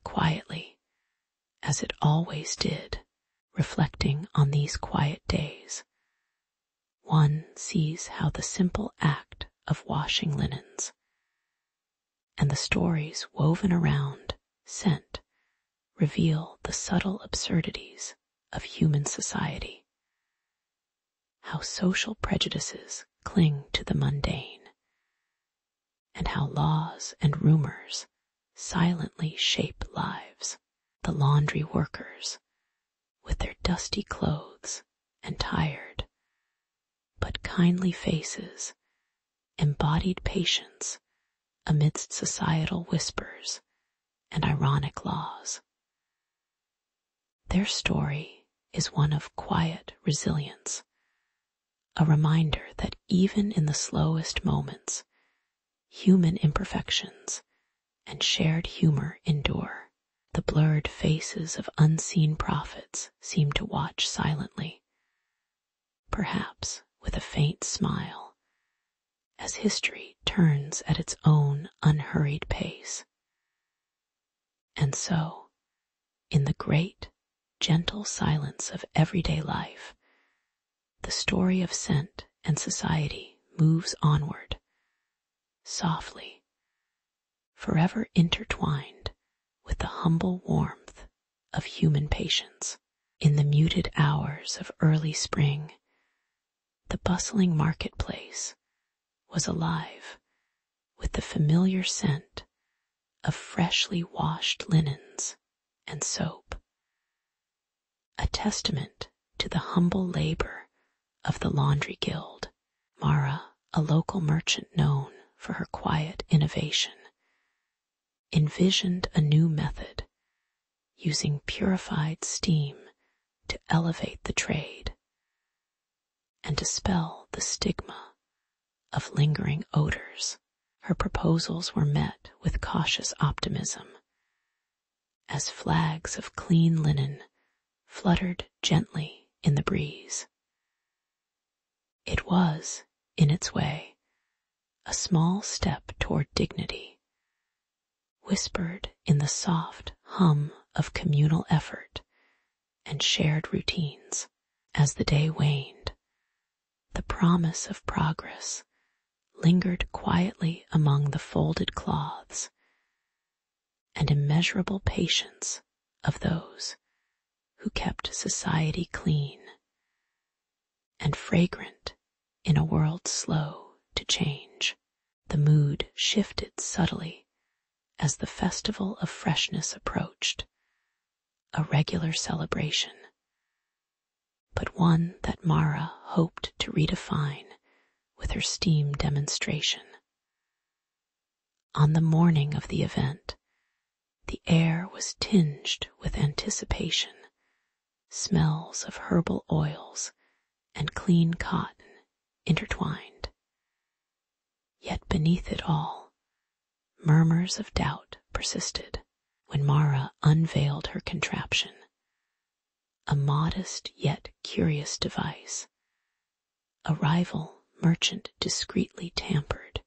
quietly, as it always did. Reflecting on these quiet days, one sees how the simple act of washing linens and the stories woven around scent reveal the subtle absurdities of human society, how social prejudices cling to the mundane, and how laws and rumors silently shape lives. The laundry workers, with their dusty clothes and tired but kindly faces, embodied patience amidst societal whispers and ironic laws. Their story is one of quiet resilience, a reminder that even in the slowest moments, human imperfections and shared humor endure. The blurred faces of unseen prophets seem to watch silently, perhaps with a faint smile, as history turns at its own unhurried pace. And so, in the great, gentle silence of everyday life, the story of scent and society moves onward, softly, forever intertwined with the humble warmth of human patience. In the muted hours of early spring, the bustling marketplace was alive with the familiar scent of freshly washed linens and soap, a testament to the humble labor of the laundry guild. Mara, a local merchant known for her quiet innovation, envisioned a new method, using purified steam to elevate the trade and dispel the stigma of lingering odors. Her proposals were met with cautious optimism, as flags of clean linen fluttered gently in the breeze. It was, in its way, a small step toward dignity, whispered in the soft hum of communal effort and shared routines. As the day waned, the promise of progress lingered quietly among the folded cloths and immeasurable patience of those who kept society clean and fragrant in a world slow to change. The mood shifted subtly as the festival of freshness approached, a regular celebration, but one that Mara hoped to redefine with her steam demonstration. On the morning of the event, the air was tinged with anticipation, smells of herbal oils and clean cotton intertwined. Yet beneath it all, murmurs of doubt persisted when Mara unveiled her contraption, a modest yet curious device. A rival merchant discreetly tampered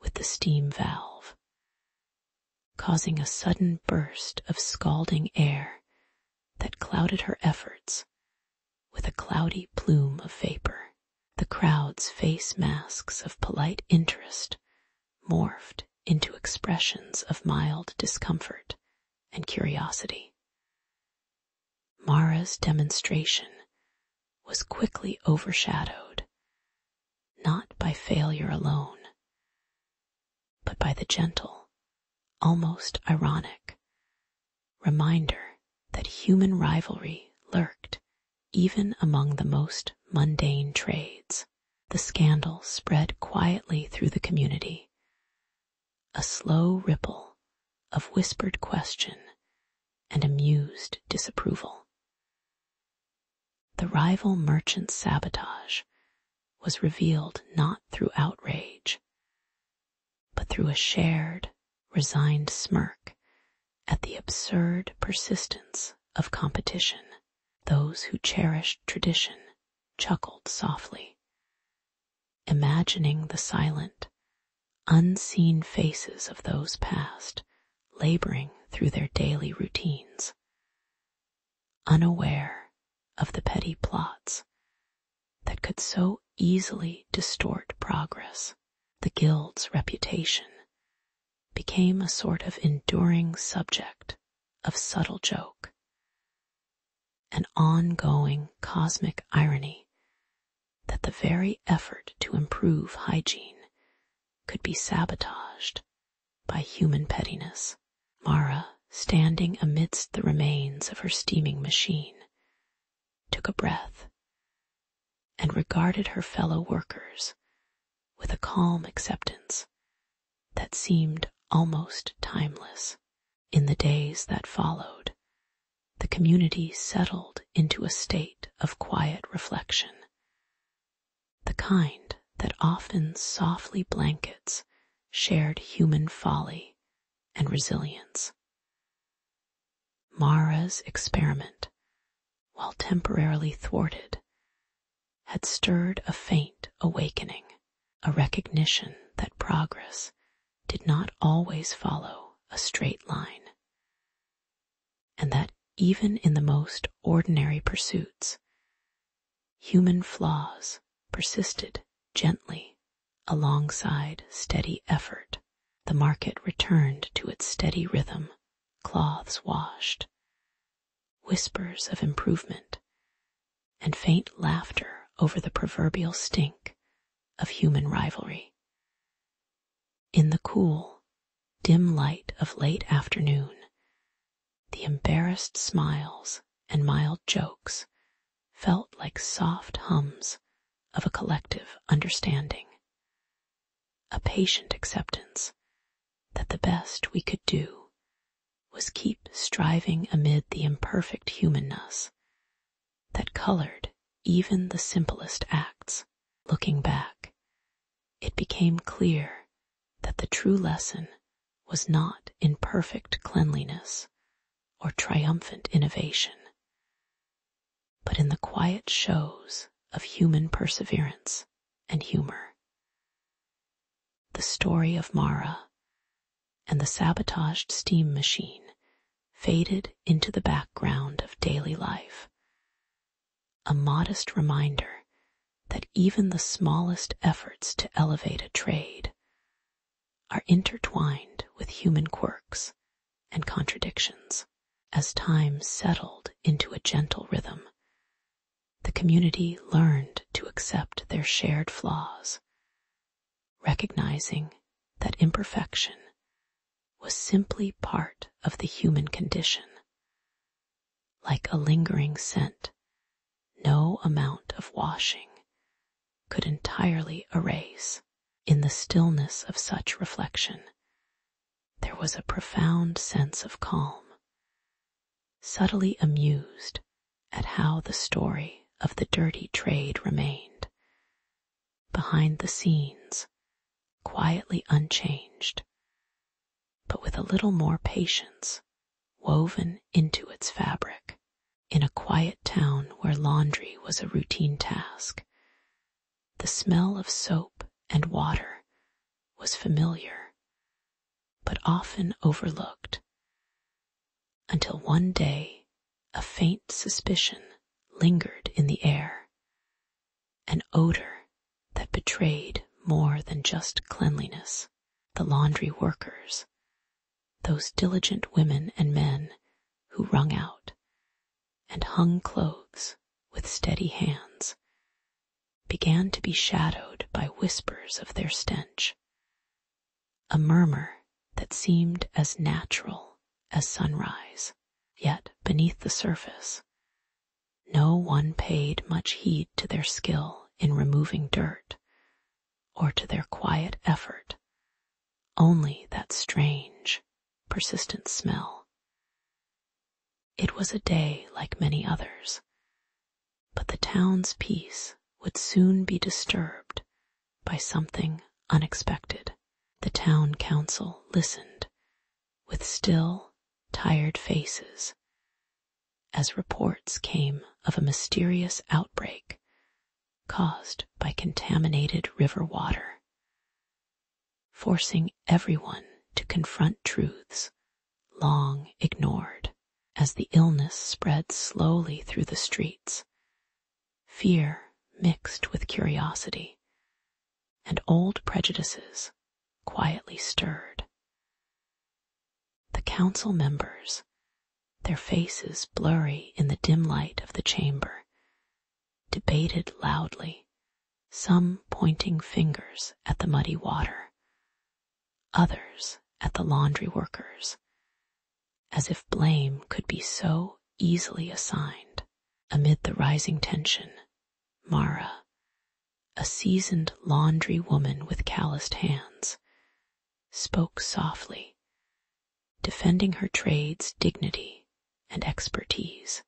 with the steam valve, causing a sudden burst of scalding air that clouded her efforts with a cloudy plume of vapor. The crowd's face masks of polite interest morphed into expressions of mild discomfort and curiosity. Mara's demonstration was quickly overshadowed, not by failure alone, but by the gentle, almost ironic reminder that human rivalry lurked even among the most mundane trades. The scandal spread quietly through the community, a slow ripple of whispered question and amused disapproval. The rival merchant's sabotage was revealed not through outrage, but through a shared, resigned smirk at the absurd persistence of competition. Those who cherished tradition chuckled softly, imagining the silent, unseen faces of those past laboring through their daily routines, unaware of the petty plots that could so easily distort progress. The guild's reputation became a sort of enduring subject of subtle joke, an ongoing cosmic irony that the very effort to improve hygiene could be sabotaged by human pettiness. Mara, standing amidst the remains of her steaming machine, took a breath and regarded her fellow workers with a calm acceptance that seemed almost timeless. In the days that followed, the community settled into a state of quiet reflection, the kind that often softly blankets shared human folly and resilience. Mara's experiment, while temporarily thwarted, had stirred a faint awakening, a recognition that progress did not always follow a straight line, and that even in the most ordinary pursuits, human flaws persisted gently alongside steady effort. The market returned to its steady rhythm, cloths washed, whispers of improvement, and faint laughter over the proverbial stink of human rivalry. In the cool, dim light of late afternoon, the embarrassed smiles and mild jokes felt like soft hums of a collective understanding, a patient acceptance that the best we could do was keep striving amid the imperfect humanness that colored even the simplest acts. Looking back, it became clear that the true lesson was not in perfect cleanliness or triumphant innovation, but in the quiet shows of human perseverance and humor. The story of Mara and the sabotaged steam machine faded into the background of daily life, a modest reminder that even the smallest efforts to elevate a trade are intertwined with human quirks and contradictions. As time settled into a gentle rhythm, the community learned to accept their shared flaws, recognizing that imperfection was simply part of the human condition. Like a lingering scent, no amount of washing could entirely erase. In the stillness of such reflection, there was a profound sense of calm, subtly amused at how the story of the dirty trade remained behind the scenes, quietly unchanged, but with a little more patience woven into its fabric. In a quiet town where laundry was a routine task, the smell of soap and water was familiar, but often overlooked, until one day a faint suspicion lingered in the air, an odor that betrayed more than just cleanliness. The laundry workers, those diligent women and men who wrung out and hung clothes with steady hands, began to be shadowed by whispers of their stench, a murmur that seemed as natural as sunrise. Yet beneath the surface, no one paid much heed to their skill in removing dirt or to their quiet effort, only that strange, persistent smell. It was a day like many others, but the town's peace would soon be disturbed by something unexpected. The town council listened with still, tired faces as reports came of a mysterious outbreak caused by contaminated river water, forcing everyone to confront truths long ignored. As the illness spread slowly through the streets, fear mixed with curiosity, and old prejudices quietly stirred. The council members, their faces blurry in the dim light of the chamber, debated loudly, some pointing fingers at the muddy water, others at the laundry workers, as if blame could be so easily assigned. Amid the rising tension, Mara, a seasoned laundry woman with calloused hands, spoke softly, defending her trade's dignity and expertise.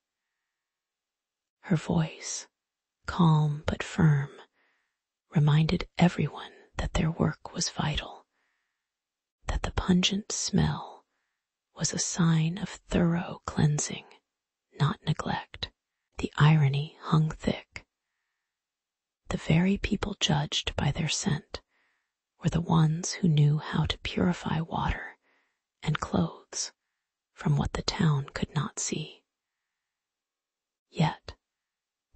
Her voice, calm but firm, reminded everyone that their work was vital, that the pungent smell was a sign of thorough cleansing, not neglect. The irony hung thick. The very people judged by their scent were the ones who knew how to purify water and clothes from what the town could not see. Yet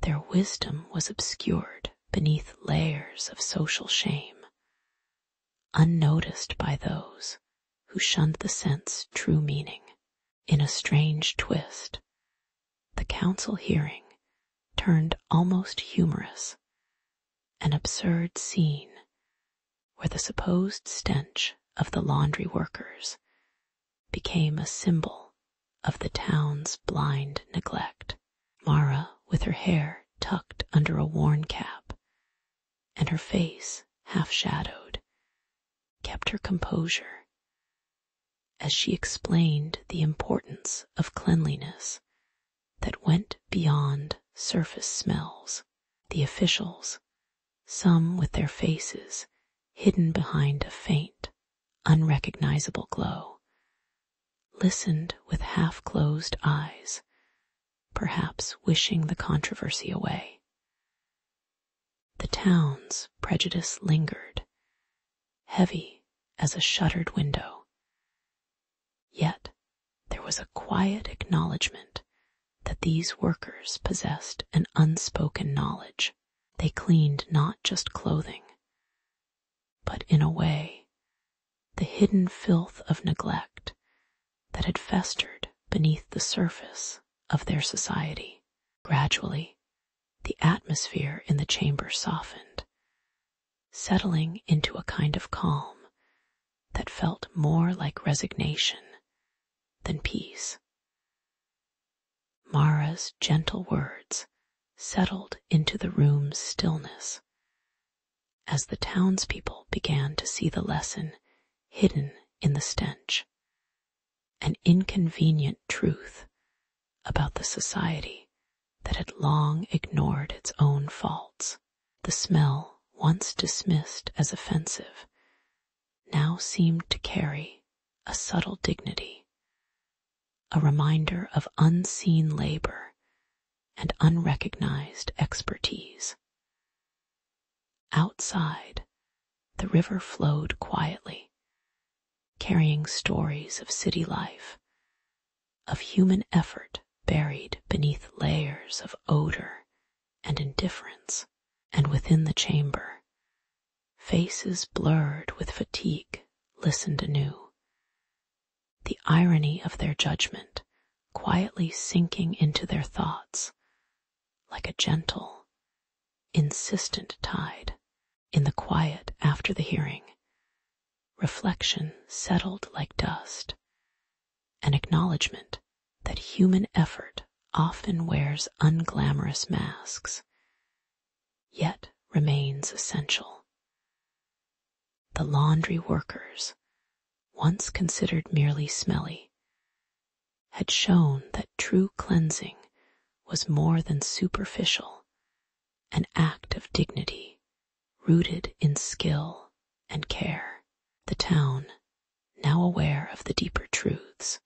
their wisdom was obscured beneath layers of social shame, unnoticed by those who shunned the scent's true meaning. In a strange twist, the council hearing turned almost humorous, an absurd scene where the supposed stench of the laundry workers became a symbol of the town's blind neglect. Mara, with her hair tucked under a worn cap and her face half shadowed, kept her composure as she explained the importance of cleanliness that went beyond surface smells. The officials, some with their faces hidden behind a faint, unrecognizable glow, listened with half-closed eyes, perhaps wishing the controversy away. The town's prejudice lingered, heavy as a shuttered window. Yet there was a quiet acknowledgement that these workers possessed an unspoken knowledge. They cleaned not just clothing, but in a way, the hidden filth of neglect that had festered beneath the surface of their society. Gradually, the atmosphere in the chamber softened, settling into a kind of calm that felt more like resignation than peace. Mara's gentle words settled into the room's stillness as the townspeople began to see the lesson hidden in the stench, an inconvenient truth about the society that had long ignored its own faults. The smell, once dismissed as offensive, now seemed to carry a subtle dignity, a reminder of unseen labor and unrecognized expertise. Outside, the river flowed quietly, carrying stories of city life, of human effort buried beneath layers of odor and indifference. And within the chamber, faces blurred with fatigue listened anew, the irony of their judgment quietly sinking into their thoughts like a gentle, insistent tide. In the quiet after the hearing, reflection settled like dust, an acknowledgement that human effort often wears unglamorous masks, yet remains essential. The laundry workers, once considered merely smelly, had shown that true cleansing was more than superficial, an act of dignity rooted in skill and care. The town, now aware of the deeper truths,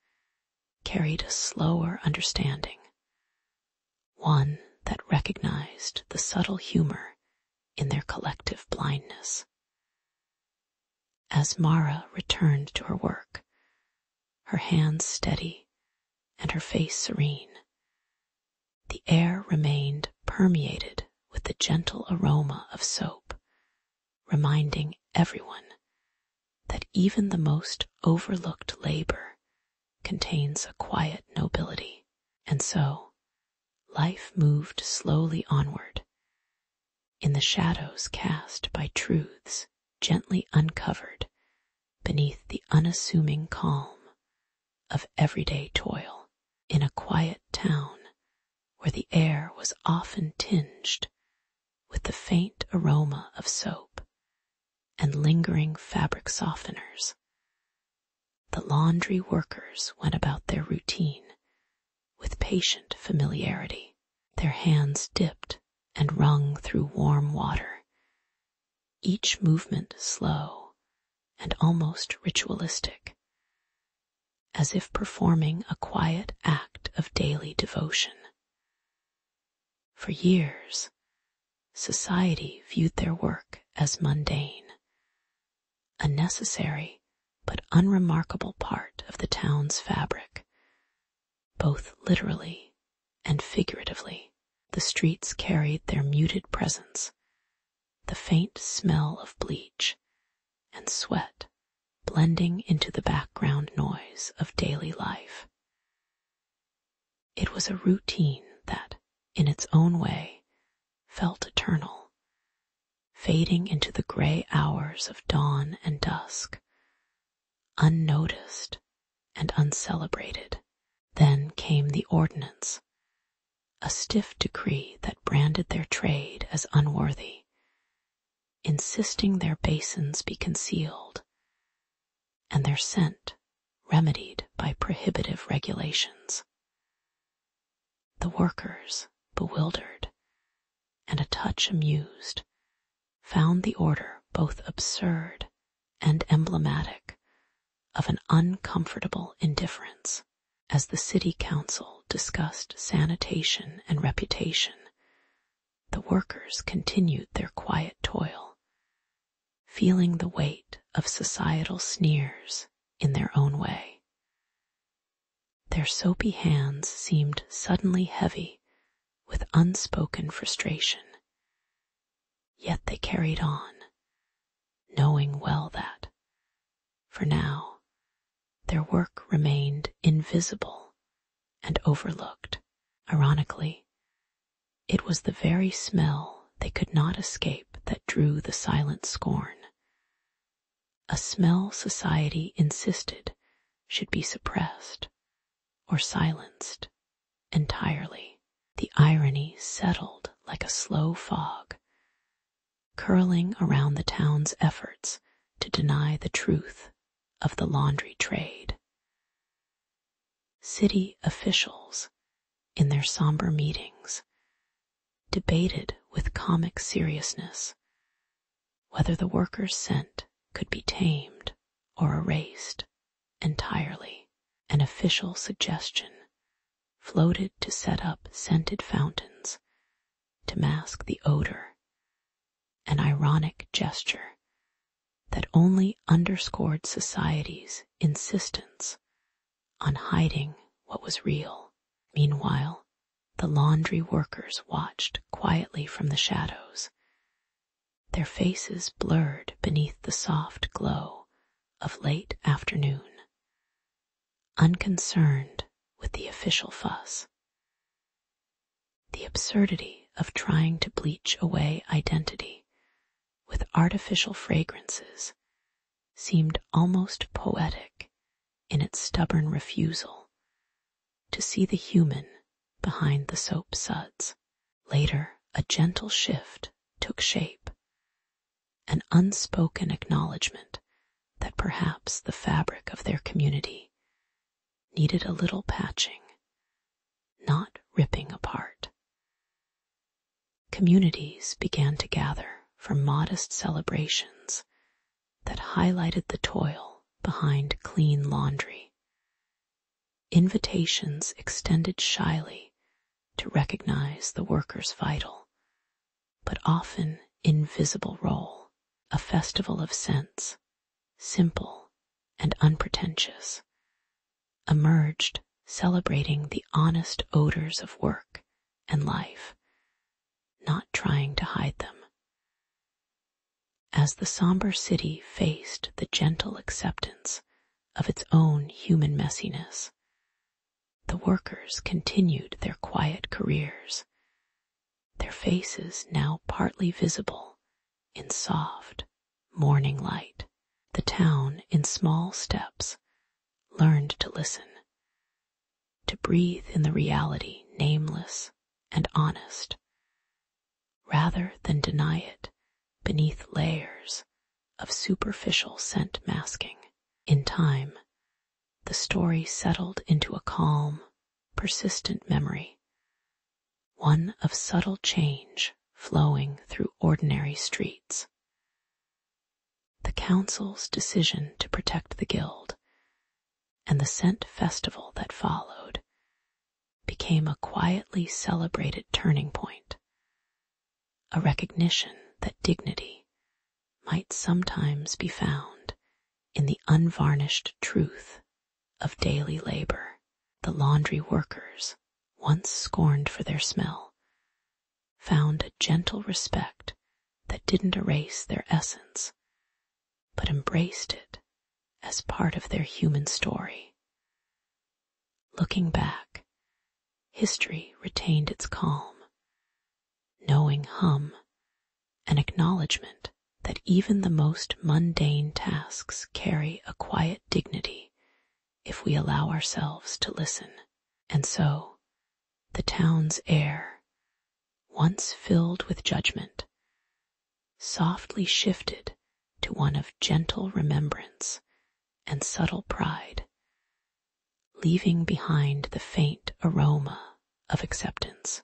carried a slower understanding, one that recognized the subtle humor in their collective blindness. As Mara returned to her work, her hands steady and her face serene, the air remained permeated with the gentle aroma of soap, reminding everyone that even the most overlooked labor contains a quiet nobility. And so, life moved slowly onward, in the shadows cast by truths gently uncovered beneath the unassuming calm of everyday toil. In a quiet town where the air was often tinged with the faint aroma of soap and lingering fabric softeners, the laundry workers went about their routine with patient familiarity. Their hands dipped and wrung through warm water, each movement slow and almost ritualistic, as if performing a quiet act of daily devotion. For years, society viewed their work as mundane, a necessary but unremarkable part of the town's fabric, both literally and figuratively. The streets carried their muted presence, the faint smell of bleach and sweat blending into the background noise of daily life. It was a routine that, in its own way, felt eternal, fading into the gray hours of dawn and dusk, unnoticed and uncelebrated. Then came the ordinance, a stiff decree that branded their trade as unworthy, insisting their basins be concealed and their scent remedied by prohibitive regulations. The workers, bewildered and a touch amused, found the order both absurd and emblematic of an uncomfortable indifference. As the city council discussed sanitation and reputation, the workers continued their quiet toil, feeling the weight of societal sneers in their own way. Their soapy hands seemed suddenly heavy with unspoken frustration, yet they carried on, knowing well that, for now, their work remained invisible and overlooked. Ironically, it was the very smell they could not escape that drew the silent scorn, a smell society insisted should be suppressed or silenced entirely. The irony settled like a slow fog, curling around the town's efforts to deny the truth of the laundry trade. City officials, in their somber meetings, debated with comic seriousness whether the workers' scent could be tamed or erased entirely. An official suggestion floated to set up scented fountains to mask the odor, an ironic gesture that only underscored society's insistence on hiding what was real. Meanwhile, the laundry workers watched quietly from the shadows, their faces blurred beneath the soft glow of late afternoon, unconcerned with the official fuss. The absurdity of trying to bleach away identity with artificial fragrances seemed almost poetic in its stubborn refusal to see the human behind the soap suds. Later, a gentle shift took shape, an unspoken acknowledgement that perhaps the fabric of their community needed a little patching, not ripping apart. Communities began to gather for modest celebrations that highlighted the toil behind clean laundry. Invitations extended shyly to recognize the worker's vital, but often invisible role, a festival of scents, simple and unpretentious, emerged celebrating the honest odors of work and life, not trying to hide them. As the somber city faced the gentle acceptance of its own human messiness, the workers continued their quiet careers, their faces now partly visible in soft morning light. The town, in small steps, learned to listen, to breathe in the reality nameless and honest, rather than deny it beneath layers of superficial scent masking. In time, the story settled into a calm, persistent memory, one of subtle change flowing through ordinary streets. The council's decision to protect the guild and the scent festival that followed became a quietly celebrated turning point, a recognition that dignity might sometimes be found in the unvarnished truth of daily labor. The laundry workers, once scorned for their smell, found a gentle respect that didn't erase their essence, but embraced it as part of their human story. Looking back, history retained its calm, knowing hum, an acknowledgement that even the most mundane tasks carry a quiet dignity if we allow ourselves to listen. And so, the town's air, once filled with judgment, softly shifted to one of gentle remembrance and subtle pride, leaving behind the faint aroma of acceptance.